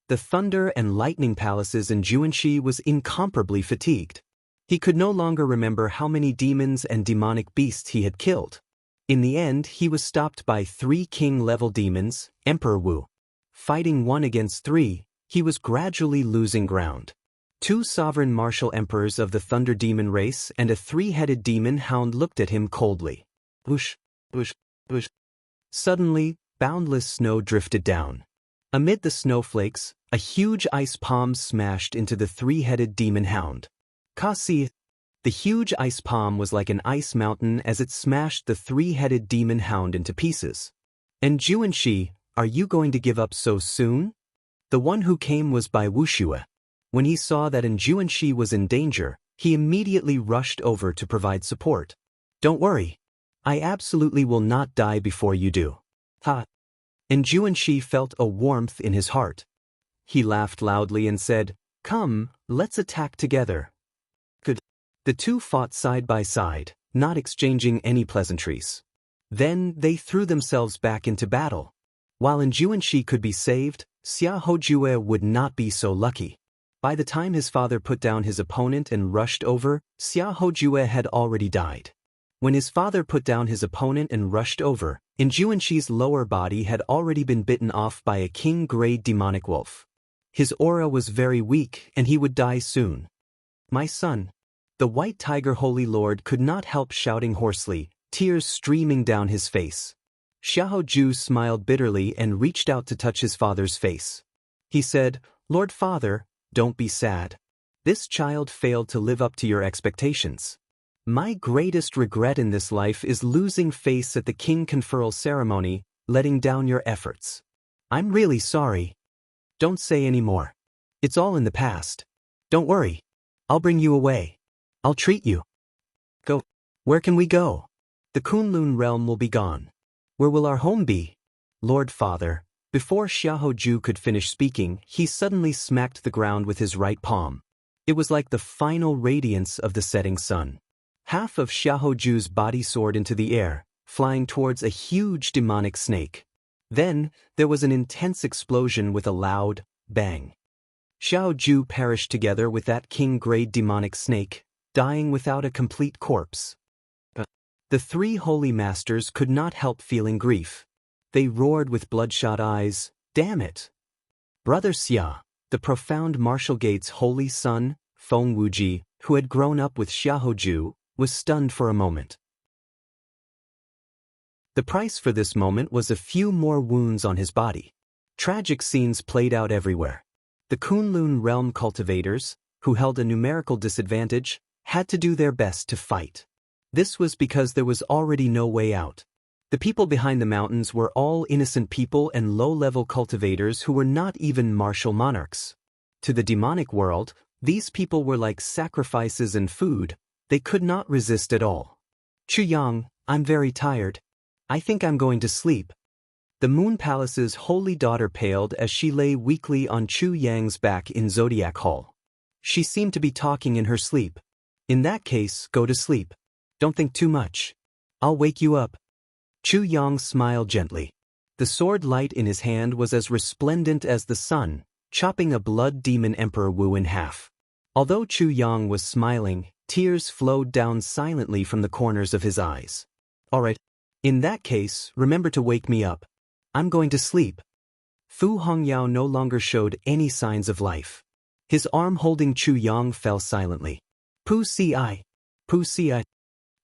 The thunder and lightning palaces in Juanxi was incomparably fatigued. He could no longer remember how many demons and demonic beasts he had killed. In the end, he was stopped by 3 king-level demons, Emperor Wu. Fighting 1 against 3, he was gradually losing ground. 2 sovereign martial emperors of the thunder demon race and a 3-headed demon hound looked at him coldly. Whoosh, whoosh, whoosh. Suddenly, boundless snow drifted down. Amid the snowflakes, a huge ice palm smashed into the 3-headed demon hound. Kasi. The huge ice palm was like an ice mountain as it smashed the 3-headed demon hound into pieces. And Juanxi, are you going to give up so soon? The one who came was Bai Wuxue. When he saw that Juanxi was in danger, he immediately rushed over to provide support. Don't worry. I absolutely will not die before you do. Ha! And Juanshi felt a warmth in his heart. He laughed loudly and said, Come, let's attack together. Good. The two fought side by side, not exchanging any pleasantries. Then they threw themselves back into battle. While Juanshi could be saved, Xia Hojue would not be so lucky. By the time his father put down his opponent and rushed over, Xia Hojue had already died. When his father put down his opponent and rushed over, Juanshi's lower body had already been bitten off by a king-grade demonic wolf. His aura was very weak and he would die soon. My son. The White Tiger Holy Lord could not help shouting hoarsely, tears streaming down his face. Xiaoju smiled bitterly and reached out to touch his father's face. He said, Lord Father, don't be sad. This child failed to live up to your expectations. My greatest regret in this life is losing face at the king conferral ceremony, letting down your efforts. I'm really sorry. Don't say any more. It's all in the past. Don't worry. I'll bring you away. I'll treat you. Go. Where can we go? The Kunlun realm will be gone. Where will our home be? Lord Father. Before Xiaoju could finish speaking, he suddenly smacked the ground with his right palm. It was like the final radiance of the setting sun. Half of Xiaoju's body soared into the air, flying towards a huge demonic snake. Then, there was an intense explosion with a loud bang. Xiaoju perished together with that king-grade demonic snake, dying without a complete corpse. The three holy masters could not help feeling grief. They roared with bloodshot eyes, Damn it! Brother Xia, the profound martial gate's holy son, Feng Wuji, who had grown up with Xiaoju, was stunned for a moment. The price for this moment was a few more wounds on his body. Tragic scenes played out everywhere. The Kunlun realm cultivators, who held a numerical disadvantage, had to do their best to fight. This was because there was already no way out. The people behind the mountains were all innocent people and low-level cultivators who were not even martial monarchs. To the demonic world, these people were like sacrifices and food. They could not resist at all. Chu Yang, I'm very tired. I think I'm going to sleep. The Moon Palace's holy daughter paled as she lay weakly on Chu Yang's back in Zodiac Hall. She seemed to be talking in her sleep. In that case, go to sleep. Don't think too much. I'll wake you up. Chu Yang smiled gently. The sword light in his hand was as resplendent as the sun, chopping a blood demon Emperor Wu in half. Although Chu Yang was smiling, tears flowed down silently from the corners of his eyes. All right. In that case, remember to wake me up. I'm going to sleep. Fu Hongyao no longer showed any signs of life. His arm holding Chu Yang fell silently. Pu Ci. Pu Ci.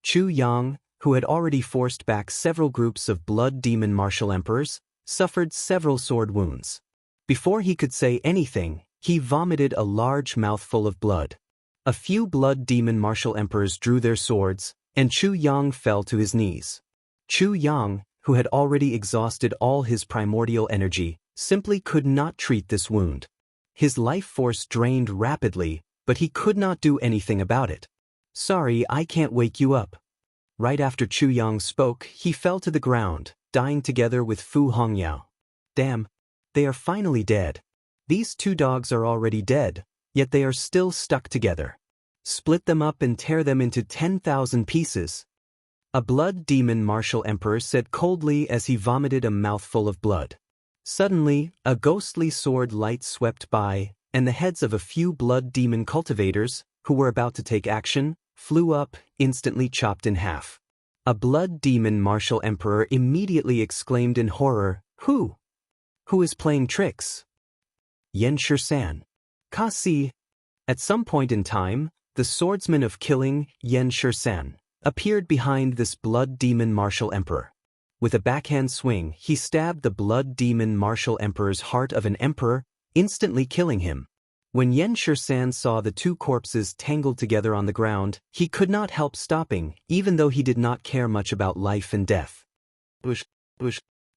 Chu Yang, who had already forced back several groups of blood demon martial emperors, suffered several sword wounds. Before he could say anything, he vomited a large mouthful of blood. A few blood demon martial emperors drew their swords, and Chu Yang fell to his knees. Chu Yang, who had already exhausted all his primordial energy, simply could not treat this wound. His life force drained rapidly, but he could not do anything about it. Sorry, I can't wake you up. Right after Chu Yang spoke, he fell to the ground, dying together with Fu Hongyao. Damn, they are finally dead. These two dogs are already dead, yet they are still stuck together. Split them up and tear them into 10,000 pieces. A blood demon martial emperor said coldly as he vomited a mouthful of blood. Suddenly, a ghostly sword light swept by, and the heads of a few blood demon cultivators, who were about to take action, flew up, instantly chopped in half. A blood demon martial emperor immediately exclaimed in horror, Who? Who is playing tricks? Yan Shisan. Kasi. At some point in time, the swordsman of killing, Yan Shisan, appeared behind this blood demon martial emperor. With a backhand swing, he stabbed the blood demon martial emperor's heart of an emperor, instantly killing him. When Yan Shisan saw the two corpses tangled together on the ground, he could not help stopping, even though he did not care much about life and death. Bush.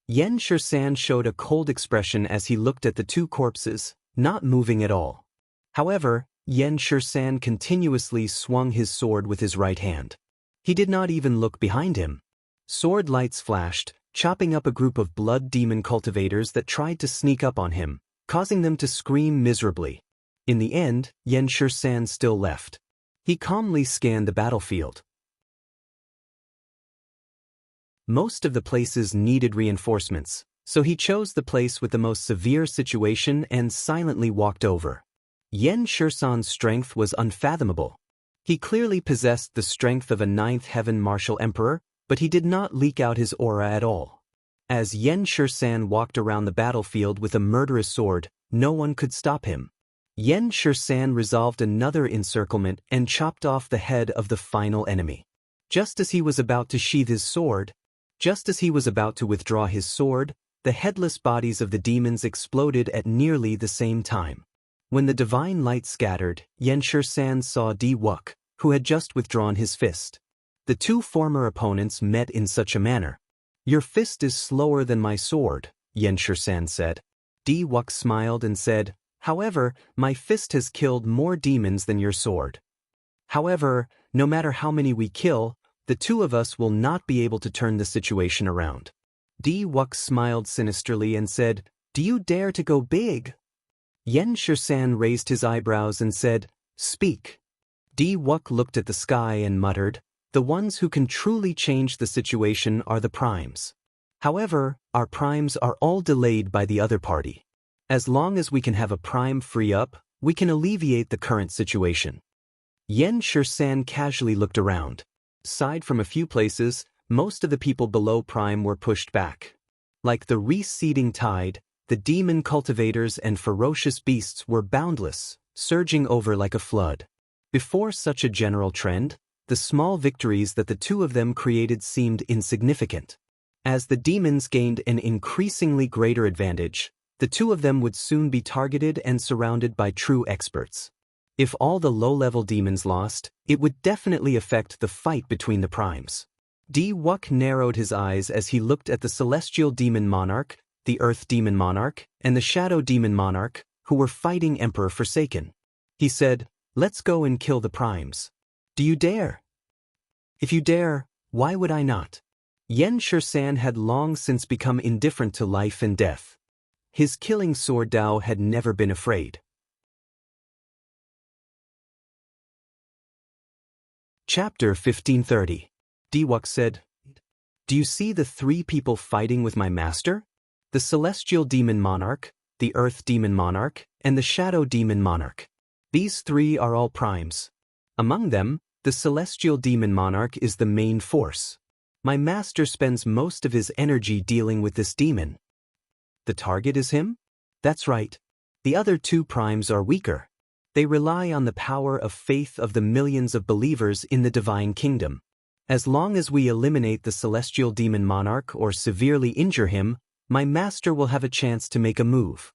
Yan Shisan showed a cold expression as he looked at the two corpses, not moving at all. However, Yen Shursan continuously swung his sword with his right hand. He did not even look behind him. Sword lights flashed, chopping up a group of blood demon cultivators that tried to sneak up on him, causing them to scream miserably. In the end, Yen Shursan still left. He calmly scanned the battlefield. Most of the places needed reinforcements, so he chose the place with the most severe situation and silently walked over. Yen Shursan's strength was unfathomable. He clearly possessed the strength of a ninth heaven martial emperor, but he did not leak out his aura at all. As Yen Shursan walked around the battlefield with a murderous sword, no one could stop him. Yen Shursan resolved another encirclement and chopped off the head of the final enemy. Just as he was about to sheath his sword, just as he was about to withdraw his sword, the headless bodies of the demons exploded at nearly the same time. When the divine light scattered, Yen Shursan saw Di Wuk, who had just withdrawn his fist. The two former opponents met in such a manner. "Your fist is slower than my sword," Yen Shursan said. Di Wuk smiled and said, "However, my fist has killed more demons than your sword. However, no matter how many we kill, the two of us will not be able to turn the situation around." Di Wuk smiled sinisterly and said, "Do you dare to go big?" Yen Shursan raised his eyebrows and said, "Speak." Di Wuk looked at the sky and muttered, "The ones who can truly change the situation are the primes. However, our primes are all delayed by the other party. As long as we can have a prime free up, we can alleviate the current situation." Yen Shursan casually looked around. Aside from a few places, most of the people below prime were pushed back. Like the receding tide, the demon cultivators and ferocious beasts were boundless, surging over like a flood. Before such a general trend, the small victories that the two of them created seemed insignificant. As the demons gained an increasingly greater advantage, the two of them would soon be targeted and surrounded by true experts. If all the low-level demons lost, it would definitely affect the fight between the primes. Di Wuk narrowed his eyes as he looked at the Celestial Demon Monarch, the Earth Demon Monarch, and the Shadow Demon Monarch, who were fighting Emperor Forsaken. He said, "Let's go and kill the primes. Do you dare?" "If you dare, why would I not?" Yen Shursan had long since become indifferent to life and death. His killing sword Dao had never been afraid. Chapter 1530. Di Wuk said, "Do you see the three people fighting with my master? The Celestial Demon Monarch, the Earth Demon Monarch, and the Shadow Demon Monarch. These three are all primes. Among them, the Celestial Demon Monarch is the main force. My master spends most of his energy dealing with this demon." "The target is him?" "That's right. The other two primes are weaker. They rely on the power of faith of the millions of believers in the divine kingdom. As long as we eliminate the Celestial Demon Monarch or severely injure him, my master will have a chance to make a move."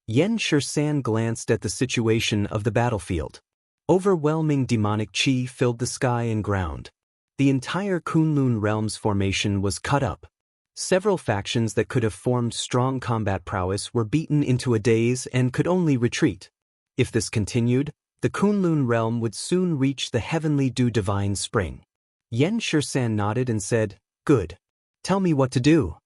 Yen Shursan glanced at the situation of the battlefield. Overwhelming demonic chi filled the sky and ground. The entire Kunlun realm's formation was cut up. Several factions that could have formed strong combat prowess were beaten into a daze and could only retreat. If this continued, the Kunlun realm would soon reach the heavenly dew divine spring. Yen Shursan nodded and said, "Good. Tell me what to do."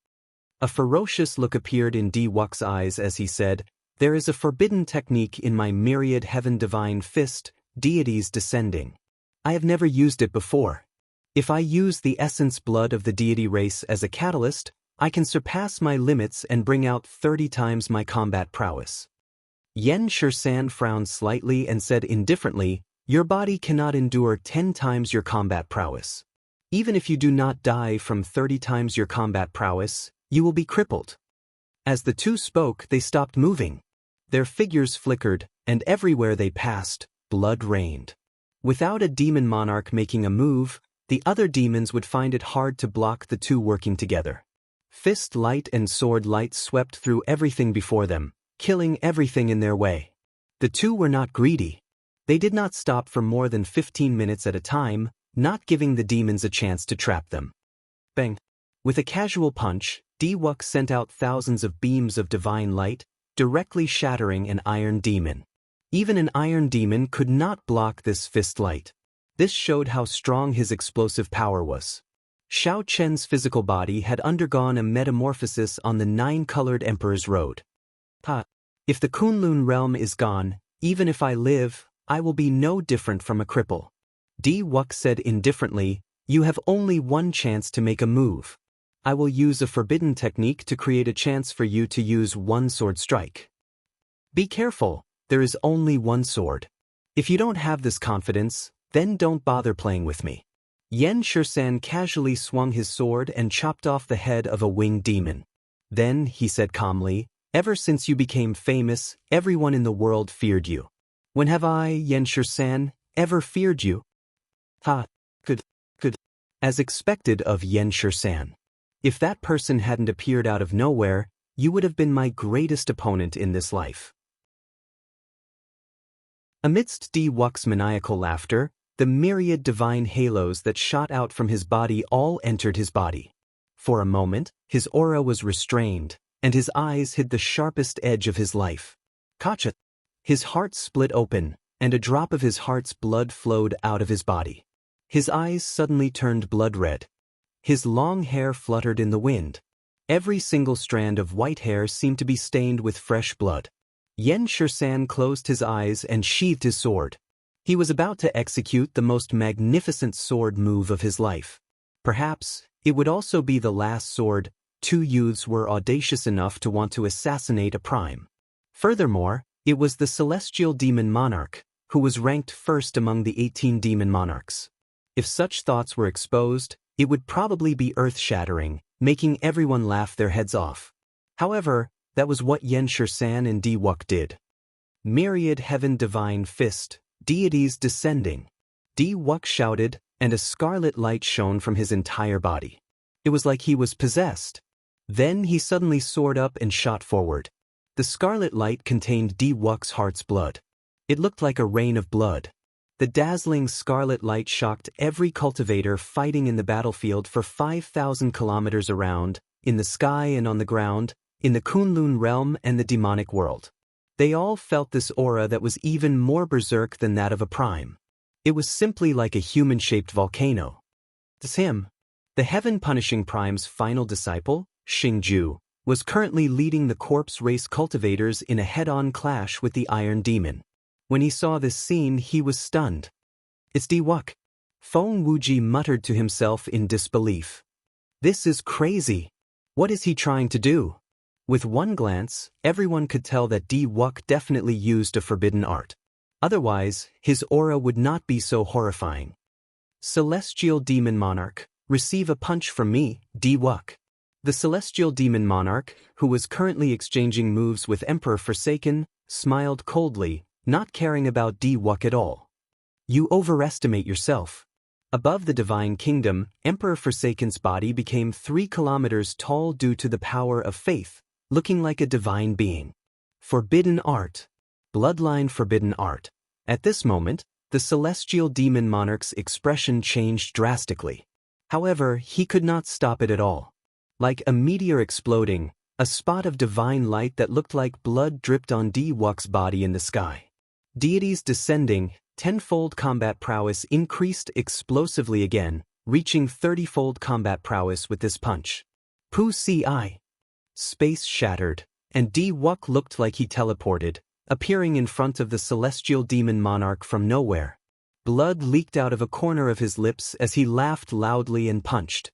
A ferocious look appeared in Di Wuk's eyes as he said, "There is a forbidden technique in my myriad heaven divine fist, deities descending. I have never used it before. If I use the essence blood of the deity race as a catalyst, I can surpass my limits and bring out 30 times my combat prowess." Yen Shursan frowned slightly and said indifferently, "Your body cannot endure 10 times your combat prowess. Even if you do not die from 30 times your combat prowess, you will be crippled." As the two spoke, they stopped moving. Their figures flickered, and everywhere they passed, blood rained. Without a demon monarch making a move, the other demons would find it hard to block the two working together. Fist light and sword light swept through everything before them, killing everything in their way. The two were not greedy. They did not stop for more than 15 minutes at a time, not giving the demons a chance to trap them. Bang! With a casual punch, Di Wuk sent out thousands of beams of divine light, directly shattering an iron demon. Even an iron demon could not block this fist light. This showed how strong his explosive power was. Xiao Chen's physical body had undergone a metamorphosis on the nine-colored Emperor's Road. If the Kunlun realm is gone, even if I live, I will be no different from a cripple. Di Wuk said indifferently, you have only one chance to make a move. I will use a forbidden technique to create a chance for you to use one sword strike. Be careful, there is only one sword. If you don't have this confidence, then don't bother playing with me. Yen Shursan casually swung his sword and chopped off the head of a winged demon. Then, he said calmly, ever since you became famous, everyone in the world feared you. When have I, Yen Shursan, ever feared you? Could. As expected of Yen Shursan. If that person hadn't appeared out of nowhere, you would have been my greatest opponent in this life. Amidst Di Wuk's maniacal laughter, the myriad divine halos that shot out from his body all entered his body. For a moment, his aura was restrained, and his eyes hid the sharpest edge of his life. Kacha! His heart split open, and a drop of his heart's blood flowed out of his body. His eyes suddenly turned blood red. His long hair fluttered in the wind. Every single strand of white hair seemed to be stained with fresh blood. Yen Shursan closed his eyes and sheathed his sword. He was about to execute the most magnificent sword move of his life. Perhaps, it would also be the last sword. Two youths were audacious enough to want to assassinate a prime. Furthermore, it was the celestial demon monarch, who was ranked first among the 18 demon monarchs. If such thoughts were exposed, it would probably be earth-shattering, making everyone laugh their heads off. However, that was what Yen Shursan and Di Wuk did. Myriad heaven divine fist, deities descending. Di Wuk shouted, and a scarlet light shone from his entire body. It was like he was possessed. Then he suddenly soared up and shot forward. The scarlet light contained Di Wuk's heart's blood. It looked like a rain of blood. The dazzling scarlet light shocked every cultivator fighting in the battlefield for 5,000 kilometers around, in the sky and on the ground, in the Kunlun realm and the demonic world. They all felt this aura that was even more berserk than that of a prime. It was simply like a human-shaped volcano. This him, the heaven-punishing prime's final disciple, Xingju, was currently leading the corpse race cultivators in a head-on clash with the Iron Demon. When he saw this scene, he was stunned. It's Di Wuk. Feng Wuji muttered to himself in disbelief. This is crazy. What is he trying to do? With one glance, everyone could tell that Di Wuk definitely used a forbidden art. Otherwise, his aura would not be so horrifying. Celestial Demon Monarch, receive a punch from me, Di Wuk. The Celestial Demon Monarch, who was currently exchanging moves with Emperor Forsaken, smiled coldly, not caring about Di Wuk at all. You overestimate yourself. Above the Divine Kingdom, Emperor Forsaken's body became 3 kilometers tall due to the power of faith, looking like a divine being. Forbidden art. Bloodline forbidden art. At this moment, the Celestial Demon Monarch's expression changed drastically. However, he could not stop it at all. Like a meteor exploding, a spot of divine light that looked like blood dripped on Di Wuk's body in the sky. Deities descending, 10-fold combat prowess increased explosively again, reaching 30-fold combat prowess with this punch. Pu Ci. Space shattered, and Di Wuk looked like he teleported, appearing in front of the Celestial Demon Monarch from nowhere. Blood leaked out of a corner of his lips as he laughed loudly and punched.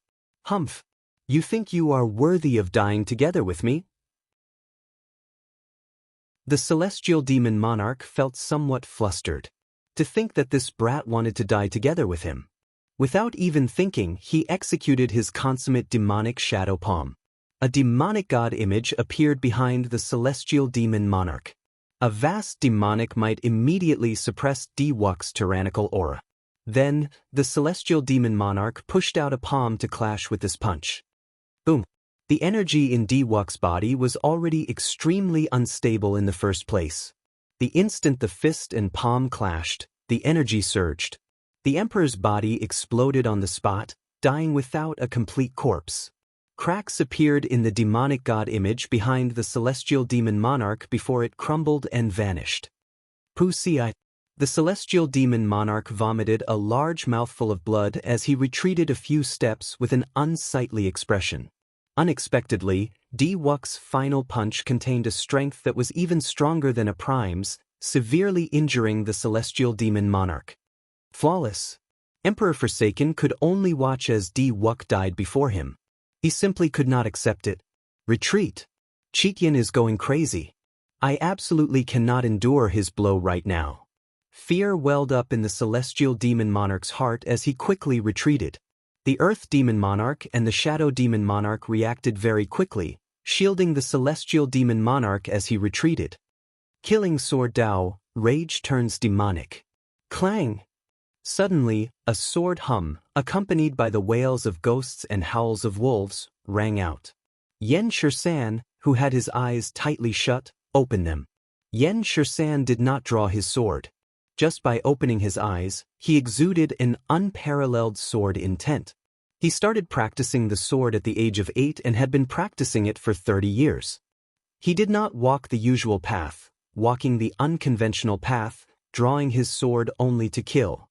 Humph! You think you are worthy of dying together with me? The Celestial Demon Monarch felt somewhat flustered. To think that this brat wanted to die together with him. Without even thinking, he executed his consummate demonic shadow palm. A demonic god image appeared behind the Celestial Demon Monarch. A vast demonic might immediately suppress Di Wuk's tyrannical aura. Then, the Celestial Demon Monarch pushed out a palm to clash with this punch. Boom! The energy in Di Wuk's body was already extremely unstable in the first place. The instant the fist and palm clashed, the energy surged. The Emperor's body exploded on the spot, dying without a complete corpse. Cracks appeared in the demonic god image behind the Celestial Demon Monarch before it crumbled and vanished. Pusi. The celestial demon monarch vomited a large mouthful of blood as he retreated a few steps with an unsightly expression. Unexpectedly, Di-Wuk's final punch contained a strength that was even stronger than a prime's, severely injuring the celestial demon monarch. Flawless. Emperor Forsaken could only watch as Di-Wuk died before him. He simply could not accept it. Retreat. Chityan is going crazy. I absolutely cannot endure his blow right now. Fear welled up in the celestial demon monarch's heart as he quickly retreated. The earth demon monarch and the shadow demon monarch reacted very quickly, shielding the celestial demon monarch as he retreated. Killing sword Dao, rage turns demonic. Clang! Suddenly, a sword hum, accompanied by the wails of ghosts and howls of wolves, rang out. Yen Shirsan, who had his eyes tightly shut, opened them. Yen Shirsan did not draw his sword. Just by opening his eyes, he exuded an unparalleled sword intent. He started practicing the sword at the age of 8 and had been practicing it for 30 years. He did not walk the usual path, walking the unconventional path, drawing his sword only to kill.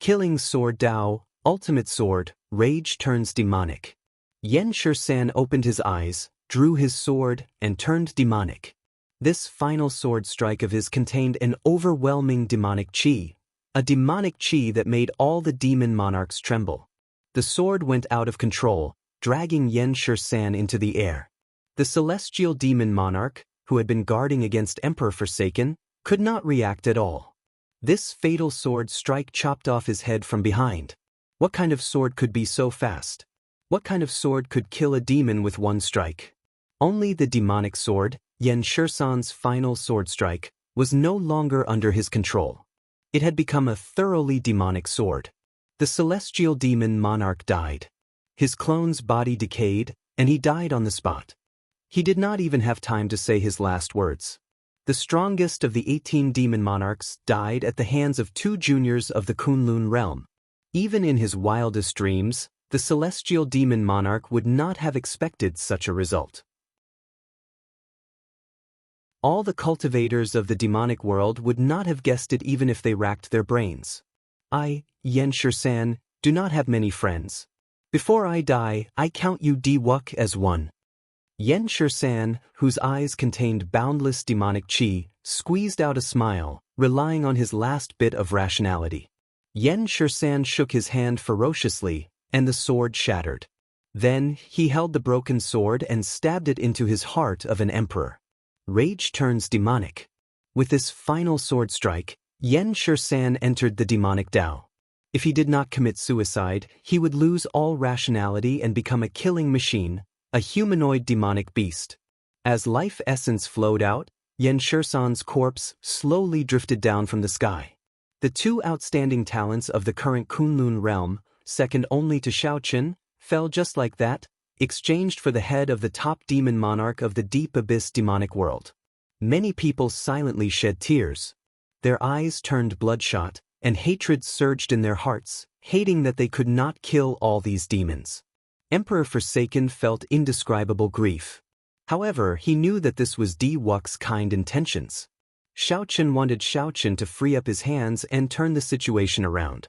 Killing sword Dao, ultimate sword, rage turns demonic. Yen Shirsan opened his eyes, drew his sword, and turned demonic. This final sword strike of his contained an overwhelming demonic chi, a demonic chi that made all the demon monarchs tremble. The sword went out of control, dragging Yen Shirsan into the air. The celestial demon monarch, who had been guarding against Emperor Forsaken, could not react at all. This fatal sword strike chopped off his head from behind. What kind of sword could be so fast? What kind of sword could kill a demon with one strike? Only the demonic sword, Yen Shirsan's final sword strike, was no longer under his control. It had become a thoroughly demonic sword. The celestial demon monarch died. His clone's body decayed, and he died on the spot. He did not even have time to say his last words. The strongest of the 18 demon monarchs died at the hands of 2 juniors of the Kunlun realm. Even in his wildest dreams, the celestial demon monarch would not have expected such a result. All the cultivators of the demonic world would not have guessed it even if they racked their brains. I, Yen Shirsan, do not have many friends. Before I die, I count you Di-Wuk as one. Yen Shirsan, whose eyes contained boundless demonic chi, squeezed out a smile, relying on his last bit of rationality. Yen Shirsan shook his hand ferociously, and the sword shattered. Then, he held the broken sword and stabbed it into his heart of an emperor. Rage turns demonic. With this final sword strike, Yen Shirsan entered the demonic Dao. If he did not commit suicide, he would lose all rationality and become a killing machine, a humanoid demonic beast. As life essence flowed out, Yen Shirsan's corpse slowly drifted down from the sky. The 2 outstanding talents of the current Kunlun realm, second only to Shaoqin, fell just like that, exchanged for the head of the top demon monarch of the deep abyss demonic world. Many people silently shed tears. Their eyes turned bloodshot, and hatred surged in their hearts, hating that they could not kill all these demons. Emperor Forsaken felt indescribable grief. However, he knew that this was Di-Wuk's kind intentions. Shaoqin wanted Shaoqin to free up his hands and turn the situation around.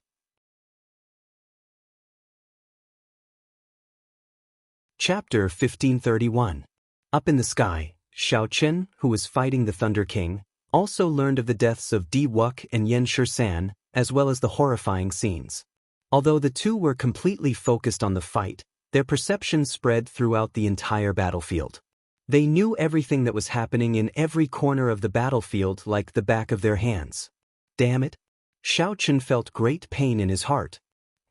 Chapter 1531. Up in the sky, Shaoqin, who was fighting the Thunder King, also learned of the deaths of Di-Wuk and Yen Shirsan, as well as the horrifying scenes. Although the 2 were completely focused on the fight, their perception spread throughout the entire battlefield. They knew everything that was happening in every corner of the battlefield like the back of their hands. Damn it! Shaoqin felt great pain in his heart.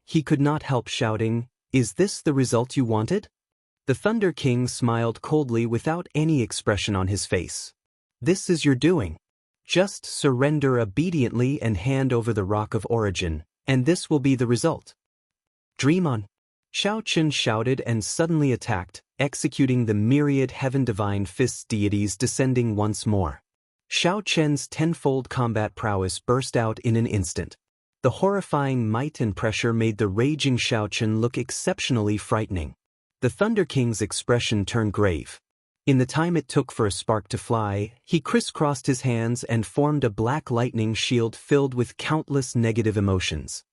He could not help shouting, "Is this the result you wanted?" The Thunder King smiled coldly without any expression on his face. "This is your doing. Just surrender obediently and hand over the Rock of Origin, and this will be the result. Dream on." Shaoqin shouted and suddenly attacked, executing the myriad heaven-divine fists deities descending once more. Shaoqin's tenfold combat prowess burst out in an instant. The horrifying might and pressure made the raging Shaoqin look exceptionally frightening. The Thunder King's expression turned grave. In the time it took for a spark to fly, he crisscrossed his hands and formed a black lightning shield filled with countless negative emotions.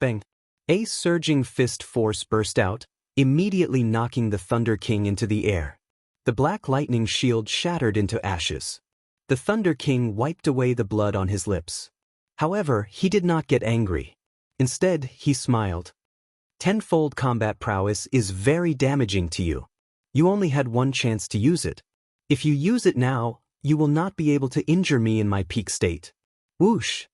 Bang! A surging fist force burst out, immediately knocking the Thunder King into the air. The black lightning shield shattered into ashes. The Thunder King wiped away the blood on his lips. However, he did not get angry. Instead, he smiled. Tenfold combat prowess is very damaging to you. You only had one chance to use it. If you use it now, you will not be able to injure me in my peak state. Whoosh!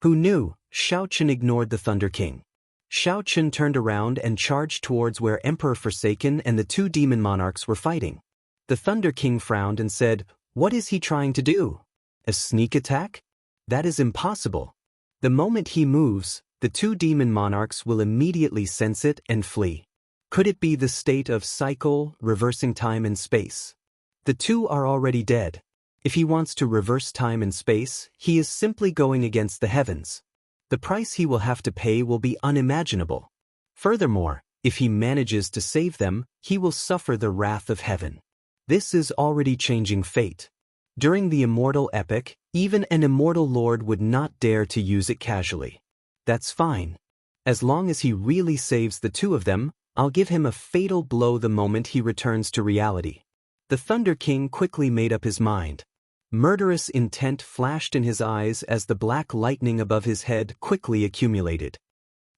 Who knew? Shao Chen ignored the Thunder King. Shao Chen turned around and charged towards where Emperor Forsaken and the two demon monarchs were fighting. The Thunder King frowned and said, "What is he trying to do? A sneak attack? That is impossible. The moment he moves, the two demon monarchs will immediately sense it and flee. Could it be the state of cycle, reversing time and space? The two are already dead. If he wants to reverse time and space, he is simply going against the heavens. The price he will have to pay will be unimaginable. Furthermore, if he manages to save them, he will suffer the wrath of heaven. This is already changing fate. During the immortal epic, even an immortal lord would not dare to use it casually. That's fine. As long as he really saves the two of them, I'll give him a fatal blow the moment he returns to reality." The Thunder King quickly made up his mind. Murderous intent flashed in his eyes as the black lightning above his head quickly accumulated.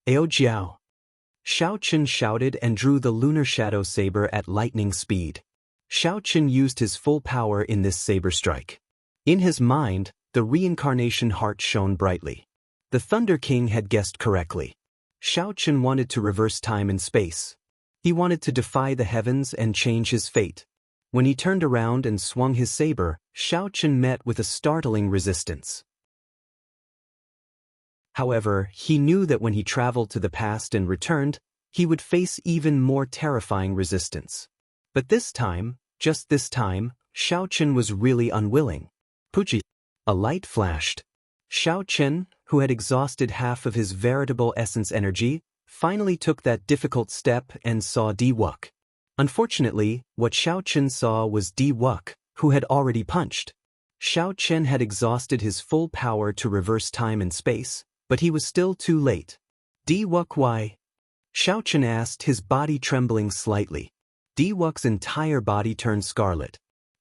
"Ao Jiao!" Shao Chen shouted and drew the lunar shadow saber at lightning speed. Shao Chen used his full power in this saber strike. In his mind, the reincarnation heart shone brightly. The Thunder King had guessed correctly. Shao Chen wanted to reverse time and space. He wanted to defy the heavens and change his fate. When he turned around and swung his saber, Shao Chen met with a startling resistance. However, he knew that when he traveled to the past and returned, he would face even more terrifying resistance. But this time, just this time, Shao Chen was really unwilling. Puji! A light flashed. Shao Chen, who had exhausted half of his veritable essence energy, finally took that difficult step and saw Di Wuk. Unfortunately, what Shao Chen saw was Di Wuk, who had already punched. Shao Chen had exhausted his full power to reverse time and space, but he was still too late. Di Wuk, why? Shao Chen asked, his body trembling slightly. Di Wuk's entire body turned scarlet.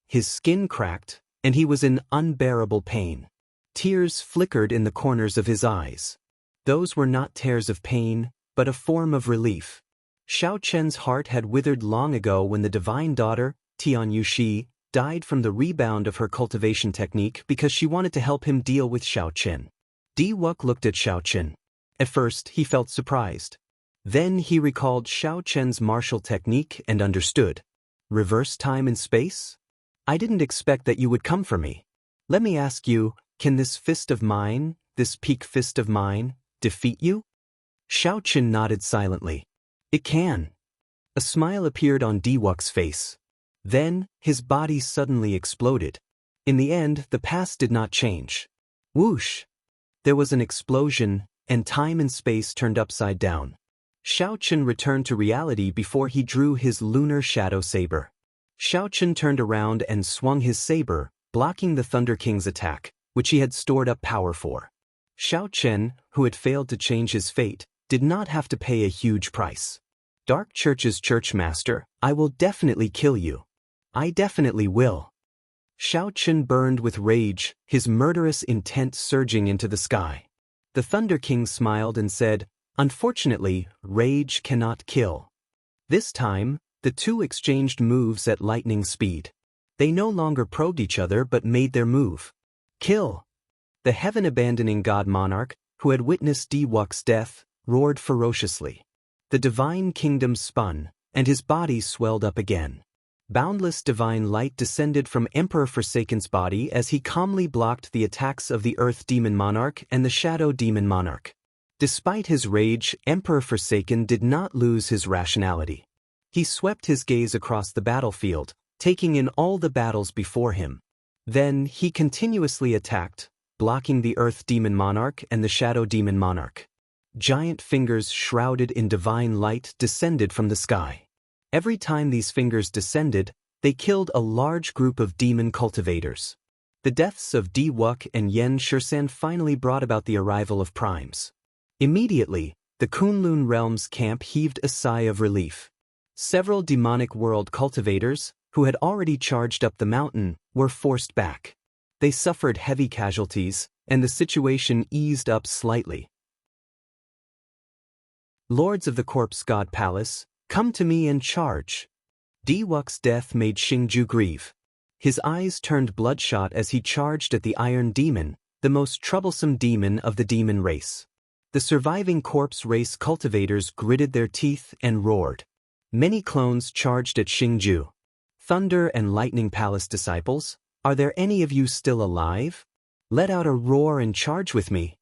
His skin cracked, and he was in unbearable pain. Tears flickered in the corners of his eyes. Those were not tears of pain, but a form of relief. Shao Chen's heart had withered long ago when the divine daughter, Tian Yuxi, died from the rebound of her cultivation technique because she wanted to help him deal with Shao Chen. Di Wuk looked at Shao Chen. At first, he felt surprised. Then he recalled Shao Chen's martial technique and understood. Reverse time and space? I didn't expect that you would come for me. Let me ask you, can this fist of mine, this peak fist of mine, defeat you? Shao Chen nodded silently. It can. A smile appeared on Di Wuk's face. Then, his body suddenly exploded. In the end, the past did not change. Whoosh! There was an explosion, and time and space turned upside down. Shao Chen returned to reality before he drew his lunar shadow saber. Shao Chen turned around and swung his saber, blocking the Thunder King's attack, which he had stored up power for. Shao Chen, who had failed to change his fate, did not have to pay a huge price. Dark Church's church master, I will definitely kill you. I definitely will. Shao Chen burned with rage, his murderous intent surging into the sky. The Thunder King smiled and said, unfortunately, rage cannot kill. This time, the two exchanged moves at lightning speed. They no longer probed each other but made their move. Kill! The heaven-abandoning god monarch, who had witnessed Di Wuk's death, roared ferociously. The divine kingdom spun, and his body swelled up again. Boundless divine light descended from Emperor Forsaken's body as he calmly blocked the attacks of the Earth Demon Monarch and the Shadow Demon Monarch. Despite his rage, Emperor Forsaken did not lose his rationality. He swept his gaze across the battlefield, taking in all the battles before him. Then he continuously attacked, blocking the Earth Demon Monarch and the Shadow Demon Monarch. Giant fingers shrouded in divine light descended from the sky. Every time these fingers descended, They killed a large group of demon cultivators. The deaths of Di Wuk and Yen Shursan finally brought about the arrival of primes. Immediately, the Kunlun realm's camp heaved a sigh of relief. Several demonic world cultivators, who had already charged up the mountain, were forced back. They suffered heavy casualties, and the situation eased up slightly. Lords of the Corpse God Palace, come to me and charge. Di Wuk's death made Xingju grieve. His eyes turned bloodshot as he charged at the Iron Demon, the most troublesome demon of the demon race. The surviving corpse race cultivators gritted their teeth and roared. Many clones charged at Xingju. Thunder and Lightning Palace disciples, are there any of you still alive? Let out a roar and charge with me.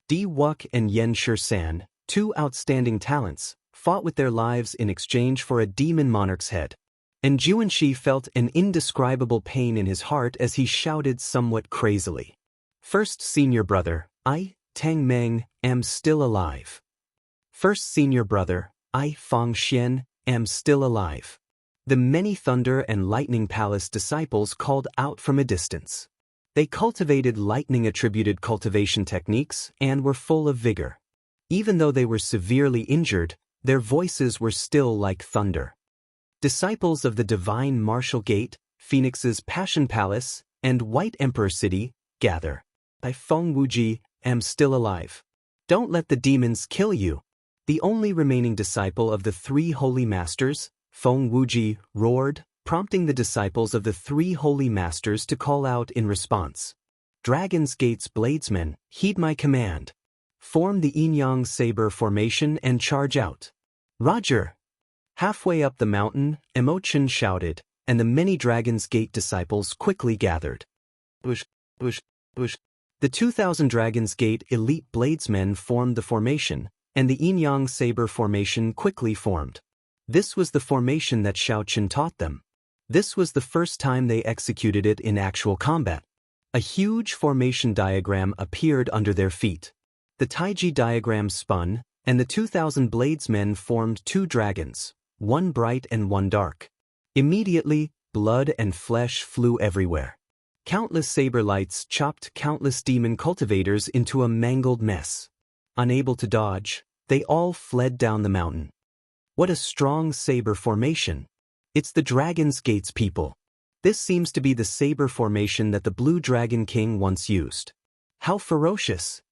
Di Wuk and Yen Shursan, two outstanding talents, fought with their lives in exchange for a demon monarch's head. And Juanxi felt an indescribable pain in his heart as he shouted somewhat crazily. First senior brother, I, Tang Meng, am still alive. First senior brother, I, Fang Xian, am still alive. The many Thunder and Lightning Palace disciples called out from a distance. They cultivated lightning-attributed cultivation techniques and were full of vigor. Even though they were severely injured, their voices were still like thunder. Disciples of the Divine Martial Gate, Phoenix's Passion Palace, and White Emperor City, gather. I, Feng Wuji, am still alive. Don't let the demons kill you. The only remaining disciple of the three holy masters, Feng Wuji, roared, prompting the disciples of the three holy masters to call out in response. Dragon's Gate's bladesmen, heed my command. Form the yin-yang saber formation and charge out. Roger! Halfway up the mountain, Emotion shouted, and the many Dragon's Gate disciples quickly gathered. Bush, bush, bush. The 2,000 Dragon's Gate elite bladesmen formed the formation, and the yin-yang saber formation quickly formed. This was the formation that Xiao Qin taught them. This was the first time they executed it in actual combat. A huge formation diagram appeared under their feet. The Taiji diagram spun, and the 2,000 bladesmen formed two dragons, one bright and one dark. Immediately, blood and flesh flew everywhere. Countless saber lights chopped countless demon cultivators into a mangled mess. Unable to dodge, they all fled down the mountain. What a strong saber formation! It's the Dragon's Gate's people. This seems to be the saber formation that the Blue Dragon King once used. How ferocious!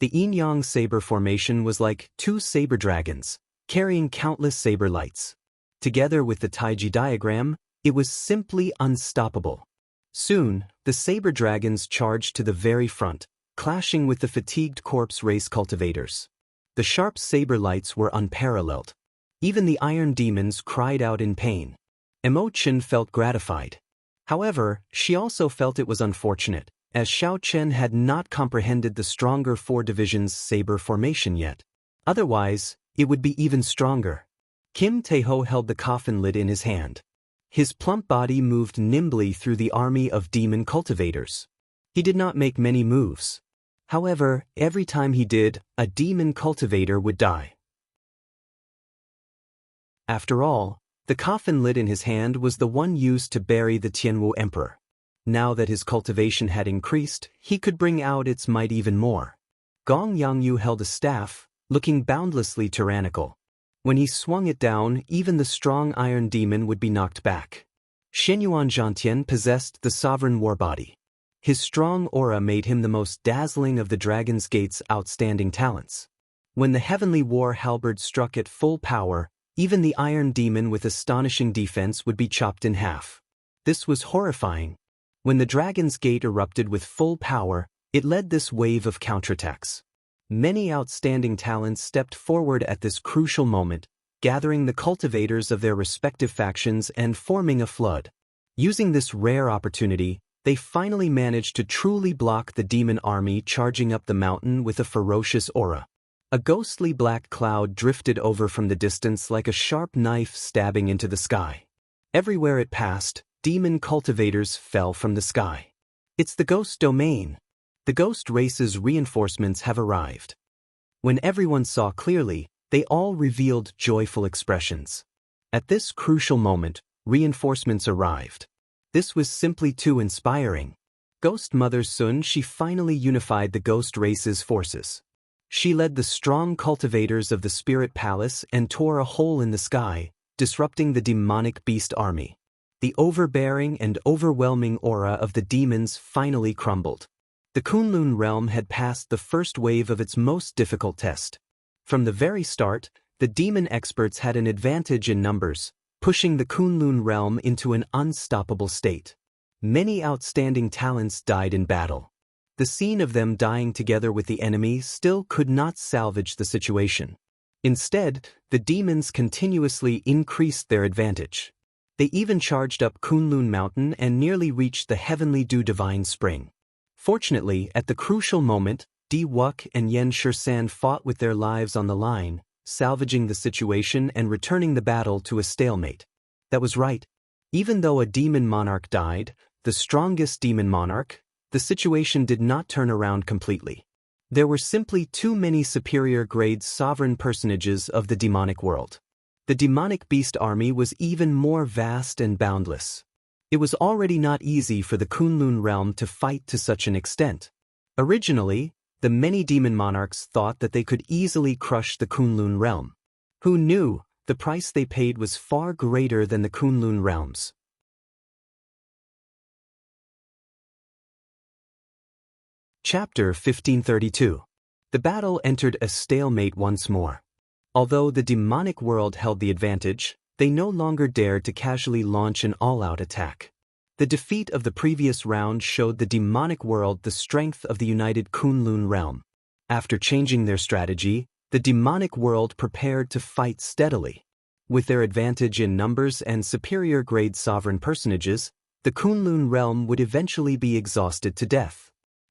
The yin-yang saber formation was like two saber dragons, carrying countless saber lights. Together with the Taiji diagram, it was simply unstoppable. Soon, the saber dragons charged to the very front, clashing with the fatigued corpse race cultivators. The sharp saber lights were unparalleled. Even the iron demons cried out in pain. Emotion felt gratified. However, she also felt it was unfortunate, as Xiao Chen had not comprehended the stronger four divisions saber formation yet. Otherwise, it would be even stronger. Kim Taeho held the coffin lid in his hand. His plump body moved nimbly through the army of demon cultivators. He did not make many moves. However, every time he did, a demon cultivator would die. After all, the coffin lid in his hand was the one used to bury the Tianwu Emperor. Now that his cultivation had increased, he could bring out its might even more. Gong Yangyu held a staff, looking boundlessly tyrannical. When he swung it down, even the strong iron demon would be knocked back. Shenyuan Zhantian possessed the sovereign warbody. His strong aura made him the most dazzling of the Dragon's Gate's outstanding talents. When the heavenly war halberd struck at full power, even the iron demon with astonishing defense would be chopped in half. This was horrifying. When the Dragon's Gate erupted with full power, it led this wave of counterattacks. Many outstanding talents stepped forward at this crucial moment, gathering the cultivators of their respective factions and forming a flood. Using this rare opportunity, they finally managed to truly block the demon army charging up the mountain with a ferocious aura. A ghostly black cloud drifted over from the distance like a sharp knife stabbing into the sky. Everywhere it passed, demon cultivators fell from the sky. It's the ghost domain. The ghost race's reinforcements have arrived. When everyone saw clearly, they all revealed joyful expressions. At this crucial moment, reinforcements arrived. This was simply too inspiring. Ghost Mother Sun, she finally unified the ghost race's forces. She led the strong cultivators of the Spirit Palace and tore a hole in the sky, disrupting the demonic beast army. The overbearing and overwhelming aura of the demons finally crumbled. The Kunlun realm had passed the first wave of its most difficult test. From the very start, the demon experts had an advantage in numbers, pushing the Kunlun realm into an unstoppable state. Many outstanding talents died in battle. The scene of them dying together with the enemy still could not salvage the situation. Instead, the demons continuously increased their advantage. They even charged up Kunlun Mountain and nearly reached the heavenly Dew Divine Spring. Fortunately, at the crucial moment, Di Wuk and Yen Shursan fought with their lives on the line, salvaging the situation and returning the battle to a stalemate. That was right. Even though a demon monarch died, the strongest demon monarch, the situation did not turn around completely. There were simply too many superior-grade sovereign personages of the demonic world. The demonic beast army was even more vast and boundless. It was already not easy for the Kunlun realm to fight to such an extent. Originally, the many demon monarchs thought that they could easily crush the Kunlun realm. Who knew, the price they paid was far greater than the Kunlun realms. Chapter 1532. The battle entered a stalemate once more. Although the demonic world held the advantage, they no longer dared to casually launch an all-out attack. The defeat of the previous round showed the demonic world the strength of the united Kunlun realm. After changing their strategy, the demonic world prepared to fight steadily. With their advantage in numbers and superior-grade sovereign personages, the Kunlun realm would eventually be exhausted to death.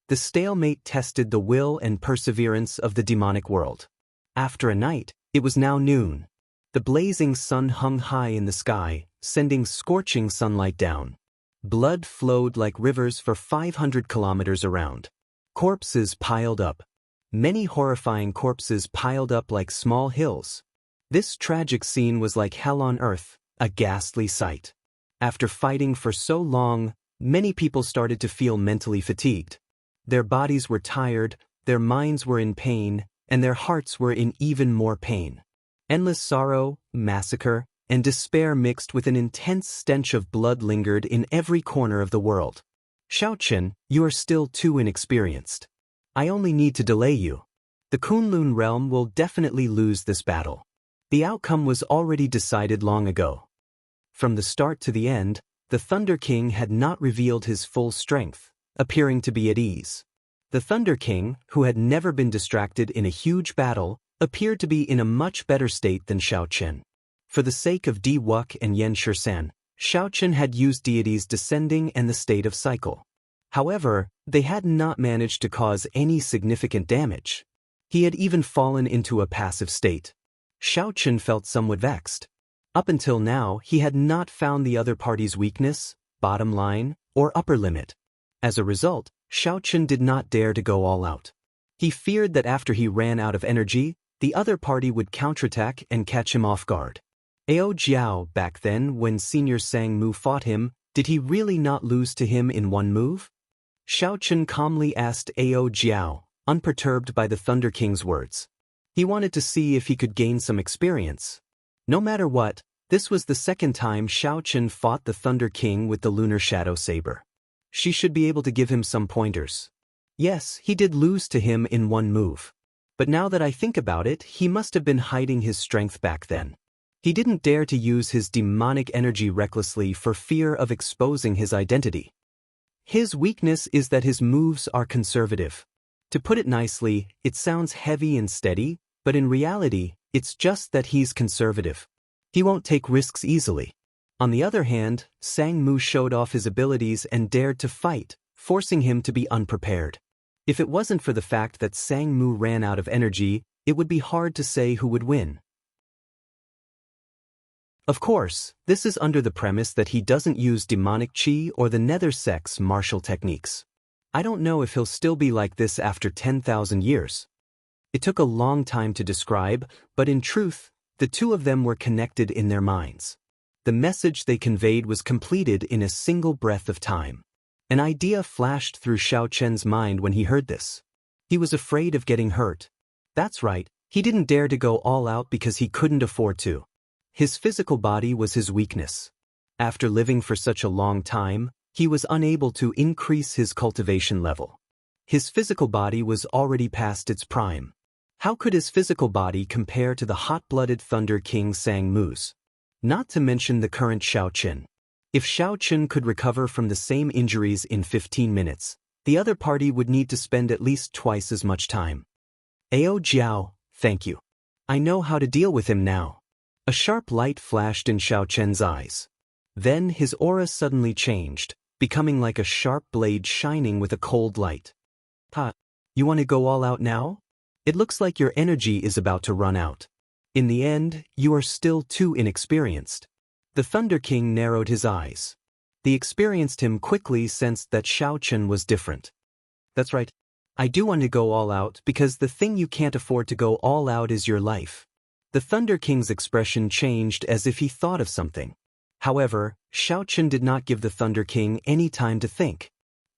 The stalemate tested the will and perseverance of the demonic world. After a night, it was now noon. The blazing sun hung high in the sky, sending scorching sunlight down. Blood flowed like rivers for 500 kilometers around. Corpses piled up. Many horrifying corpses piled up like small hills. This tragic scene was like hell on earth, a ghastly sight. After fighting for so long, many people started to feel mentally fatigued. Their bodies were tired, their minds were in pain, and their hearts were in even more pain. Endless sorrow, massacre, and despair mixed with an intense stench of blood lingered in every corner of the world. Xiaochen, you are still too inexperienced. I only need to delay you. The Kunlun realm will definitely lose this battle. The outcome was already decided long ago. From the start to the end, the Thunder King had not revealed his full strength, appearing to be at ease. The Thunder King, who had never been distracted in a huge battle, appeared to be in a much better state than Xiaochen. For the sake of Di Wuk and Yen Shursan, Xiaochen had used deities descending and the state of cycle. However, they had not managed to cause any significant damage. He had even fallen into a passive state. Xiaochen felt somewhat vexed. Up until now, he had not found the other party's weakness, bottom line, or upper limit. As a result, Xiaochen did not dare to go all out. He feared that after he ran out of energy, the other party would counterattack and catch him off guard. Ao Jiao, back then when Senior Sang Mu fought him, did he really not lose to him in one move? Xiaochen calmly asked Ao Jiao, unperturbed by the Thunder King's words. He wanted to see if he could gain some experience. No matter what, this was the second time Xiaochen fought the Thunder King with the Lunar Shadow Saber. She should be able to give him some pointers. Yes, he did lose to him in one move. But now that I think about it, he must have been hiding his strength back then. He didn't dare to use his demonic energy recklessly for fear of exposing his identity. His weakness is that his moves are conservative. To put it nicely, it sounds heavy and steady, but in reality, it's just that he's conservative. He won't take risks easily. On the other hand, Sang Mu showed off his abilities and dared to fight, forcing him to be unprepared. If it wasn't for the fact that Sang Mu ran out of energy, it would be hard to say who would win. Of course, this is under the premise that he doesn't use demonic chi or the nether sex martial techniques. I don't know if he'll still be like this after 10,000 years. It took a long time to describe, but in truth, the two of them were connected in their minds. The message they conveyed was completed in a single breath of time. An idea flashed through Xiao Chen's mind when he heard this. He was afraid of getting hurt. That's right, he didn't dare to go all out because he couldn't afford to. His physical body was his weakness. After living for such a long time, he was unable to increase his cultivation level. His physical body was already past its prime. How could his physical body compare to the hot-blooded Thunder King Sang Mu's? Not to mention the current Xiao Chen. If Xiao Chen could recover from the same injuries in 15 minutes, the other party would need to spend at least twice as much time. Ao Jiao, thank you. I know how to deal with him now. A sharp light flashed in Xiao Chen's eyes. Then his aura suddenly changed, becoming like a sharp blade shining with a cold light. Ha, you want to go all out now? It looks like your energy is about to run out. In the end, you are still too inexperienced. The Thunder King narrowed his eyes. The experienced him quickly sensed that Xiao Chen was different. That's right. I do want to go all out because the thing you can't afford to go all out is your life. The Thunder King's expression changed as if he thought of something. However, Xiao Chen did not give the Thunder King any time to think.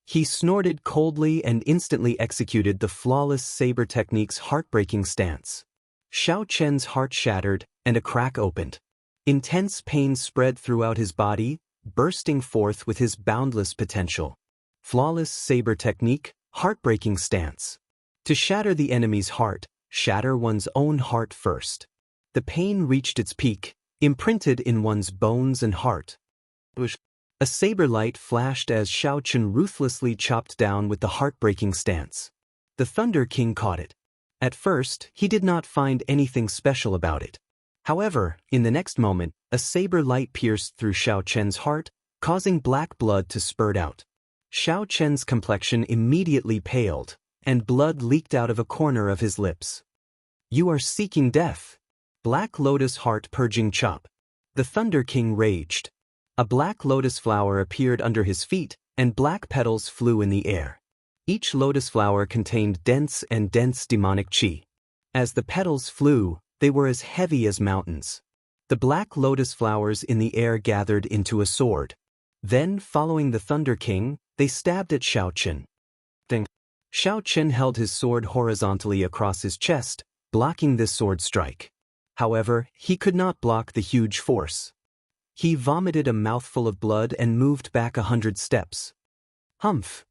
He snorted coldly and instantly executed the flawless saber technique's heartbreaking stance. Xiao Chen's heart shattered, and a crack opened. Intense pain spread throughout his body, bursting forth with his boundless potential. Flawless saber technique, heartbreaking stance. To shatter the enemy's heart, shatter one's own heart first. The pain reached its peak, imprinted in one's bones and heart. A saber light flashed as Xiao Chen ruthlessly chopped down with the heartbreaking stance. The Thunder King caught it. At first, he did not find anything special about it. However, in the next moment, a saber light pierced through Xiao Chen's heart, causing black blood to spurt out. Xiao Chen's complexion immediately paled, and blood leaked out of a corner of his lips. You are seeking death. Black Lotus Heart Purging Chop. The Thunder King raged. A black lotus flower appeared under his feet, and black petals flew in the air. Each lotus flower contained dense demonic qi. As the petals flew, they were as heavy as mountains. The black lotus flowers in the air gathered into a sword. Then, following the Thunder King, they stabbed at Xiao Chen. Ding. Xiao Chen held his sword horizontally across his chest, blocking this sword strike. However, he could not block the huge force. He vomited a mouthful of blood and moved back 100 steps. Humph.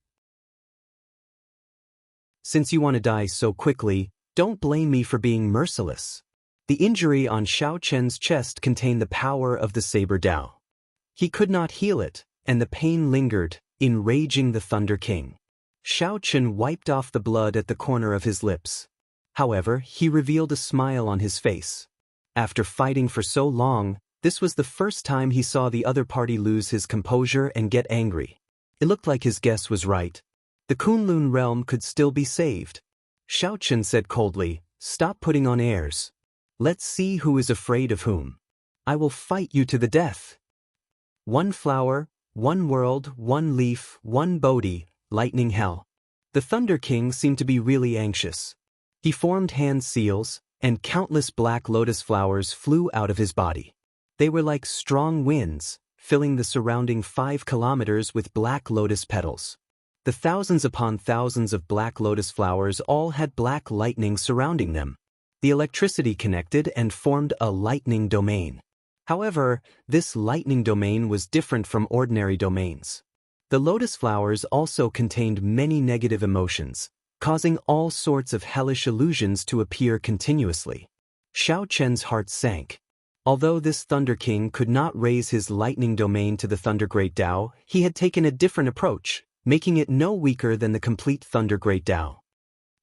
Since you want to die so quickly, don't blame me for being merciless. The injury on Xiao Chen's chest contained the power of the Saber Dao. He could not heal it, and the pain lingered, enraging the Thunder King. Xiao Chen wiped off the blood at the corner of his lips. However, he revealed a smile on his face. After fighting for so long, this was the first time he saw the other party lose his composure and get angry. It looked like his guess was right. The Kunlun realm could still be saved. Xiao Chen said coldly, "Stop putting on airs. Let's see who is afraid of whom. I will fight you to the death." One flower, one world, one leaf, one Bodhi, lightning hell. The Thunder King seemed to be really anxious. He formed hand seals, and countless black lotus flowers flew out of his body. They were like strong winds, filling the surrounding 5 kilometers with black lotus petals. The thousands upon thousands of black lotus flowers all had black lightning surrounding them. The electricity connected and formed a lightning domain. However, this lightning domain was different from ordinary domains. The lotus flowers also contained many negative emotions, causing all sorts of hellish illusions to appear continuously. Xiao Chen's heart sank. Although this Thunder King could not raise his lightning domain to the Thunder Great Tao, he had taken a different approach, making it no weaker than the complete Thunder Great Tao.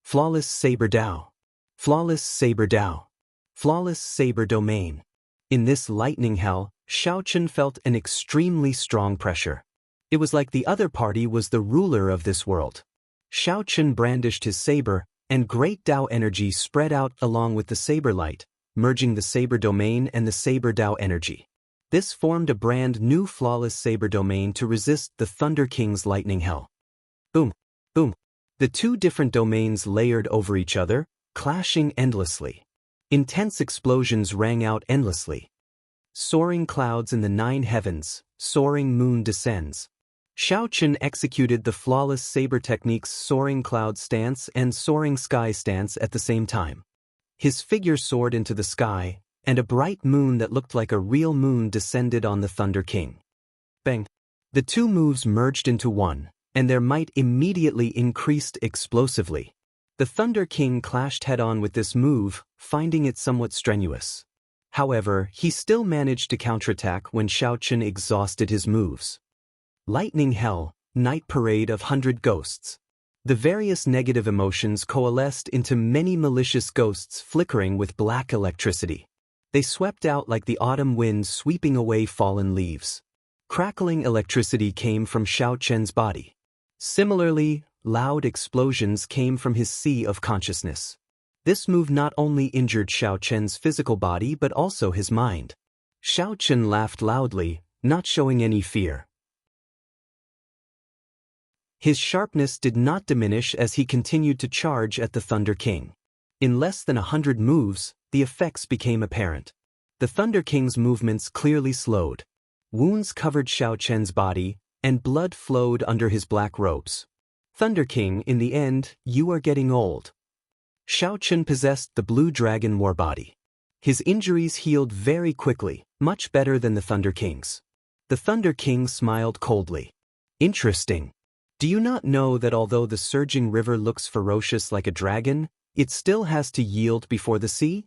Flawless Saber Tao. Flawless Saber Tao. Flawless Saber Domain. In this lightning hell, Xiao Chen felt an extremely strong pressure. It was like the other party was the ruler of this world. Xiao Chen brandished his saber, and great Tao energy spread out along with the saber light, merging the saber domain and the saber Tao energy. This formed a brand new flawless saber domain to resist the Thunder King's lightning hell. Boom, boom. The two different domains layered over each other, clashing endlessly. Intense explosions rang out endlessly. Soaring clouds in the 9 heavens, soaring moon descends. Xiao Chen executed the flawless saber techniques soaring cloud stance and soaring sky stance at the same time. His figure soared into the sky, and a bright moon that looked like a real moon descended on the Thunder King. Bang! The two moves merged into one, and their might immediately increased explosively. The Thunder King clashed head-on with this move, finding it somewhat strenuous. However, he still managed to counterattack when Xiao Chen exhausted his moves. Lightning Hell, Night Parade of 100 Ghosts. The various negative emotions coalesced into many malicious ghosts flickering with black electricity. They swept out like the autumn wind sweeping away fallen leaves. Crackling electricity came from Xiao Chen's body. Similarly, loud explosions came from his sea of consciousness. This move not only injured Xiao Chen's physical body but also his mind. Xiao Chen laughed loudly, not showing any fear. His sharpness did not diminish as he continued to charge at the Thunder King. In less than 100 moves, the effects became apparent. The Thunder King's movements clearly slowed. Wounds covered Xiao Chen's body, and blood flowed under his black robes. Thunder King, in the end, you are getting old. Xiao Chen possessed the Blue Dragon War body. His injuries healed very quickly, much better than the Thunder King's. The Thunder King smiled coldly. Interesting. Do you not know that although the surging river looks ferocious like a dragon, it still has to yield before the sea?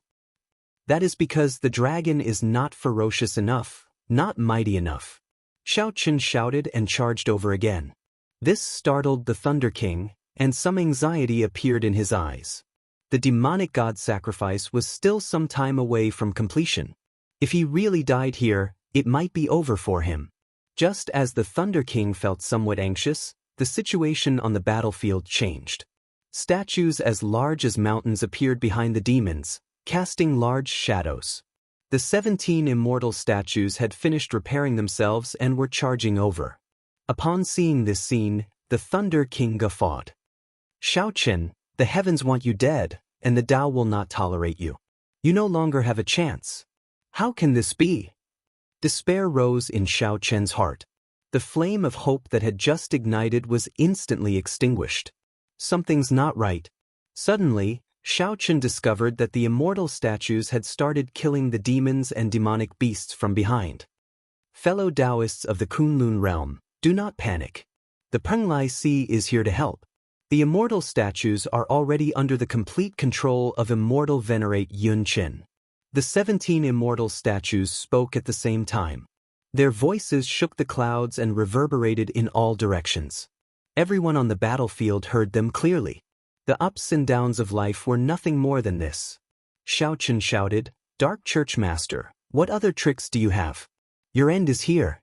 That is because the dragon is not ferocious enough, not mighty enough. Xiao Chen shouted and charged over again. This startled the Thunder King, and some anxiety appeared in his eyes. The demonic god sacrifice was still some time away from completion. If he really died here, it might be over for him. Just as the Thunder King felt somewhat anxious, the situation on the battlefield changed. Statues as large as mountains appeared behind the demons, casting large shadows. The 17 immortal statues had finished repairing themselves and were charging over. Upon seeing this scene, the Thunder King guffawed. Xiao Chen, the heavens want you dead, and the Tao will not tolerate you. You no longer have a chance. How can this be? Despair rose in Xiao Chen's heart. The flame of hope that had just ignited was instantly extinguished. Something's not right. Suddenly, Xiao Chen discovered that the immortal statues had started killing the demons and demonic beasts from behind. Fellow Taoists of the Kunlun realm, do not panic. The Penglai Sea is here to help. The immortal statues are already under the complete control of Immortal Venerate Yun Qin. The 17 immortal statues spoke at the same time. Their voices shook the clouds and reverberated in all directions. Everyone on the battlefield heard them clearly. The ups and downs of life were nothing more than this. Xiao Chen shouted, "Dark Church Master, what other tricks do you have? Your end is here."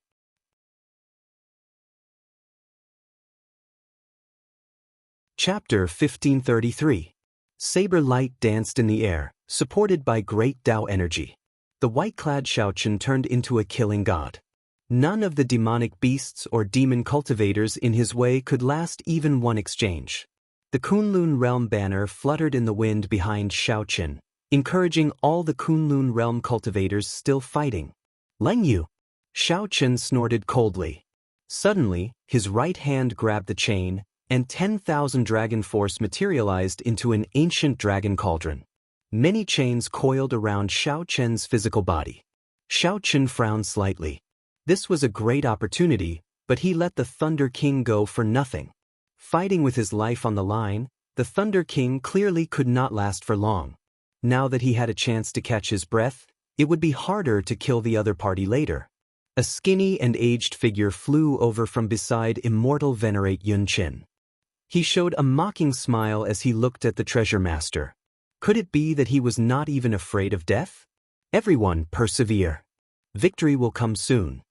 Chapter 1533. Saber light danced in the air, supported by great Tao energy. The white-clad Xiao Chen turned into a killing god. None of the demonic beasts or demon cultivators in his way could last even one exchange. The Kunlun Realm banner fluttered in the wind behind Xiao Chen, encouraging all the Kunlun Realm cultivators still fighting. "Leng Yu!" Xiao Chen snorted coldly. Suddenly, his right hand grabbed the chain, and 10,000 dragon force materialized into an ancient dragon cauldron. Many chains coiled around Xiao Chen's physical body. Xiao Chen frowned slightly. This was a great opportunity, but he let the Thunder King go for nothing. Fighting with his life on the line, the Thunder King clearly could not last for long. Now that he had a chance to catch his breath, it would be harder to kill the other party later. A skinny and aged figure flew over from beside Immortal Venerate Yun Qin. He showed a mocking smile as he looked at the treasure master. Could it be that he was not even afraid of death? Everyone persevere. Victory will come soon.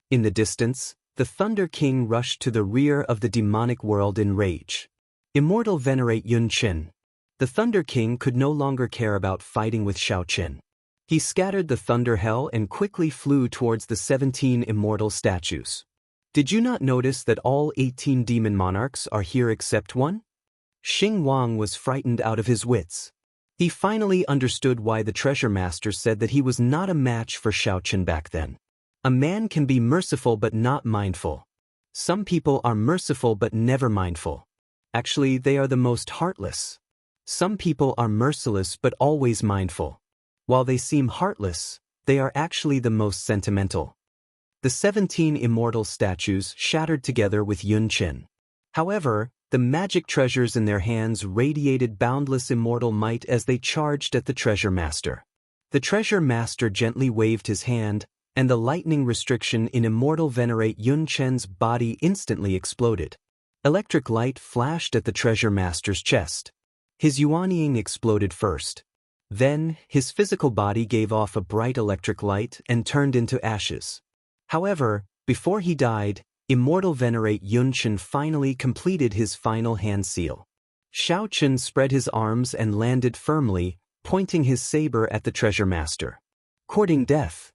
In the distance, the Thunder King rushed to the rear of the demonic world in rage. Immortal Venerate Yun Qin. The Thunder King could no longer care about fighting with Xiao Chen. He scattered the Thunder Hell and quickly flew towards the 17 immortal statues. Did you not notice that all 18 demon monarchs are here except one? Xing Wang was frightened out of his wits. He finally understood why the treasure master said that he was not a match for Xiao Chen back then. A man can be merciful but not mindful. Some people are merciful but never mindful. Actually, they are the most heartless. Some people are merciless but always mindful. While they seem heartless, they are actually the most sentimental. The 17 immortal statues shattered together with Yun Qin. However, the magic treasures in their hands radiated boundless immortal might as they charged at the treasure master. The treasure master gently waved his hand, and the lightning restriction in immortal venerate Yun Chen's body instantly exploded. Electric light flashed at the treasure master's chest. His yuanying exploded first. Then, his physical body gave off a bright electric light and turned into ashes. However, before he died, immortal venerate Yun Chen finally completed his final hand seal. Xiao Chen spread his arms and landed firmly, pointing his saber at the treasure master. Courting death.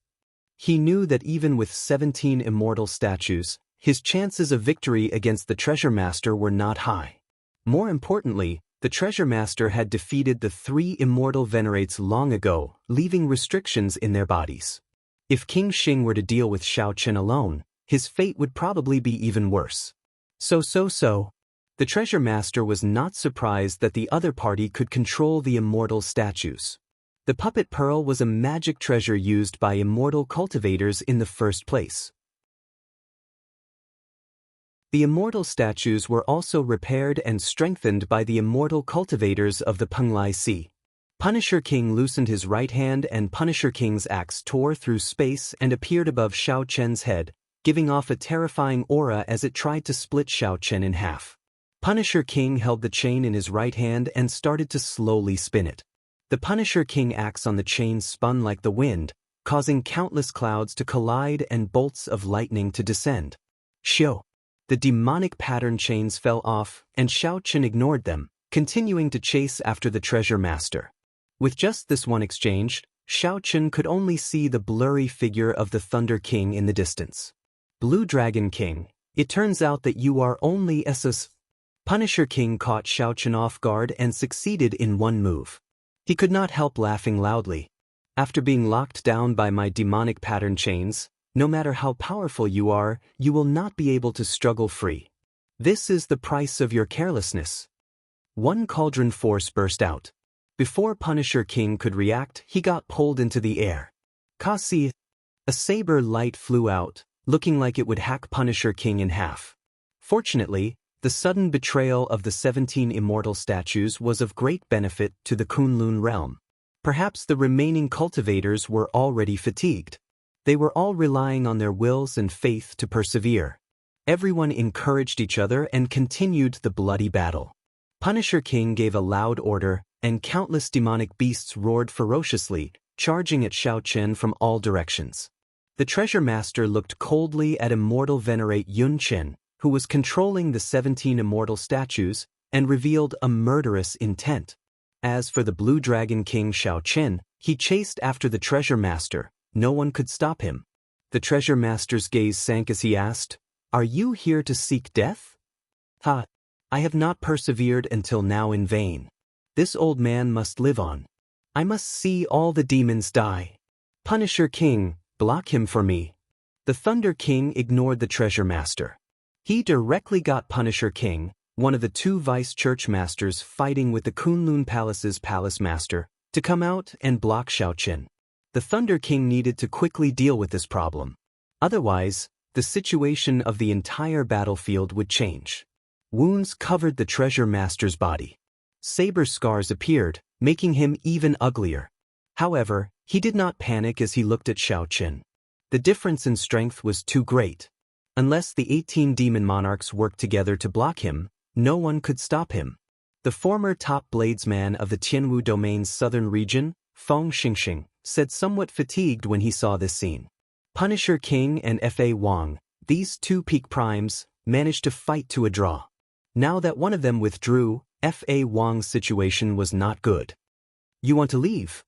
He knew that even with 17 immortal statues, his chances of victory against the treasure master were not high. More importantly, the treasure master had defeated the 3 immortal venerates long ago, leaving restrictions in their bodies. If King Xing were to deal with Xiao Chen alone, his fate would probably be even worse. So. The treasure master was not surprised that the other party could control the immortal statues. The puppet pearl was a magic treasure used by immortal cultivators in the first place. The immortal statues were also repaired and strengthened by the immortal cultivators of the Penglai Sea. Punisher King loosened his right hand and Punisher King's axe tore through space and appeared above Xiao Chen's head, giving off a terrifying aura as it tried to split Xiao Chen in half. Punisher King held the chain in his right hand and started to slowly spin it. The Punisher King axe on the chain spun like the wind, causing countless clouds to collide and bolts of lightning to descend. Shio! The demonic pattern chains fell off, and Xiao Chen ignored them, continuing to chase after the treasure master. With just this one exchange, Xiao Chen could only see the blurry figure of the Thunder King in the distance. Blue Dragon King, it turns out that you are only SS. Punisher King caught Xiao Chen off guard and succeeded in one move. He could not help laughing loudly. After being locked down by my demonic pattern chains, no matter how powerful you are, you will not be able to struggle free. This is the price of your carelessness. One cauldron force burst out. Before Punisher King could react, he got pulled into the air. Kasi! A saber light flew out, looking like it would hack Punisher King in half. Fortunately, the sudden betrayal of the 17 immortal statues was of great benefit to the Kunlun realm. Perhaps the remaining cultivators were already fatigued. They were all relying on their wills and faith to persevere. Everyone encouraged each other and continued the bloody battle. Punisher King gave a loud order, and countless demonic beasts roared ferociously, charging at Xiao Chen from all directions. The treasure master looked coldly at immortal venerate Yun Chen, who was controlling the 17 immortal statues, and revealed a murderous intent. As for the Blue Dragon King Xiao Chen, he chased after the treasure master. No one could stop him. The treasure master's gaze sank as he asked, "Are you here to seek death?" "Ha! I have not persevered until now in vain. This old man must live on. I must see all the demons die. Punisher King, block him for me." The Thunder King ignored the treasure master. He directly got Punisher King, one of the 2 vice church masters fighting with the Kunlun Palace's palace master, to come out and block Xiao Chen. The Thunder King needed to quickly deal with this problem. Otherwise, the situation of the entire battlefield would change. Wounds covered the treasure master's body. Saber scars appeared, making him even uglier. However, he did not panic as he looked at Xiao Chen. The difference in strength was too great. Unless the 18 demon monarchs worked together to block him, no one could stop him. The former top bladesman of the Tianwu domain's southern region, Feng Xingxing, said somewhat fatigued when he saw this scene. Punisher King and Fa Wang, these 2 peak primes, managed to fight to a draw. Now that one of them withdrew, Fa Wang's situation was not good. "You want to leave?"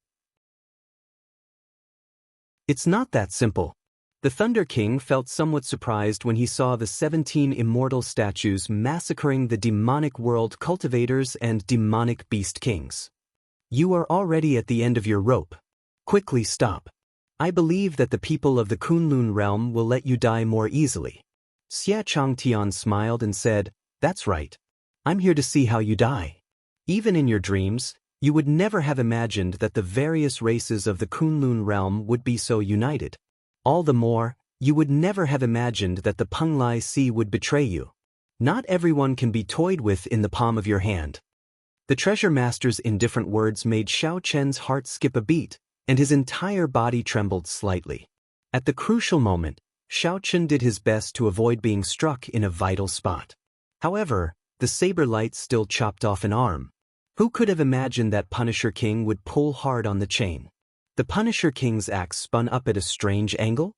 It's not that simple. The Thunder King felt somewhat surprised when he saw the 17 immortal statues massacring the demonic world cultivators and demonic beast kings. You are already at the end of your rope. Quickly stop. I believe that the people of the Kunlun realm will let you die more easily. Xie Changtian smiled and said, That's right. I'm here to see how you die. Even in your dreams, you would never have imagined that the various races of the Kunlun realm would be so united. All the more, you would never have imagined that the Penglai Sea would betray you. Not everyone can be toyed with in the palm of your hand. The treasure master's indifferent words made Xiao Chen's heart skip a beat, and his entire body trembled slightly. At the crucial moment, Xiao Chen did his best to avoid being struck in a vital spot. However, the saber light still chopped off an arm. Who could have imagined that Punisher King would pull hard on the chain? The Punisher King's axe spun up at a strange angle?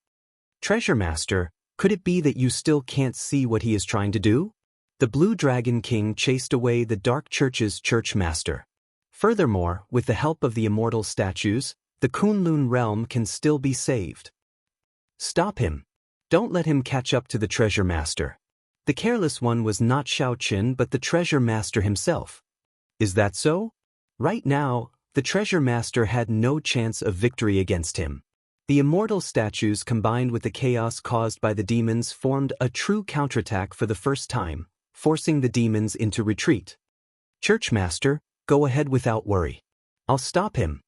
Treasure Master, could it be that you still can't see what he is trying to do? The Blue Dragon King chased away the Dark Church's Church Master. Furthermore, with the help of the immortal statues, the Kunlun realm can still be saved. Stop him. Don't let him catch up to the Treasure Master. The careless one was not Xiao Qin but the Treasure Master himself. Is that so? Right now, the Treasure Master had no chance of victory against him. The immortal statues combined with the chaos caused by the demons formed a true counterattack for the first time, forcing the demons into retreat. Church Master, go ahead without worry. I'll stop him.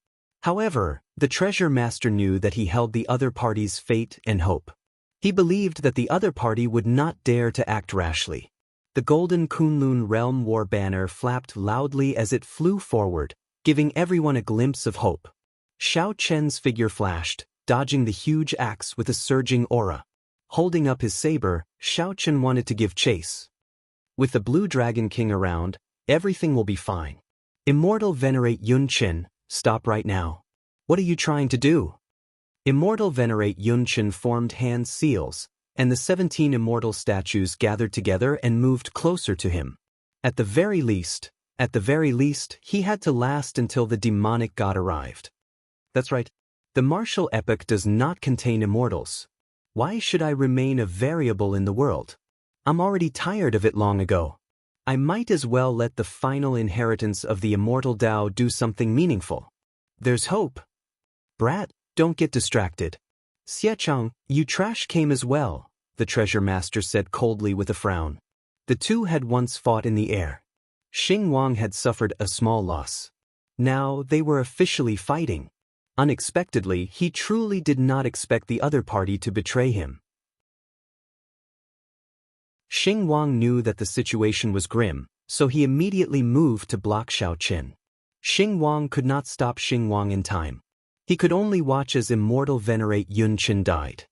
However, the Treasure Master knew that he held the other party's fate and hope. He believed that the other party would not dare to act rashly. The golden Kunlun realm war banner flapped loudly as it flew forward, giving everyone a glimpse of hope. Xiao Chen's figure flashed, dodging the huge axe with a surging aura. Holding up his saber, Xiao Chen wanted to give chase. With the Blue Dragon King around, everything will be fine. Immortal Venerate Yun Qin, stop right now. What are you trying to do? Immortal Venerate Yun Qin formed hand seals, and the 17 immortal statues gathered together and moved closer to him. At the very least, he had to last until the demonic god arrived. That's right. The martial epic does not contain immortals. Why should I remain a variable in the world? I'm already tired of it long ago. I might as well let the final inheritance of the immortal Tao do something meaningful. There's hope. Brat, don't get distracted. Xiechang, you trash came as well, the Treasure Master said coldly with a frown. The two had once fought in the air. Xing Wang had suffered a small loss. Now they were officially fighting. Unexpectedly, he truly did not expect the other party to betray him. Xing Wang knew that the situation was grim, so he immediately moved to block Xiao Qin. Xing Wang could not stop Xing Wang in time. He could only watch as Immortal Venerate Yun Qin died.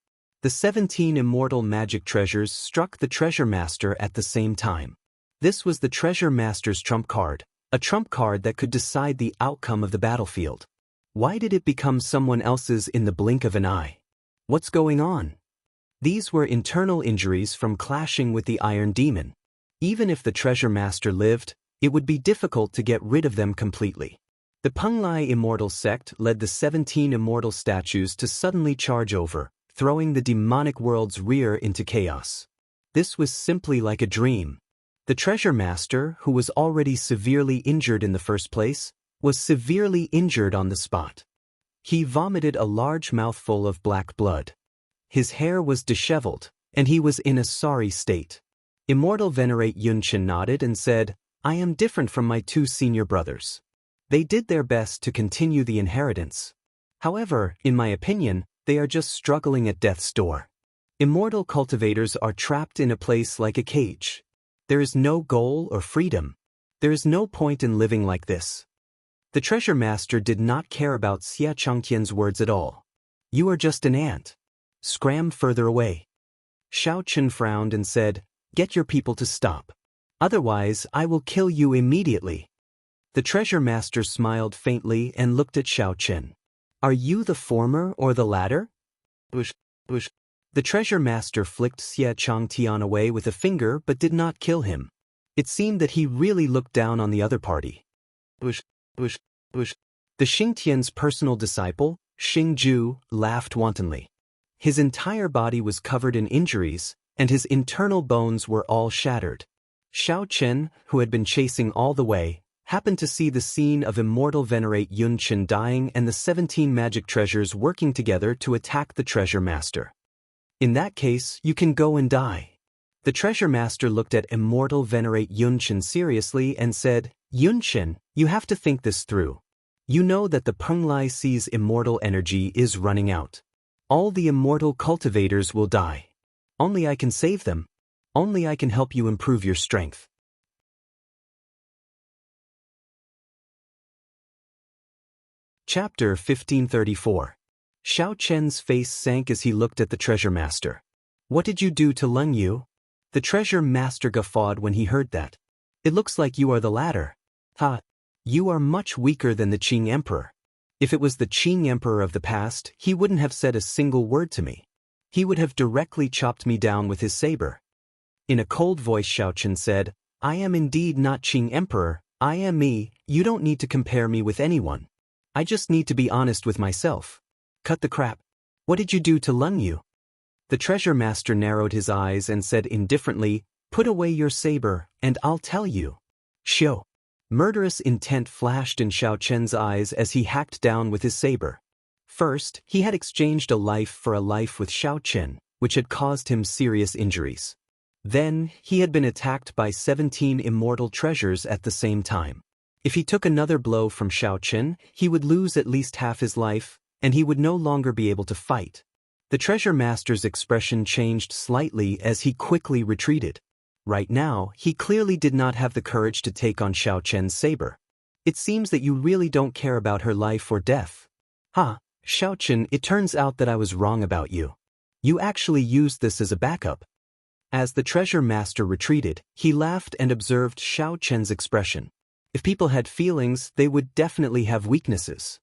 The 17 immortal magic treasures struck the Treasure Master at the same time. This was the Treasure Master's trump card, a trump card that could decide the outcome of the battlefield. Why did it become someone else's in the blink of an eye? What's going on? These were internal injuries from clashing with the Iron Demon. Even if the Treasure Master lived, it would be difficult to get rid of them completely. The Penglai Immortal Sect led the 17 immortal statues to suddenly charge over, throwing the demonic world's rear into chaos. This was simply like a dream. The Treasure Master, who was already severely injured in the first place, was severely injured on the spot. He vomited a large mouthful of black blood. His hair was disheveled, and he was in a sorry state. Immortal Venerate Yun Qin nodded and said, I am different from my two senior brothers. They did their best to continue the inheritance. However, in my opinion, they are just struggling at death's door. Immortal cultivators are trapped in a place like a cage. There is no goal or freedom. There is no point in living like this. The Treasure Master did not care about Xie Changtian's words at all. You are just an ant. Scram further away. Xiao Qin frowned and said, Get your people to stop. Otherwise, I will kill you immediately. The Treasure Master smiled faintly and looked at Xiao Qin. Are you the former or the latter? Bush. The Treasure Master flicked Xie Changtian away with a finger but did not kill him. It seemed that he really looked down on the other party. Bush. The Xingtian's personal disciple, Xing Ju, laughed wantonly. His entire body was covered in injuries, and his internal bones were all shattered. Xiao Chen, who had been chasing all the way, happened to see the scene of immortal venerate Yun Qin dying and the 17 magic treasures working together to attack the treasure master. In that case, you can go and die. The treasure master looked at immortal venerate Yun Qin seriously and said, Yun Qin, you have to think this through. You know that the Penglai Sea's immortal energy is running out. All the immortal cultivators will die. Only I can save them. Only I can help you improve your strength. Chapter 1534. Xiao Chen's face sank as he looked at the treasure master. What did you do to Leng Yu? The treasure master guffawed when he heard that. It looks like you are the latter. Ha! You are much weaker than the Qing Emperor. If it was the Qing Emperor of the past, he wouldn't have said a single word to me. He would have directly chopped me down with his saber. In a cold voice Xiao Chen said, I am indeed not Qing Emperor, I am me, you don't need to compare me with anyone. I just need to be honest with myself. Cut the crap. What did you do to Leng Yu? The treasure master narrowed his eyes and said indifferently, Put away your saber, and I'll tell you. Shio. Murderous intent flashed in Xiao Chen's eyes as he hacked down with his saber. First, he had exchanged a life for a life with Xiao Chen, which had caused him serious injuries. Then, he had been attacked by 17 immortal treasures at the same time. If he took another blow from Xiao Chen, he would lose at least half his life, and he would no longer be able to fight. The treasure master's expression changed slightly as he quickly retreated. Right now, he clearly did not have the courage to take on Xiao Chen's saber. It seems that you really don't care about her life or death. Xiao Chen, it turns out that I was wrong about you. You actually used this as a backup. As the treasure master retreated, he laughed and observed Xiao Chen's expression. If people had feelings, they would definitely have weaknesses.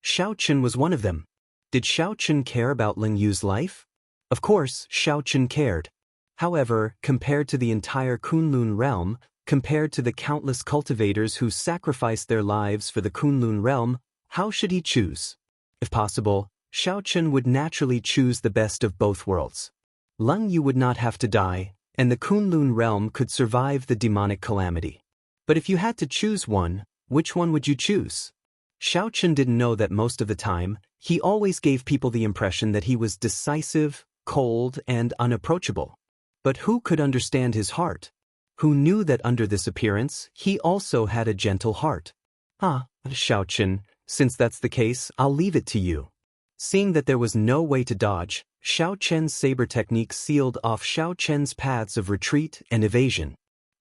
Xiao Chen was one of them. Did Xiao Chen care about Leng Yu's life? Of course, Xiao Chen cared. However, compared to the entire Kunlun realm, compared to the countless cultivators who sacrificed their lives for the Kunlun realm, how should he choose? If possible, Xiao Chen would naturally choose the best of both worlds. Leng Yu would not have to die, and the Kunlun realm could survive the demonic calamity. But if you had to choose one, which one would you choose? Xiao Chen didn't know that most of the time, he always gave people the impression that he was decisive, cold, and unapproachable. But who could understand his heart? Who knew that under this appearance, he also had a gentle heart? Xiao Chen, since that's the case, I'll leave it to you. Seeing that there was no way to dodge, Xiao Chen's saber technique sealed off Xiao Chen's paths of retreat and evasion.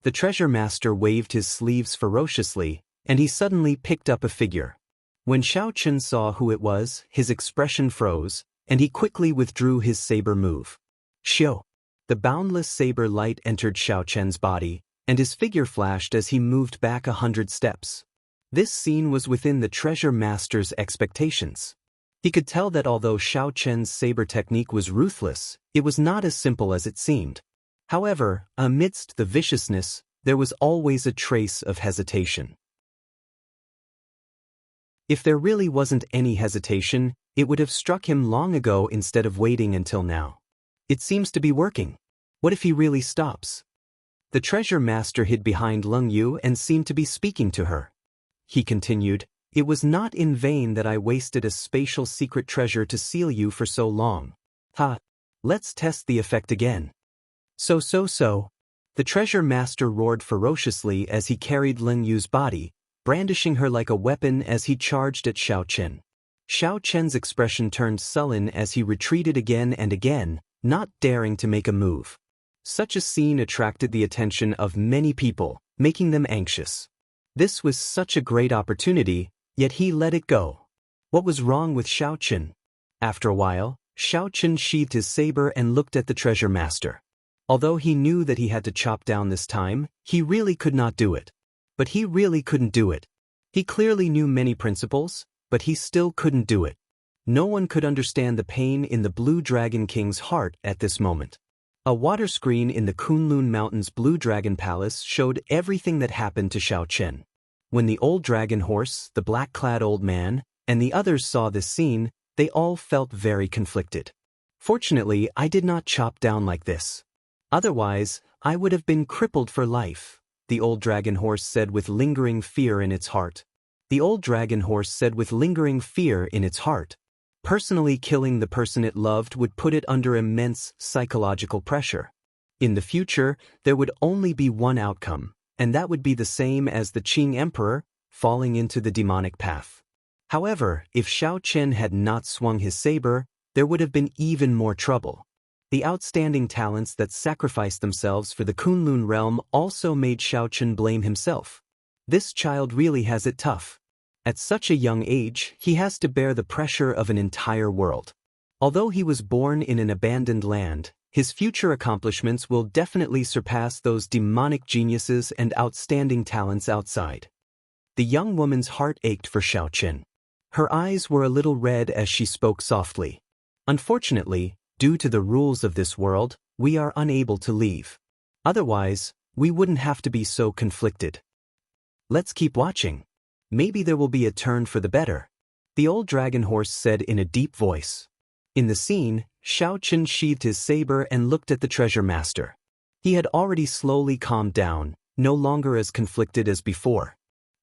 The treasure master waved his sleeves ferociously, and he suddenly picked up a figure. When Xiao Chen saw who it was, his expression froze, and he quickly withdrew his saber move. Shio! The boundless saber light entered Xiao Chen's body, and his figure flashed as he moved back 100 steps. This scene was within the treasure master's expectations. He could tell that although Xiao Chen's saber technique was ruthless, it was not as simple as it seemed. However, amidst the viciousness, there was always a trace of hesitation. If there really wasn't any hesitation, it would have struck him long ago instead of waiting until now. It seems to be working. What if he really stops? The treasure master hid behind Leng Yu and seemed to be speaking to her. He continued, It was not in vain that I wasted a spatial secret treasure to seal you for so long. Let's test the effect again. So. The treasure master roared ferociously as he carried Leng Yu's body, brandishing her like a weapon as he charged at Xiao Chen. Xiao Chen's expression turned sullen as he retreated again and again, not daring to make a move. Such a scene attracted the attention of many people, making them anxious. This was such a great opportunity, yet he let it go. What was wrong with Xiao Chen? After a while, Xiao Chen sheathed his saber and looked at the treasure master. Although he knew that he had to chop down this time, he really could not do it. But he really couldn't do it. He clearly knew many principles, but he still couldn't do it. No one could understand the pain in the Blue Dragon King's heart at this moment. A water screen in the Kunlun Mountain's Blue Dragon Palace showed everything that happened to Xiao Chen. When the old dragon horse, the black-clad old man, and the others saw this scene, they all felt very conflicted. Fortunately, I did not chop down like this. Otherwise, I would have been crippled for life. the old dragon horse said with lingering fear in its heart. The old dragon horse said with lingering fear in its heart. Personally killing the person it loved would put it under immense psychological pressure. In the future, there would only be one outcome, and that would be the same as the Qing emperor, falling into the demonic path. However, if Xiao Qian had not swung his saber, there would have been even more trouble. The outstanding talents that sacrificed themselves for the Kunlun realm also made Xiao Qian blame himself. This child really has it tough. At such a young age, he has to bear the pressure of an entire world. Although he was born in an abandoned land, his future accomplishments will definitely surpass those demonic geniuses and outstanding talents outside. The young woman's heart ached for Xiao Qian. Her eyes were a little red as she spoke softly. Unfortunately, due to the rules of this world, we are unable to leave. Otherwise, we wouldn't have to be so conflicted. Let's keep watching. Maybe there will be a turn for the better, the old dragon horse said in a deep voice. In the scene, Xiao Qian sheathed his saber and looked at the treasure master. He had already slowly calmed down, no longer as conflicted as before.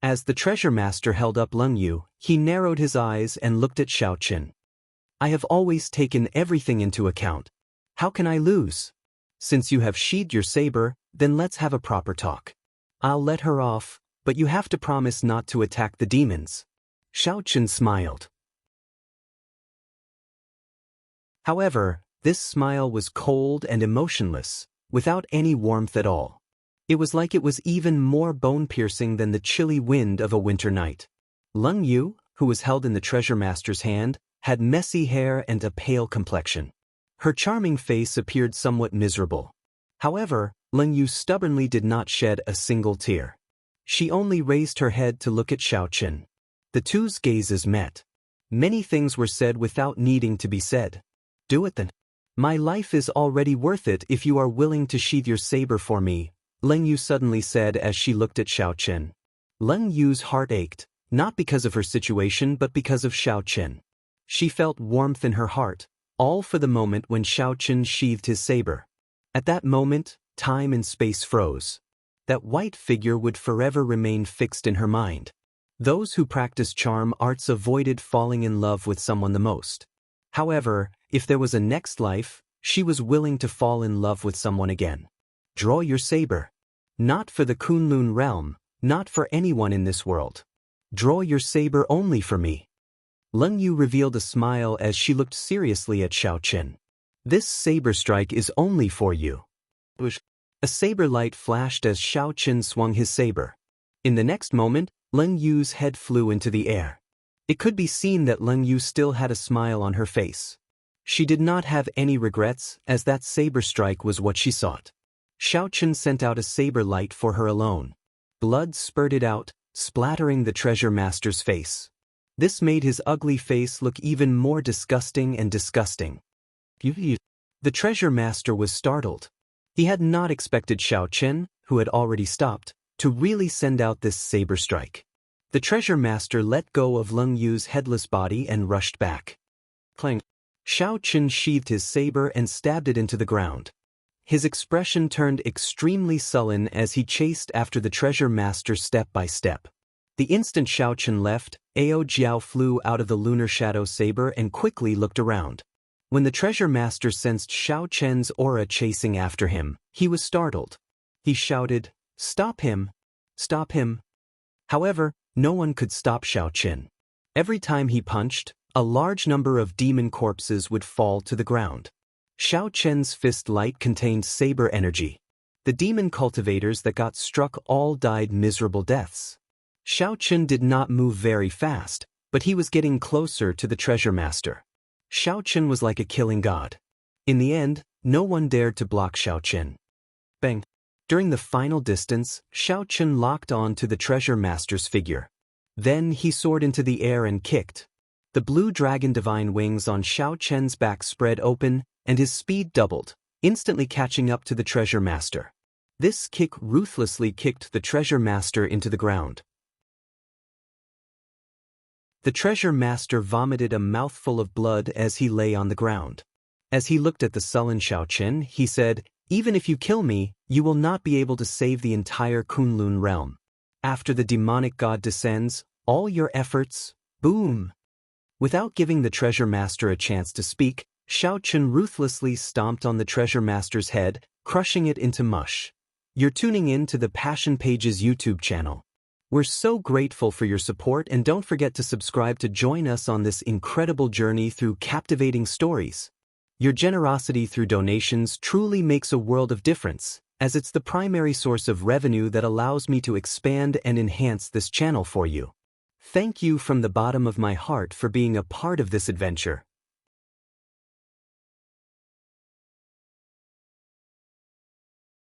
As the treasure master held up Leng Yu, he narrowed his eyes and looked at Xiao Qian. I have always taken everything into account. How can I lose? Since you have sheathed your saber, then let's have a proper talk. I'll let her off, but you have to promise not to attack the demons. Xiao Qian smiled. However, this smile was cold and emotionless, without any warmth at all. It was like it was even more bone-piercing than the chilly wind of a winter night. Leng Yu, who was held in the treasure master's hand, had messy hair and a pale complexion. Her charming face appeared somewhat miserable. However, Leng Yu stubbornly did not shed a single tear. She only raised her head to look at Xiao Qian. The two's gazes met. Many things were said without needing to be said. Do it then. My life is already worth it if you are willing to sheathe your saber for me, Leng Yu suddenly said as she looked at Xiao Qian. Leng Yu's heart ached, not because of her situation but because of Xiao Qian. She felt warmth in her heart, all for the moment when Xiao Qian sheathed his saber. At that moment, time and space froze. That white figure would forever remain fixed in her mind. Those who practice charm arts avoided falling in love with someone the most. However, if there was a next life, she was willing to fall in love with someone again. Draw your saber. Not for the Kunlun realm, not for anyone in this world. Draw your saber only for me. Leng Yu revealed a smile as she looked seriously at Xiao Qian. This saber strike is only for you. A saber light flashed as Xiao Qian swung his saber. In the next moment, Leng Yu's head flew into the air. It could be seen that Leng Yu still had a smile on her face. She did not have any regrets, as that saber strike was what she sought. Xiao Qian sent out a saber light for her alone. Blood spurted out, splattering the treasure master's face. This made his ugly face look even more disgusting and disgusting. The treasure master was startled. He had not expected Xiao Qian, who had already stopped, to really send out this saber strike. The treasure master let go of Leng Yu's headless body and rushed back. Clang! Xiao Qian sheathed his saber and stabbed it into the ground. His expression turned extremely sullen as he chased after the treasure master step by step. The instant Xiao Qian left, Ao Jiao flew out of the lunar shadow saber and quickly looked around. When the treasure master sensed Xiao Qian's aura chasing after him, he was startled. He shouted, "Stop him! Stop him!" However, no one could stop Xiao Qian. Every time he punched, a large number of demon corpses would fall to the ground. Xiao Qian's fist light contained saber energy. The demon cultivators that got struck all died miserable deaths. Xiao Qian did not move very fast, but he was getting closer to the treasure master. Xiao Qian was like a killing god. In the end, no one dared to block Xiao Qian. Bang! During the final distance, Xiao Qian locked on to the treasure master's figure. Then he soared into the air and kicked. The blue dragon divine wings on Xiao Qian's back spread open, and his speed doubled, instantly catching up to the treasure master. This kick ruthlessly kicked the treasure master into the ground. The treasure master vomited a mouthful of blood as he lay on the ground. As he looked at the sullen Xiao Qian, he said, "Even if you kill me, you will not be able to save the entire Kunlun realm. After the demonic god descends, all your efforts, boom! Without giving the treasure master a chance to speak, Xiao Chen ruthlessly stomped on the treasure master's head, crushing it into mush. You're tuning in to the Passion Pages YouTube channel. We're so grateful for your support, and don't forget to subscribe to join us on this incredible journey through captivating stories. Your generosity through donations truly makes a world of difference, as it's the primary source of revenue that allows me to expand and enhance this channel for you. Thank you from the bottom of my heart for being a part of this adventure.